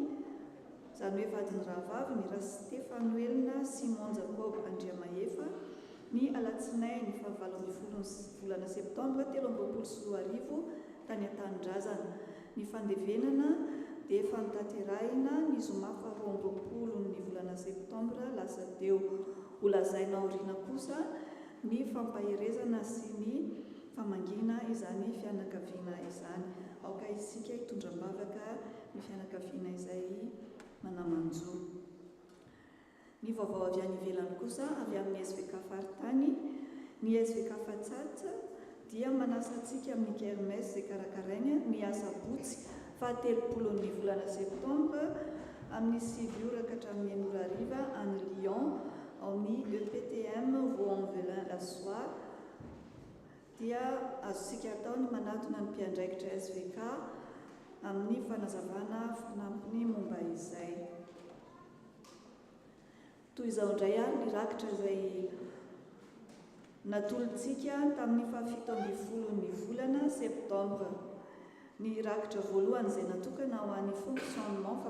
izany hoe vadiny rahavavy, ny Rastefanuelina Simon Jacob Andriamaefa, ny alatsinainy fa 8 volana septambra 2024 tany an-tanindrazana. Ny fandevenana dia efa nitanterahina ny zoma 12 ny volana septambra lasa teo. Holazaina aoriana kosa ny fampaherezana sy ny famangina izany fianakaviana izany. Aoka isika hitondram-bavaka ny fianakaviana izay manamanjo. Ny vaovao avy any ivelany kosa avy amin'ny SVK Faritany, ny SVK Fatsatsa dia manasantsika amin'ny kermesse izay karakaraina ny asabotsy 30 ny volana septambra amin'ny 7 ora ka hatramin'ny 9 ora hariva any Lyon ao amin'ny EPTM Vaux-en-Velin la soir. Dia azosika atao ny manatona ny mpiandraikitra SVK amin'ny fanazavana fanampiny momba izay. Toy izao indray ny rakitra izay natolontsika tamin'ny 17 ny volana septambra. Ny rakitra voalohany izay natokana ho an'ny fonctionnement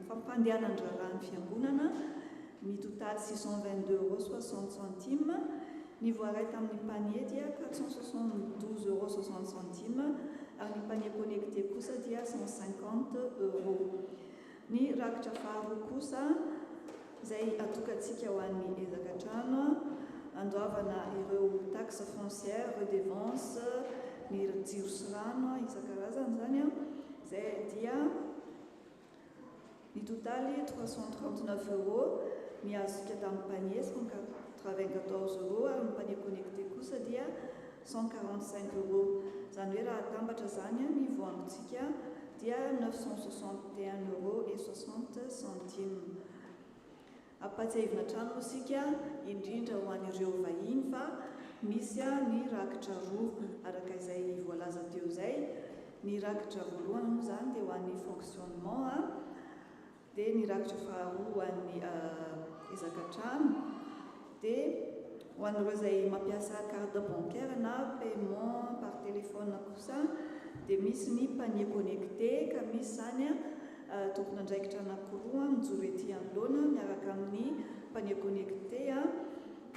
fampandehanan-draharahan'ny fiangonana, ny total 622,60 €, ny voaray tamin'ny panier dia 472,60 €, ary ny panier connecté kosa dia 150 €. Ny rakitra faharoa kosa izay atokantsika ho an'ny ezakatrano, andoavana ireo taxe foncière, redevance, ny jiro sy rano isan-karazany zany, izay dia ny totaly 339 €, ny azosika tamin'ny panier 194 €, ary ny panier connecté kosa dia 145 €. Izany hoe raha atambatra zany ny voangotsika dia 961,60 €. Ampatsiahivina trano isika indrindra ho an'ireo vahiny fa misy ny rakitra roa araka izay voalaza teo izay. Ny rakitra voalohany moa zany dia ho an'ny fonctionnement, dia ny rakitra faharoa ho an'ny ezakatrano, dia ho an'ireo izay mampiasa carte bancaire na paiement par téléphone kosa dia misy ny panier connecté, ka misy zany tompona andraikitra anankiroa mijoro ety anoloana miaraka amin'ny panier connecté,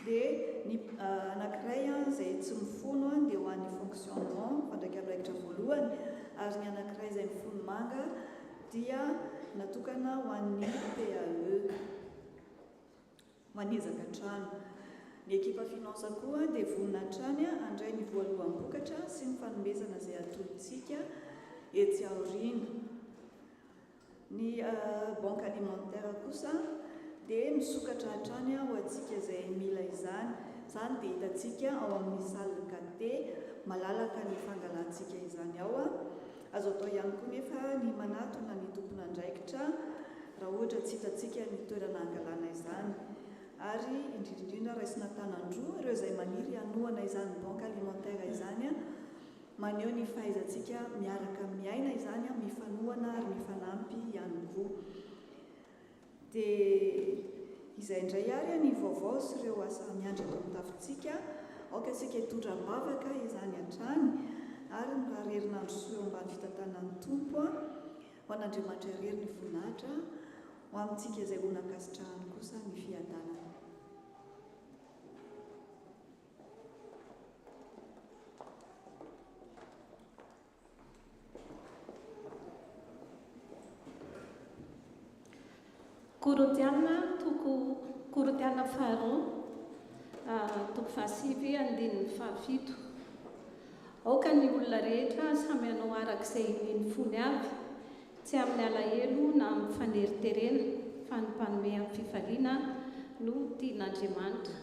dia ny anankiray izay tsy mifono dia ho an'ny fonctionnement fandraikandraikitra voalohany, ary ny anankiray izay mifono manga dia natokana ho an'ny PAE, manezaka trano. Ny ekipa finance koa dia vonona hatrany handray ny voalohan'ny-bokatra sy ny fanomezana izay atolontsika etsy aoriana. Ny banque alimentaire kosa dia misokatra hatrany ho antsika izay mila izany. Izany dia hitantsika ao amin'ny salle caté, malalaka ny fangalantsika izany ao. Azo atao ihany koa nefa ny manatona ny tompon'andraikitra raha ohatra tsy hitantsika ny toerana hangalana izany. Ary indrindrindrindra raisina tanandroa ireo izay maniry hanohana izany banque alimentaire izany, maneho ny fahaizantsika miaraka miaina izany, mifanohana ary mifanampy ihany koa. Dia izay indray ary ny vaovao sy ireo asa miandry eto amin'ny tafontsika, aoka isika hitondram-bavaka izany hatrany, ary raha rerinandro soa eo ambany fitantanan'ny tompo, ho an'Andriamanitra irery ny voninahitra, ho amintsika izay honan-kasitrahany kosa ny fiadanana. Korintiana faharoa, toko fahasivy andininy fahafito. Aoka ny olona rehetra samy hanao arak'izay ny fony avy, tsy amin'ny alahelo na amin'ny faneriterena, fa ny mpanome amin'ny fifaliana no tian'Andriamanitra.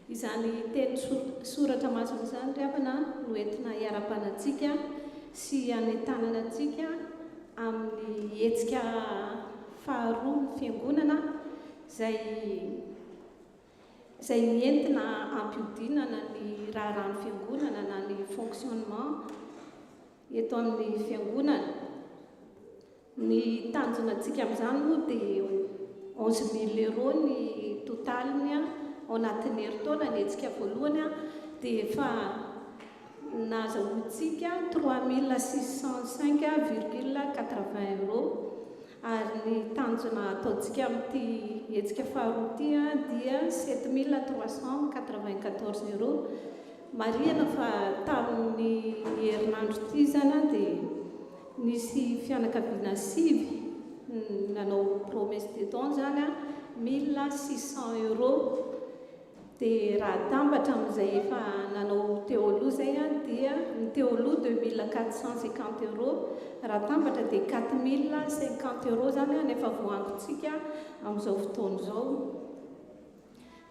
Izany teny soratra masina izany riavana no entina hiara-panantsika sy hanentanana antsika amin'ny hetsika faharoa ny fiangonana izay entina ampiodinana ny raharahany fiangonana na ny fonctionnement eto amin'ny fiangonana. Ny tanjonantsika amin'izany moa dia 11 000 € ny totaliny ao anatin'ny herintaona. Ny hetsika voalohany dia efa nazahoantsika 3605,80 € ary ny tanjona ataontsika amin'ity hetsika faharoa ity dia 7394 €. Marihana fa tamin'ny herinandro ity zany dia nisy fianakaviana sivy nanao promesse de don zany 1600 €. Dia raha tambatra amin'izay efa nanao teo aloha zay dia ny teo aloha 2450 €, raha tambatra dia 4050 € zany nefa voangontsika amin'izao fotoana izao.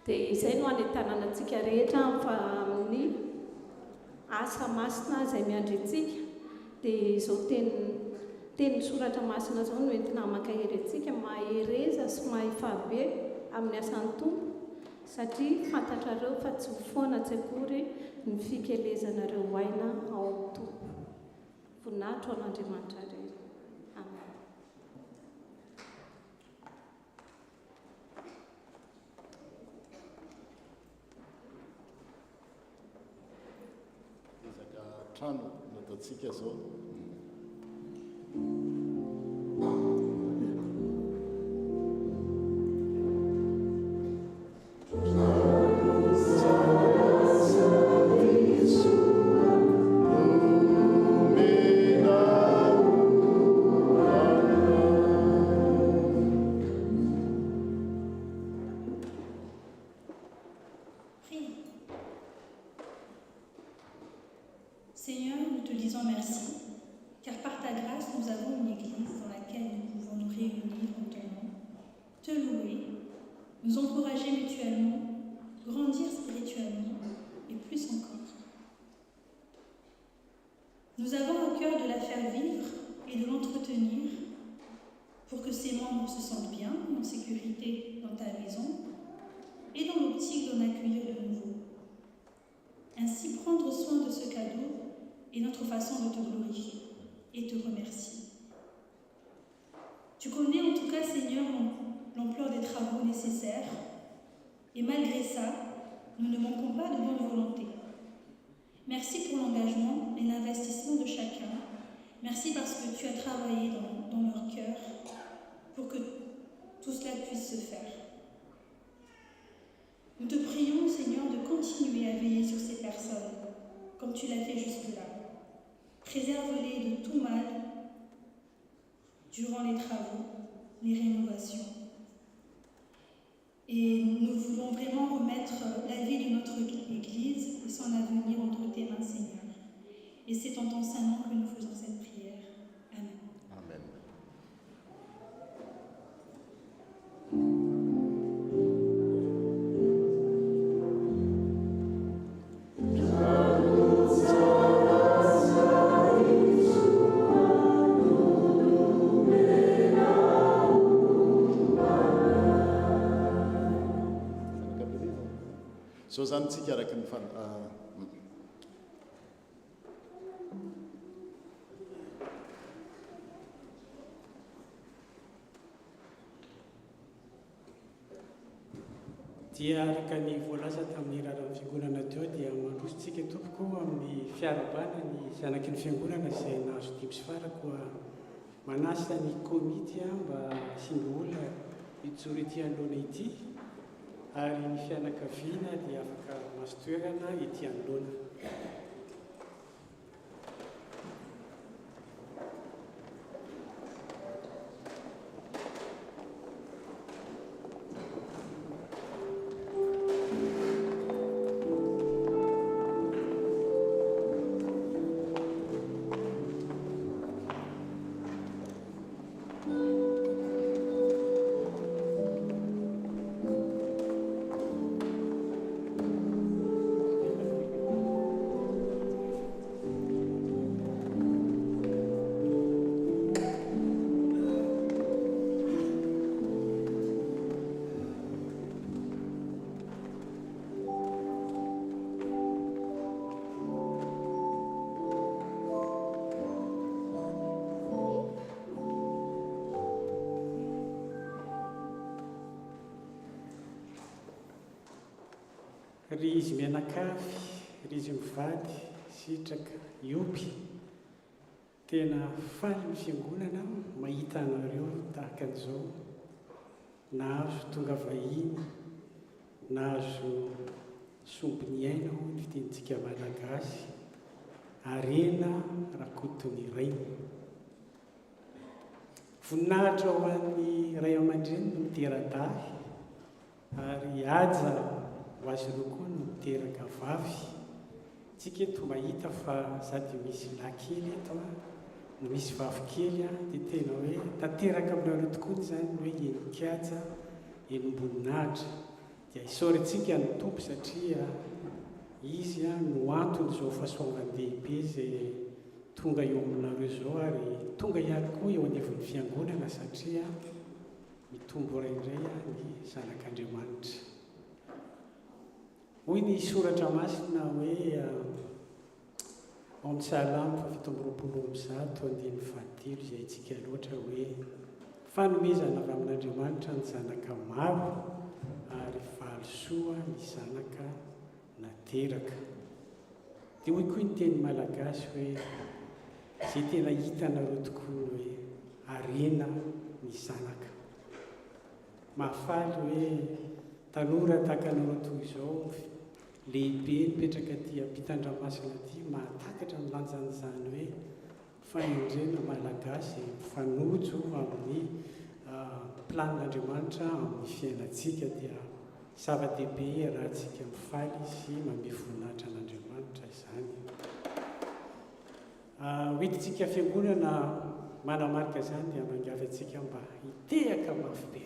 Dia izay no hanetananantsika rehetra amin'ny asa masina izay miandry antsika. Dia izao teny soratra masina izao no entina makahery antsika mahereza sy mahefabe amin'ny asan'ny tompo, satria fantatrareo fa tsy ho foana tsy akory ny fikelezanareo aina ao amin'ny tompo. Voninahitro an'Andriamanitra rehetra. Amen. Ezaka trano nataontsika zao. Seigneur, nous te disons merci, car par ta grâce, nous avons une église dans laquelle nous pouvons nous réunir en ton nom, te louer, nous encourager mutuellement, grandir spirituellement et plus encore. Nous avons à cœur de la faire vivre et de l'entretenir pour que ses membres se sentent bien, en sécurité dans ta maison et dans l'optique d'en accueillir de nouveau. Ainsi, prendre soin de ce cadeau est notre façon de te glorifier et te remercier. Tu connais en tout cas, Seigneur, l'ampleur des travaux nécessaires, et malgré ça, nous ne manquons pas de bonne volonté. Merci pour l'engagement et l'investissement de chacun. Merci parce que tu as travaillé dans leur cœur pour que tout cela puisse se faire. Nous te prions, Seigneur, de continuer à veiller sur ces personnes, comme tu l'as fait jusque-là. Préserve-les de tout mal durant les travaux, les rénovations. Et nous voulons vraiment remettre la vie de notre Église et son avenir entre tes mains, Seigneur. Et c'est en ton saint nom que nous faisons cette prière. Amen. Amen. So zany tsika araky ny dia araka ny voalaza tamin'ny raran'ny fiangonana teo dia mandrositsika tompoko amin'ny fiarabana ny zanaky ny fiangonana izay nahazo dimy sy farako manasa ny komity mba simbola itsoro ity anoloana ity, ary ny fianakaviana dia afaka maso toerana ity anoloana. Ry izy mianakavy, ry izy mivady sy sitraka iopy tena faly ny fiangonana mahita anareo tahaka an'izao, nahazo tonga vahiny, nahazo sombiny aina ho ny fitenintsika malagasy, arena rakotony rainy. Voninahitra ho an'ny ray aman-dreny no mitera-dahy, ary aja ho azy ireo koa no miteraka vavy. Tsika eto mahita fa sady misy lahy-kely eto no misy vavy-kely dia tena hoe tanteraka aminareo tokoa zany hoe enin-kaja, enim-boninahitra. Dia isaorantsika ny tompo satria izy no antony izao fahasoavan-dehibe izay tonga eo aminareo izao, ary tonga ihany koa eo anivon'ny fiangonana satria mitombo raindray ny zanak'Andriamanitra. Hoy ny soratra masina hoe ao amin'ny Salamo 7:1 izay itsika loatra hoe fanomezana avy amin'Andriamanitra ny zanaka maro ary valosoa ny zanaka nateraka. Dia hoy koa ny teny malagasy hoe izay tena hitanareo tokoa hoe arena ny zanaka. Mahafaly hoe tanora tahaka anareo toy izao, lehibe mipetraka aty ampitan-dranomasina aty, mahatakatra ny lanjan'izany hoe fahendrena malagasy mifanojo amin'ny planin'Andriamanitra amin'ny fiainantsika. Dia zava-dehibe raha tsika mifaly sy manome voninahitra an'Andriamanitra izany. Hoentintsika fiangonana manamarika izany dia mangiavy antsika mba hitehaka mafy be.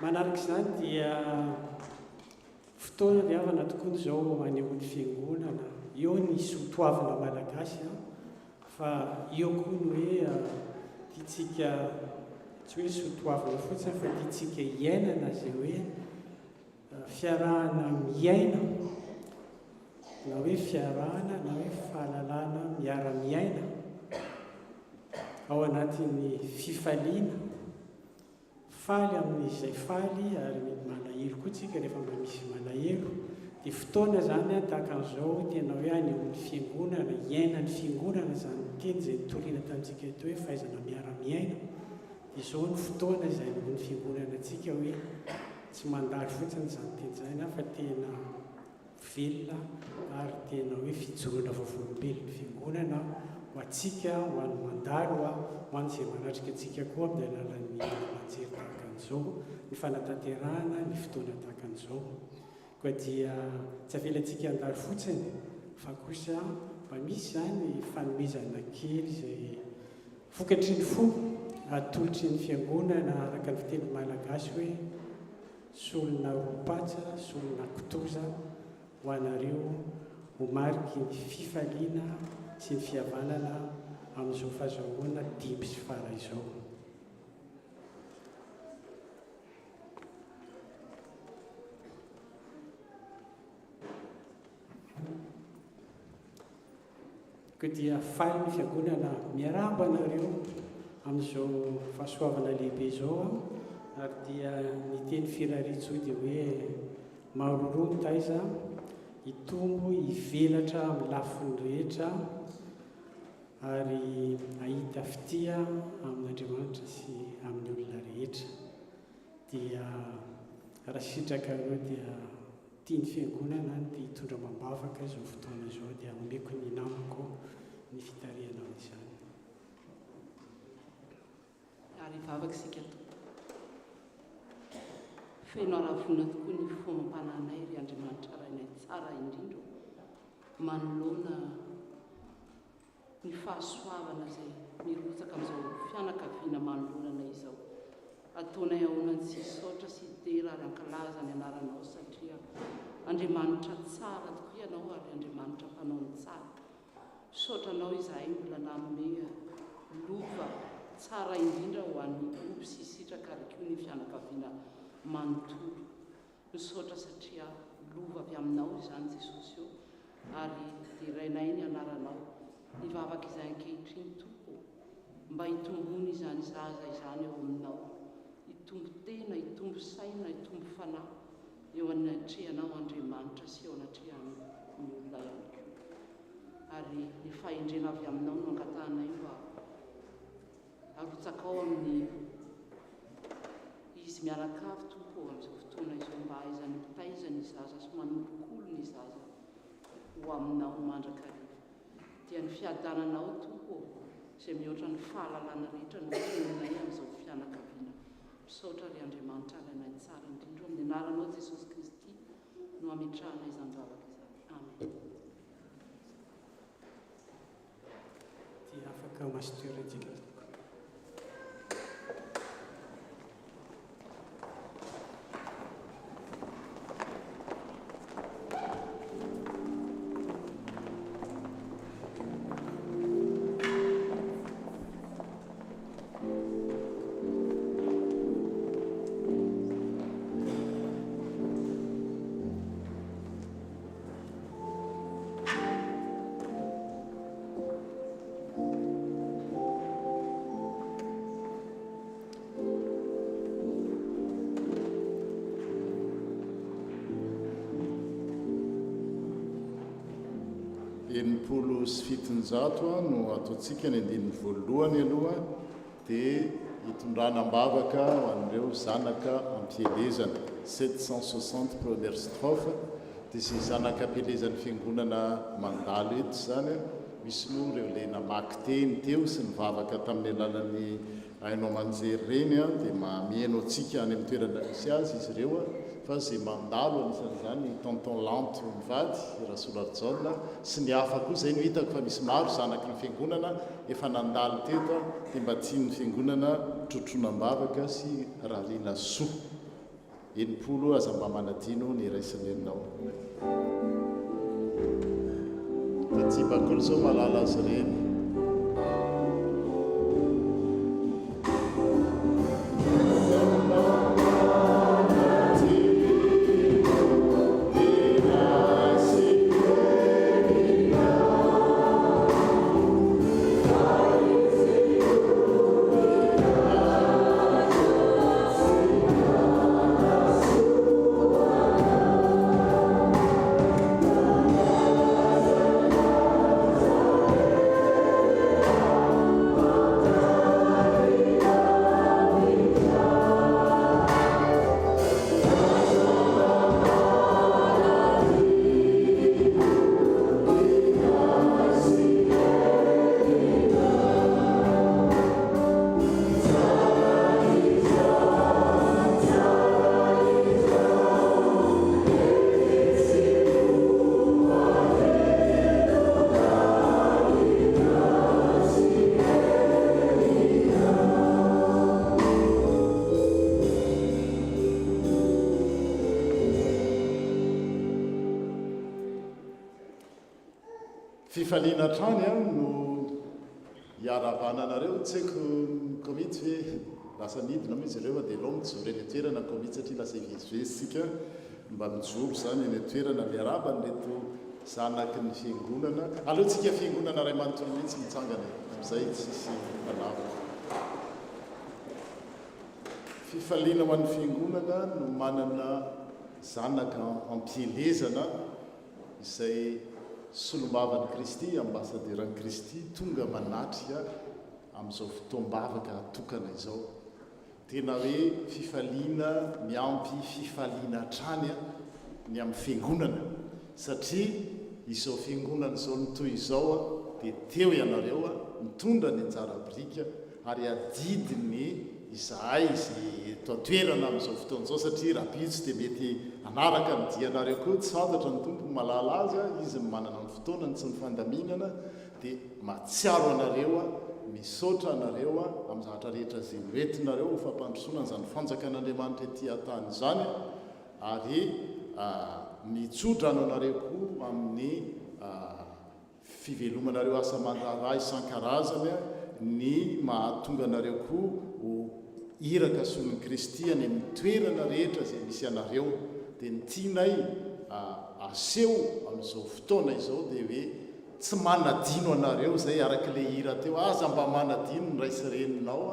Manaraka izany dia fotoana miavana tokoa izao maneho ny fiangonana. Eo ny sotoavana malagasy fa eo koa ny hoe tiantsika tsy hoe sotoavana fotsiny fa tiantsika iainana izay hoe fiarahana miaina, na hoe fiarahana na hoe fahalalana miara-miaina ao anatin'ny fifaliana. Faly amin'izay faly ary malahelo koa tsika rehefa mba misy malahelo. Dia fotoana zany tahaka an'izao tena hoe any amin'ny fiangonana, iainan'ny fiangonana zany teny izay nitoriana tamintsika eto hoe fahaizana miara-miaina. Dia izao ny fotoana izay amin'ny fiangonana antsika hoe tsy mandalo fotsiny izany teny izany fa tena velona ary tena hoe fijoroana vavolombelon'ny fiangonana ho antsika, ho an'ny mandalo, ho an'izay manatrika antsika koa amin'ny alalan'ny manjery tahaka an'izao, ny fanatanterahana ny fotoana tahaka an'izao. Koa dia tsy avelantsika handalo fotsiny fa kosa mba misy zany fanomezana kely izay vokatry ny fo atolotry ny fiangonana araka ny fiteny malagasy hoe solona roapatsa, solona kitoza ho anareo ho mariky ny fifaliana sy ny fihavanana amin'izao fahazahoana dimy sy fara izao. Koa dia faly ny fiangonana miarahaba anareo amin'izao fahasoavana lehibe izao, ary dia ny teny Firaritso dia hoe maroroa ny taiza, hitombo hivelatra amin'ny lafiny rehetra ary ahita fitia amin'Andriamanitra sy amin'ny olona rehetra. Dia raha sitraka ireo dia tia ny fiangonana dia hitondra mambavaka izao fotoana izao, dia omeko ny namako ny fitariana amin'izany. Ary vavaka isika tokoa. Feno aravona tokoa ny fomampananay ry Andriamanitra rainay tsara indrindra, manoloana ny fahasoavana izay mirotsaka amin'izao fianakaviana manoloana izao. Ataonay ahoana tsy hisaotra sy hidera ary hankalaza ny anaranao satria Andriamanitra tsara tokoa ianao ary Andriamanitra mpanao ny tsara. Saotranao izahay mbola nanome lova tsara indrindra ho an'ny omby sy sitraka ary koa ny fianakaviana manontolo. Misaotra satria lova avy aminao izany Jesosy io, ary dirainay ny anaranao nivavaka izay ankehitriny tompo mba hitombony izany zaza izany eo aminao hitombo tena, hitombo saina, hitombo fanahy eo amin'ny atrehanao Andriamanitra sy eo anatrehan'ny olona ihany koa. Ary ny fahendrena avy aminao no angatahanay mba arotsaka ao amin'ny izy mianakavy tompo amin'izao fotoana izao, mba aizany hitaizany ny zaza sy manolokolo ny zaza ho aminao mandrakariva. Dia ny fiadananao tompo izay mihoatra ny fahalalana rehetra no tenenay amin'izao fianakaviana. Misaotra ry Andriamanitra alainay tsara indrindra amin'ny anaranao Jesosy Kristy no ametrahanay izany zavatra izany. Amen. Dia afaka masitoerantsika. Enimpolo sy fitonjato no ataontsika ny andininy voalohany aloha dia hitondranam-bavaka ho an'ireo zanaka ampielezana 760 première strophe dia sy zanaka ampielezan'ny fiangonana mandalo eto zany misy moa ireo le namaky teny teo sy ny vavaka tamin'ny alalan'ny hainao manjery reny dia mihaino antsika any amin'ny toerana misy azy izy ireo fa zay mandalo anisan'izany tonton lanto mivady Rasolarjaona sy ny hafa koa zay no hitako fa misy maro zanaky ny fiangonana efa nandalo teto dia mba tian'ny fiangonana trotronam-bavaka sy rariana soa. Enimpolo aza mba manadino ny raisany aminao. Da tsy bakolo zao malala azy reny. Fifaliana trany no hiara-bananareo tsy haiko komity hoe lasa midina moa izy ireo dia lao mijoro eny toerana komity satria lasa hivezivezysika mba mijoro zany eny toerana miaraba neto zanaky ny fiangonana aleotsika fiangonana ray manontolo mihitsy mitsangana amin'izay tsisy manava. Fifaliana ho an'ny fiangonana no manana zanaka ampielezana izay solombavan'i Kristy, ambassadeuran'i Kristy tonga manatrika amin'izao fotoam-bavaka atokana izao. Tena hoe fifaliana miampy fifaliana hatrany ny amin'ny fiangonana satria izao fiangonana izao nytoy izao dia teo ianareo mitondra ny anjara brika ary adidiny izahay izay toatoerana amin'izao fotoana izao satria raha pitsy dia mety anaraka ny dianareo koa tsy fantatra ny tompo malala azy izy manana ny fotoanany tsy ny fandaminana dia matsiaro anareo misaotra anareo amin'ny zavatra rehetra izay hoentinareo ho fampandrosoana zany fanjakan'Andriamanitra ety an-tany izany ary mitsodrano anareo koa amin'ny fivelomanareo asa mandrara isan-karazany ny mahatonga anareo koa ho iraka solon'i Kristy any amin'ny toerana rehetra izay misy anareo dia ny tianay aseho amin'izao fotoana izao dia hoe tsy manadino anareo zay araka le hira teo aza mba manadino ny raisireninao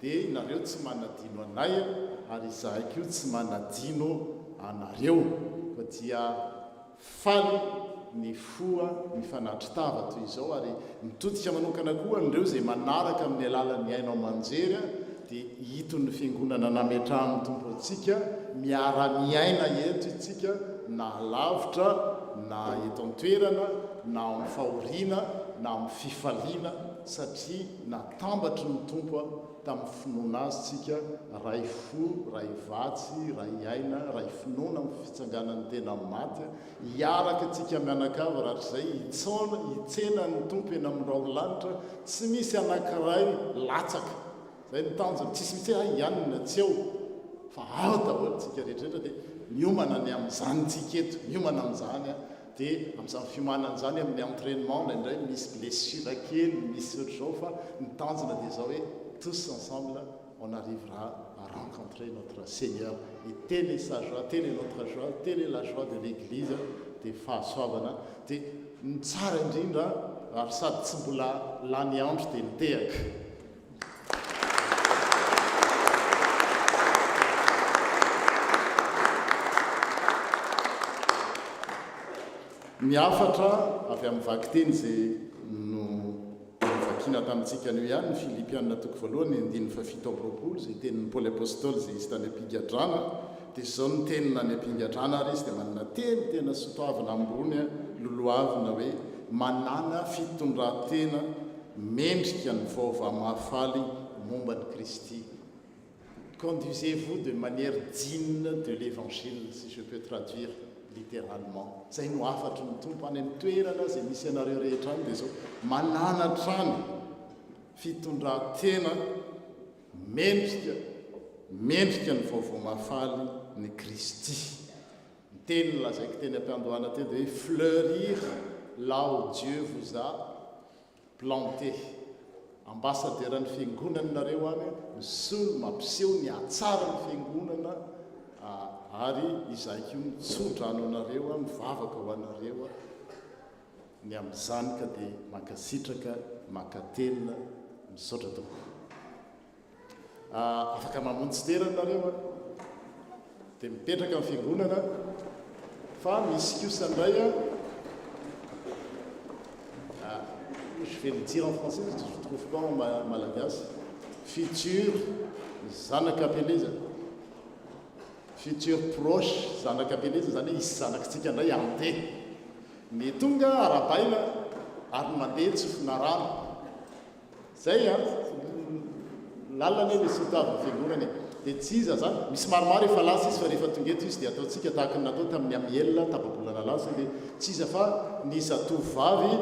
dia nareo tsy manadino anay ary izahay kio tsy manadino anareo fa dia faly ny foa ny fanatritava toy izao ary mitodika manokana koa an'ireo zay manaraka amin'ny alalan'ny aino amanjery dia hiton'ny fiangonana nametrahan'ny tompo antsika miara-miaina eto itsika na lavitra na eto an-toerana na amin'ny fahoriana na amin'ny fifaliana satria natambatry ny tompo tamin'ny finoana azy tsika ray fo ray vatsy ray aina ray finoana amin'ny fitsanganan'ny tena maty hiaraka tsika mianakava rahatr'izay hitsena ny tompo eny amin'ny raolanitra tsy misy anankiray latsaka zay nitanjony tsisy misy ianina tsy eo fa ao daholo tsika rehetrarehetra dia miomana ny amin'izany tsika eto miomana amin'izany dia amin'izany fiomanan'izany amin'ny entraînement indray misy blessure kely misy ohatr'izao fa nitanjona dia zao hoe tous ensemble on arrivera à rencontrer notre Seigneur et telle est sa joie, telle est notre joie, telle est la joie de l'église dia fahasoavana dia ny tsara indrindra ary sady tsy mbola lany andro dia nitehaka miafatra avy amin'ny vakiteny zay no vakina tamintsika anio ihany ny Filipianina toko voalohany andininy fafito amby roapolo zay tenin'ny Paoly apôstôly zay izy tany am-pingadrana dia zao ny tenina any am-pingadrana ary izy dia manana teny tena sotoavina ambony loloavina hoe manana fitondran-tena mendrika ny vaovao mahafaly momba ny Kristy. Conduisez-vous de manière digne de l'évangile, si je peux traduire littéralement. Zay no afatry ny tompo any amin'ny toerana zay misy anareo rehetra any dia zao mananatra any fitondran-tena mendrika ny vaovao mahafaly ny Kristy. Ny teny lazaiko teny am-pandohana teny dia hoe fleurir là où Dieu vous a planté. Ambassadeur ny fiangonana nareo any misolo mampiseho ny atsara ny fiangonana ary izahay koa mitsodrano anareo mivavaka ho anareo ny amin'izany ka dia mankasitraka mankatelina misaotra tokoa afaka mamonjy terana nareo dia mipetraka amin'ny fiangonana fa misy kosa indray je vais le dire en français parce que je ne trouve pas en malagasy futur zanak'apeleza futur proche zanak'apeleza zany hoe isy zanakitsika indray andeha ny tonga arabaina ary mandeha tsofina rano zay lalana le sotavy fiangonana dia tsy iza zany misy maromaro efa lasa izy fa rehefa tonga eto izy dia ataontsika tahaka ny natao tamin'ny amiela tababolana lasa dia tsy iza fa ny zatovavy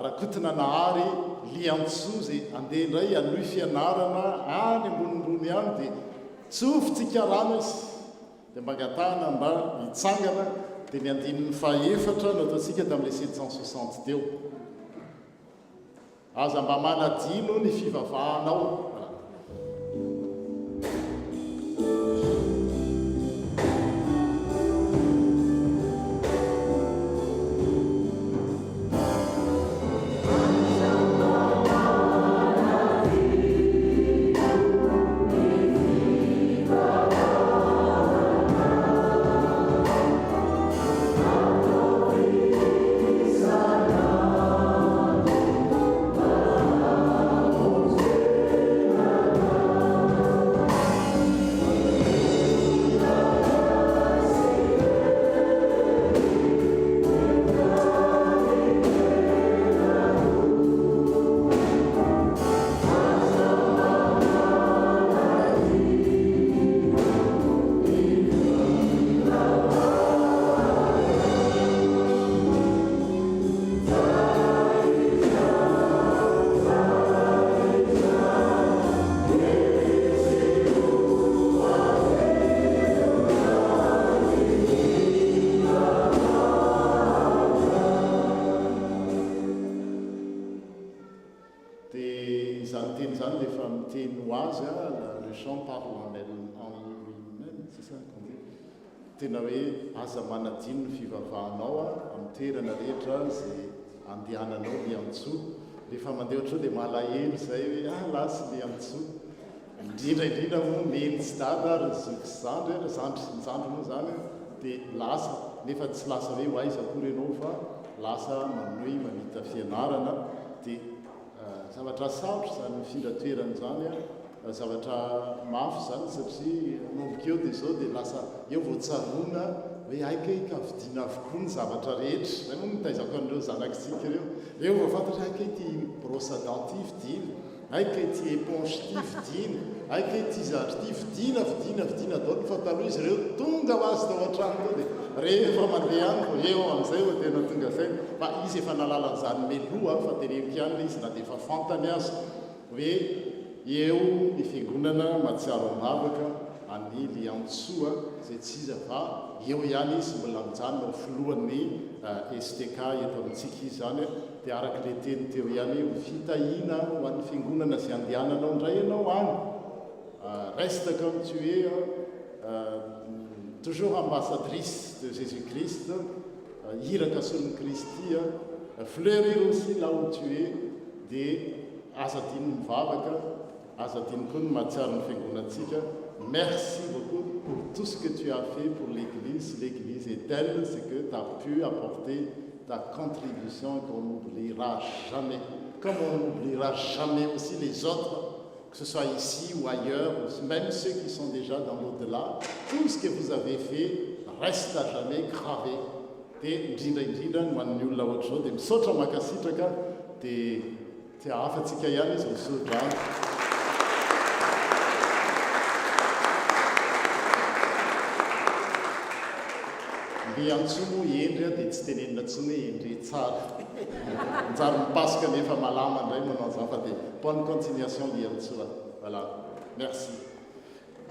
rakotina nahary liantsoa zay andeha indray anohy fianarana any ambonimbony any dia tsofotsika rano izy dia mangatahana mba hitsangana dia ny andinin'ny faefatra no ataontsika tamin'ilay 760 teo aza mba manadino ny fivavahanao. Tena hoe aza manadino ny fivavahanao amin'ny toerana rehetra zay andehananao liantsoa rehefa mandeha ohatrao dia malahelo zay hoe lasy liantsoa indrindraindrindra moa mely tsy dada ry zoky zandry moa zany dia lasa nefa tsy lasa hoe hoaiza akory ianao fa lasa manohy mamita fianarana dia zavatra sarotra zany mifindra toerana zany a zavatra mafy zany satria nomboko eo dia zao dia lasa eo voatsarona hoe aika ka vidiana avokoa ny zavatra rehetra zay moa mitaizako an'ireo zanakitsika ireo eo voafantatra aika ty brosse à dents ty vidiana aika ty éponge ty vidiana aika ty zatra ty vidiana daholo fa taloha izy ireo tonga ho azy tao an-trano tao dia rehefa mandeha any vo eo amin'izay ho tena tonga zay fa izy efa nalala zany meloa fa teneko ihany le izy na dia efa fantany azy hoe eo ny fiangonana matsiaro amavaka any liantsoa zay tsy iza fa eo ihany izy mbola mijanona ho filohan'ny STK eto amintsika izy zany dia araka le teny teo ihany ho fitahina ho an'ny fiangonana sy andehananao indray ianao any reste comme tu es toujours ambassadrice de Jésus-Christ hiraka solon'ny Kristy fleurir aussi là où tu es dia azadiny mivavaka azadiny koa ny mahatsiaro ny fiangonantsika. Merci beaucoup pour tout ce que tu as fait pour l'Église. L'Église est telle, c'est que tu as pu apporter ta contribution qu'on n'oubliera jamais. Comme on n'oubliera jamais aussi les autres, que ce soit ici ou ailleurs, même ceux qui sont déjà dans l'au-delà, tout ce que vous avez fait reste à jamais gravé. Et indrindra no an'ny olona ohatr'izao dia misaotra makasitraka dia tsy hahafatsika ihany izy misaotra any. Liantsoa moa endry dia tsy tenenina intsony hoe endry tsara njary mipasika nefa malama indray manao an'izany fa dia bonne continuation Liantsoa. Voilà, merci.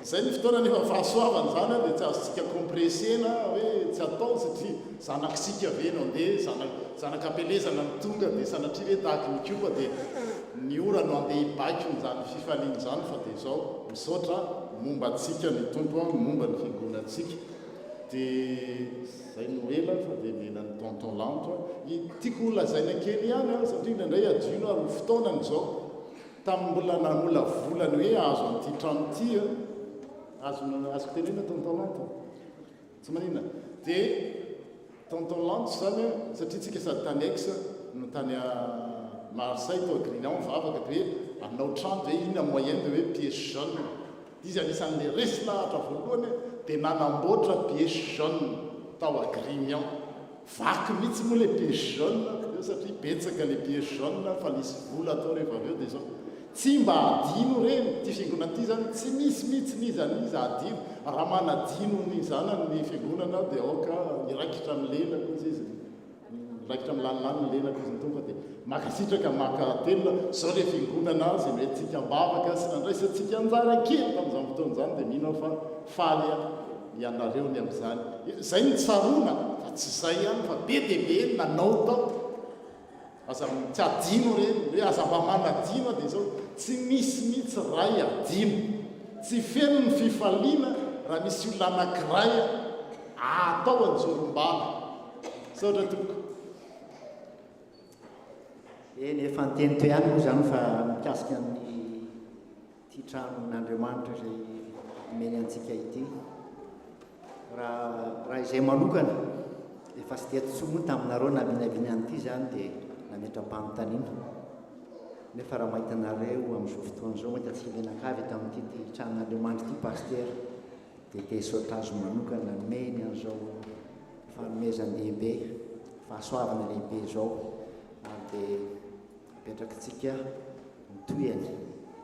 Zay ny fotoana nefa fahasoavana zany dia tsy azontsika kompresena hoe tsy atao satria zanakisika ve no andeha zanakapelezana ny tonga dia sanatria hoe tahaka ny kopa dia ny ora no andeha hibaiko n'izany fifaliana zany fa dia zao misaotra momba antsika ny tompo momba ny fiangonantsika dia zay no ela fa dia mena ny tonton lanto tiako olazaina kely ihany satria indraindray adino ary fotoanany zao tamin'ny mbola namola volany hoe azo an'ity trano ity azoko tenena tonton lanto tsy manina dia tonton lanto zany satria tsika sady tany ex no tany Marseille tao Grignan vavaka dia hoe anao trano dia ina moyen dia hoe pièce jaune izy anisan'le resy lahatra voalohany dia nanamboatra pièce jaune tao a Grignan vaky mihitsy moa le pièce jaune satria betsaka le pièce jaune fa nisy vola atao rehefa avy eo dia zao tsy mba adino reny ty fiangonana ty zany tsy misy mihitsy niza adino raha manadino ny zanany ny fiangonana dia aoka iraikitra amin'ny lelako izy izy iraikitra amin'ny lanilany ny lelako izy nytomfa dia makasitraka makatelona zao le fiangonana zay metytsika mbavaka sy nandraisantsika anjara kely tamin'izany fotoana zany dia mino fa faly ianareo ny amin'izany zay ny tsarona fa tsy zay ihany fa be dia be nanao tao aza tsy adino reny hoe aza mba manadino dia zao tsy misy mihitsy ray adino tsy feno ny fifaliana raha misy olona anankiray atao anjorombana saotra toko eny efa nyteny to ihany moa zany fa mikasika amin'ny ty tranon'Andriamanitra izay meny antsika ity raha izay manokana efa sy dia tsoa moa taminareo navinaviny an'ity zany dia nametram-panontaniana nefa raha mahita anareo amin'izao fotoana izao mahita tsy hilenakavy tamin'ity tranon'Andriamanitra ity paster dia tesaotra azo manokana meny an'izao fanomezan-lehibe fahasoavana lehibe izao ary dia apetrakitsika mitoyany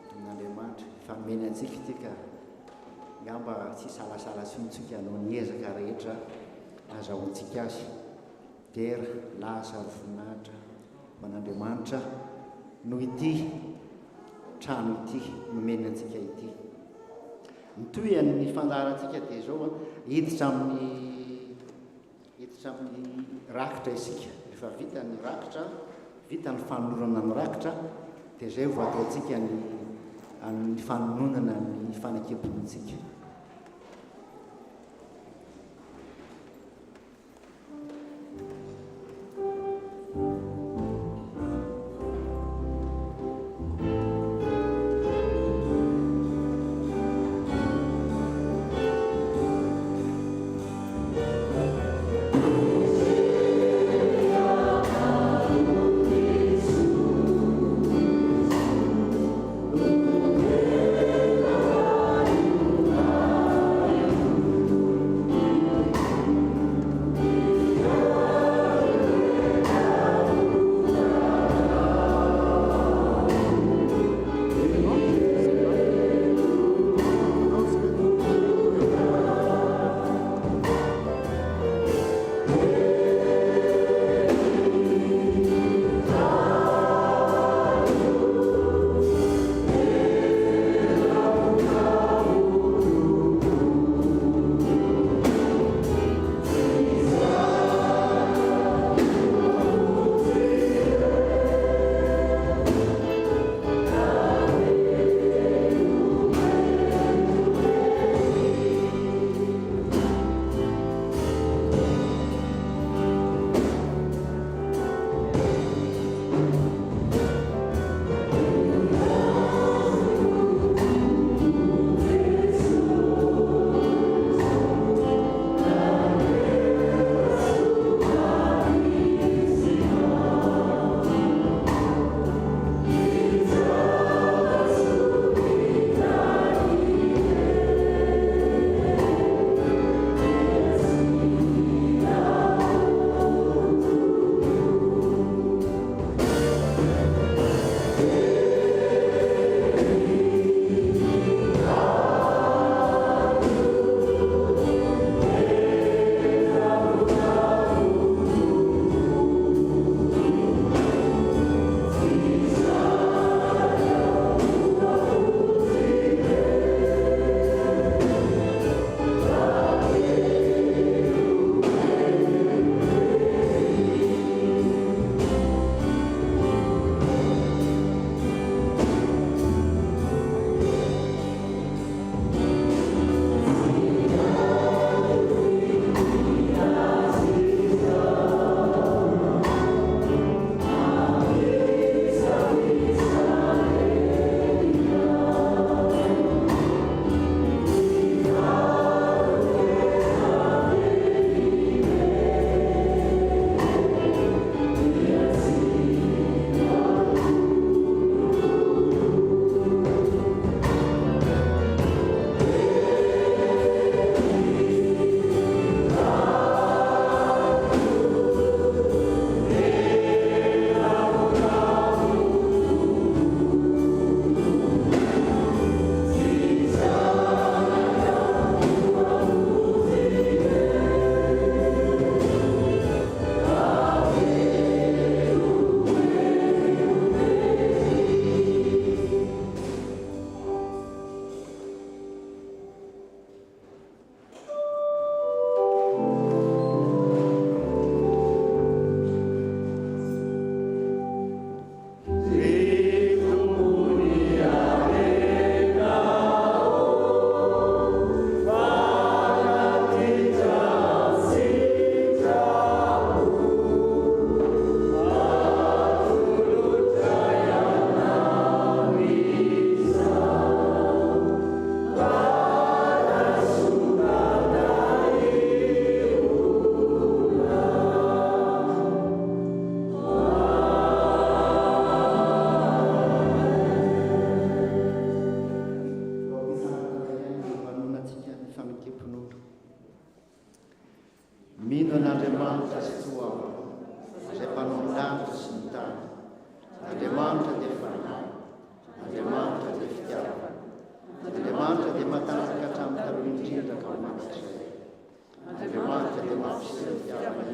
amin'Andriamanitra fanomeny antsika ity ka ngamba tsy salasala sintsika anao niezaka rehetra azahoantsika azy tera lasa ary voninahitra man'Andriamanitra no ity trano ity nomeny antsika ity mitoyany fandaharantsika dia zao hiditra amin'ny rakitra isika efa vita ny rakitra vita ny fanorana ny rakitra dia zay voataontsika ny fanononana ny fanakebonantsika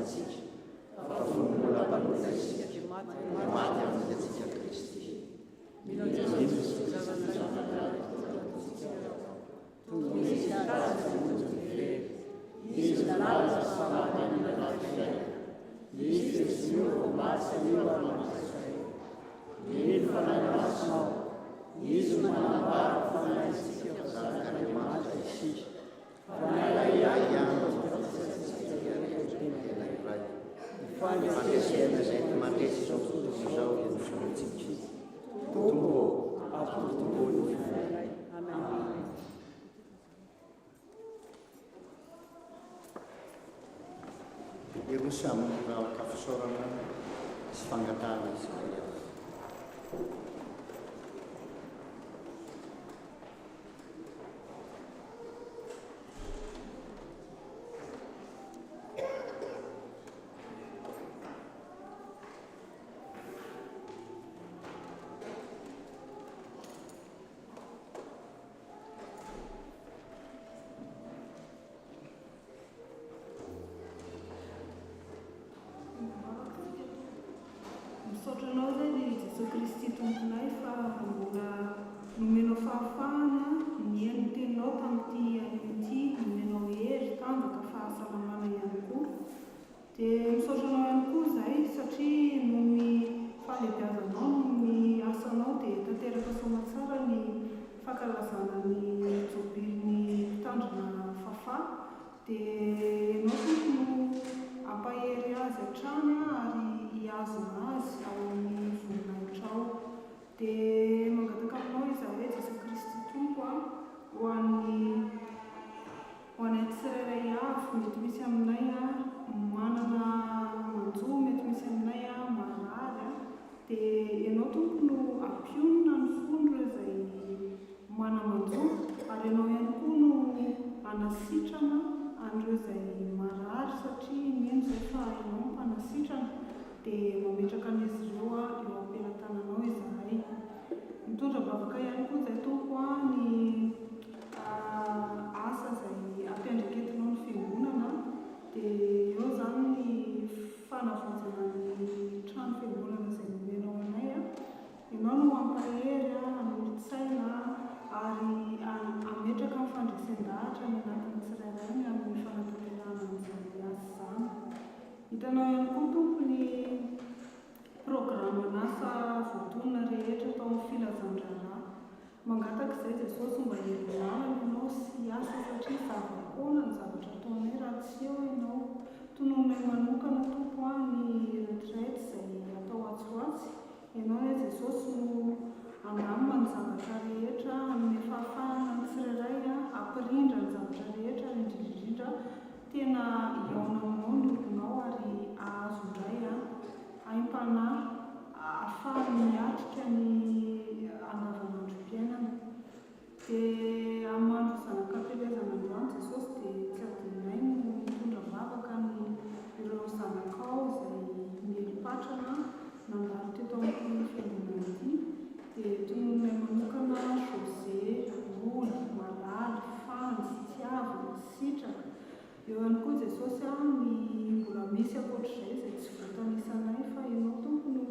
antsika fa vonon'olam-panoana isika maty amin'ny antsika Kristy. Irosy amin'ny raha fisaorana sy fangatahana isika rehetra. Misaotranao zay dia Jesosy Kristy tomponay fa mbola nomenao fahafahana nihaino ny teninao tamin'ity an'ity nomenao hery tanjaka fahasalamana ihany koa. Dia misaotranao ihany koa zay satria noho ny fahalebiazanao, noho ny asanao dia tanteraka soamatsara ny fankalazana ny jobirin'ny mpitandrina fafa. Dia ianao tompony ampahery azy hatrany ary hiazona azy ao amin'ny voninahitra ao. Dia mangataka aminao izaho hoe Jesosy Kristy tompo ho an'ny antsika tsirairay avy mety misy aminay manana manjo, mety misy aminay marary dia ianao tompo no ampionona ny fondro izay manamanjo ary ianao ihany koa no anasitrana andreo izay marary satria mino zay fa ianao mpanasitrana dia mametraka an'izy ireo eo am-pelantananao izahay. Mitondra bavaka ihany koa izay tompo ny asa izay ampiandreketinao ny fiangonana dia eo zany ny fanavaozana ny trano fiangonana izay nomenao anay. Ianao no ampahery anolo-tsaina ary ametraka amin'ny fandresen-dahatra ny anatin'ny tsirairay amin'ny fanatanterahana an'izay asa izany. Hitanao ihany koa tompo ny programan'asa voatonona rehetra tao amin'ny filazan-draharaha. Mangataka izay Jesosy mba herim-lalana ianao sy asa satria zava-poana ny zavatra ataonay raha tsy eo ianao. Tonononay manokana tompo ny retraite izay atao atsoatsy. Ianao ny Jesosy no anamina ny zavatra rehetra, hanome fahafahana ny tsirairay, ampirindra ny zavatra rehetra, indrindrindrindra tena hiaona aminao ny olonao ary ahazo indray haim-panahy ahafahany miatrika ny andavanandrom-piainana. Dia amin'ny andro zanak'am-pielezana androany Jesosy dia tsy adinonay no mitondra vavaka ireo zanakao izay mielipatrana nandalo teto amin'ny fiangonana ity. Dia tonononay manokana José, Ola, Malaly, Fanjy, Tiavy, Sitraka. Eo ihany koa Jesosy ny mbola misy ankoatr'izay izay tsy voatanisanay fa ianao tompo no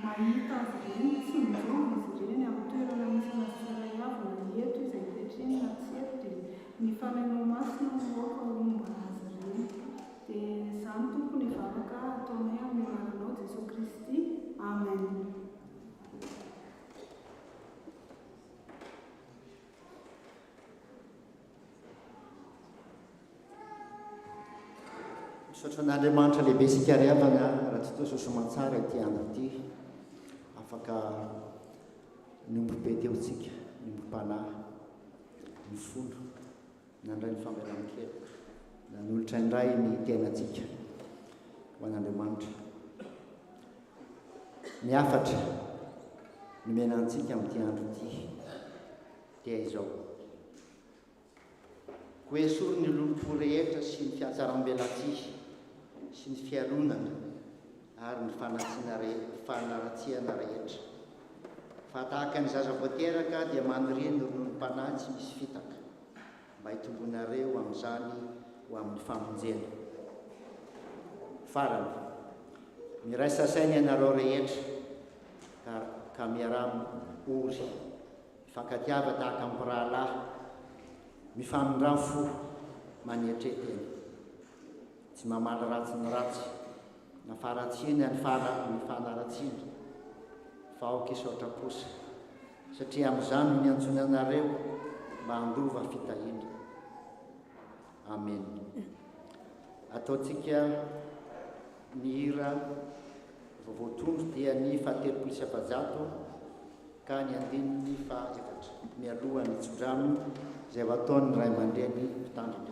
mahita azy ireny, tsy mijoro izy ireny amin'ny toerana misy anazy tsirairay avy na eto izay hipetreny na tsy eto dia ny fanainao masina no aoka omba azy ireny. Dia izany tompo ny vavaka ataonay amin'ny anaranao Jesosy Kristy. Amen. Misaotra an'Andriamanitra lehibe isika riavana raha tsy toa sosomatsara ity andro ity afaka nombobe teo tsika, nombom-panahy, ny folo, nandray ny fambelan-kely, nanolotra indray ny tenatsika ho an'Andriamanitra. Ny afatra nomena antsika amin'ity andro ity dia izao: ho esory ny lompo rehetra sy ny fiatsaram-belatsia sy ny fialonana ary ny fanaratsiana rehetra. Fa tahaka ny zaza voateraka dia manoriana noho ny mpanahy tsy misy fitaka mba hitombonareo amin'izany ho amin'ny famonjena. farany miraisa sainy ianareo rehetra ka miara-ory mifankatiava tahaka ampirahalahy mifamindrany fo manietreteny tsy mamaly ratsy ny ratsy nafaratsiny mifanaratsiny fa aoka isaotra kosa satria amin'izany ny antsony anareo mba handova fitahina. Amen. Ataontsika ny hira vovoatondro dia ny 700 ka ny 104 mialohan'ny tsodrano izay ataon'ny ray aman-dreny mpitandrina.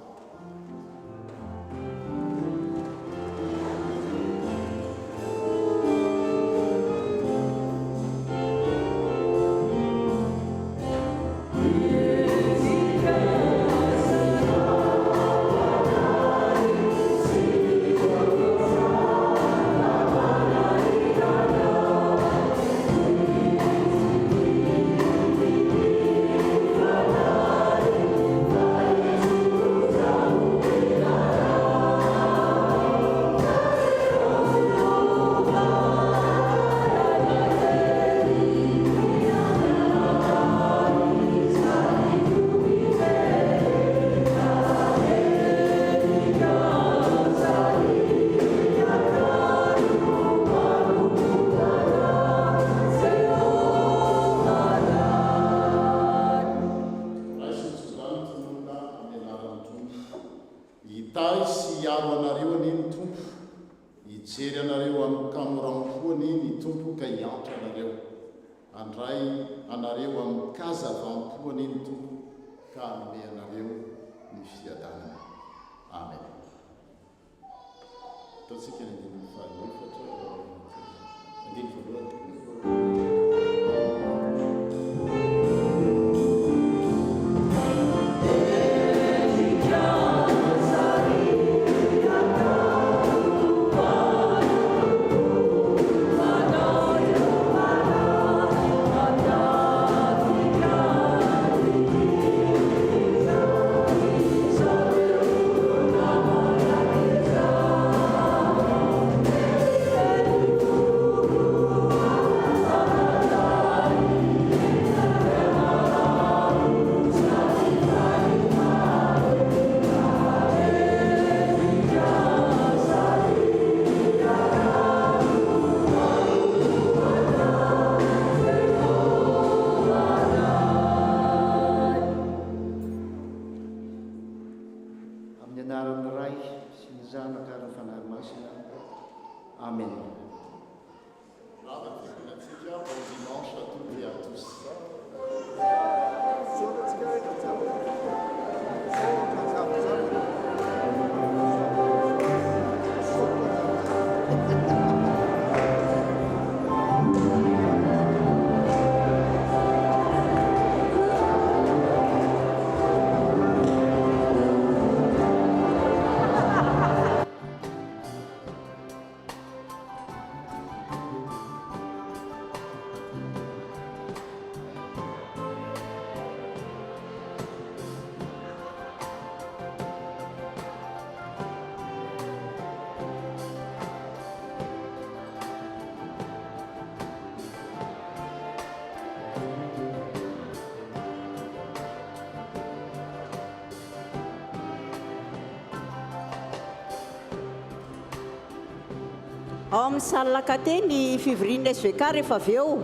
Ao amin'ny salaka teny fivoriana SVK rehefa avy eo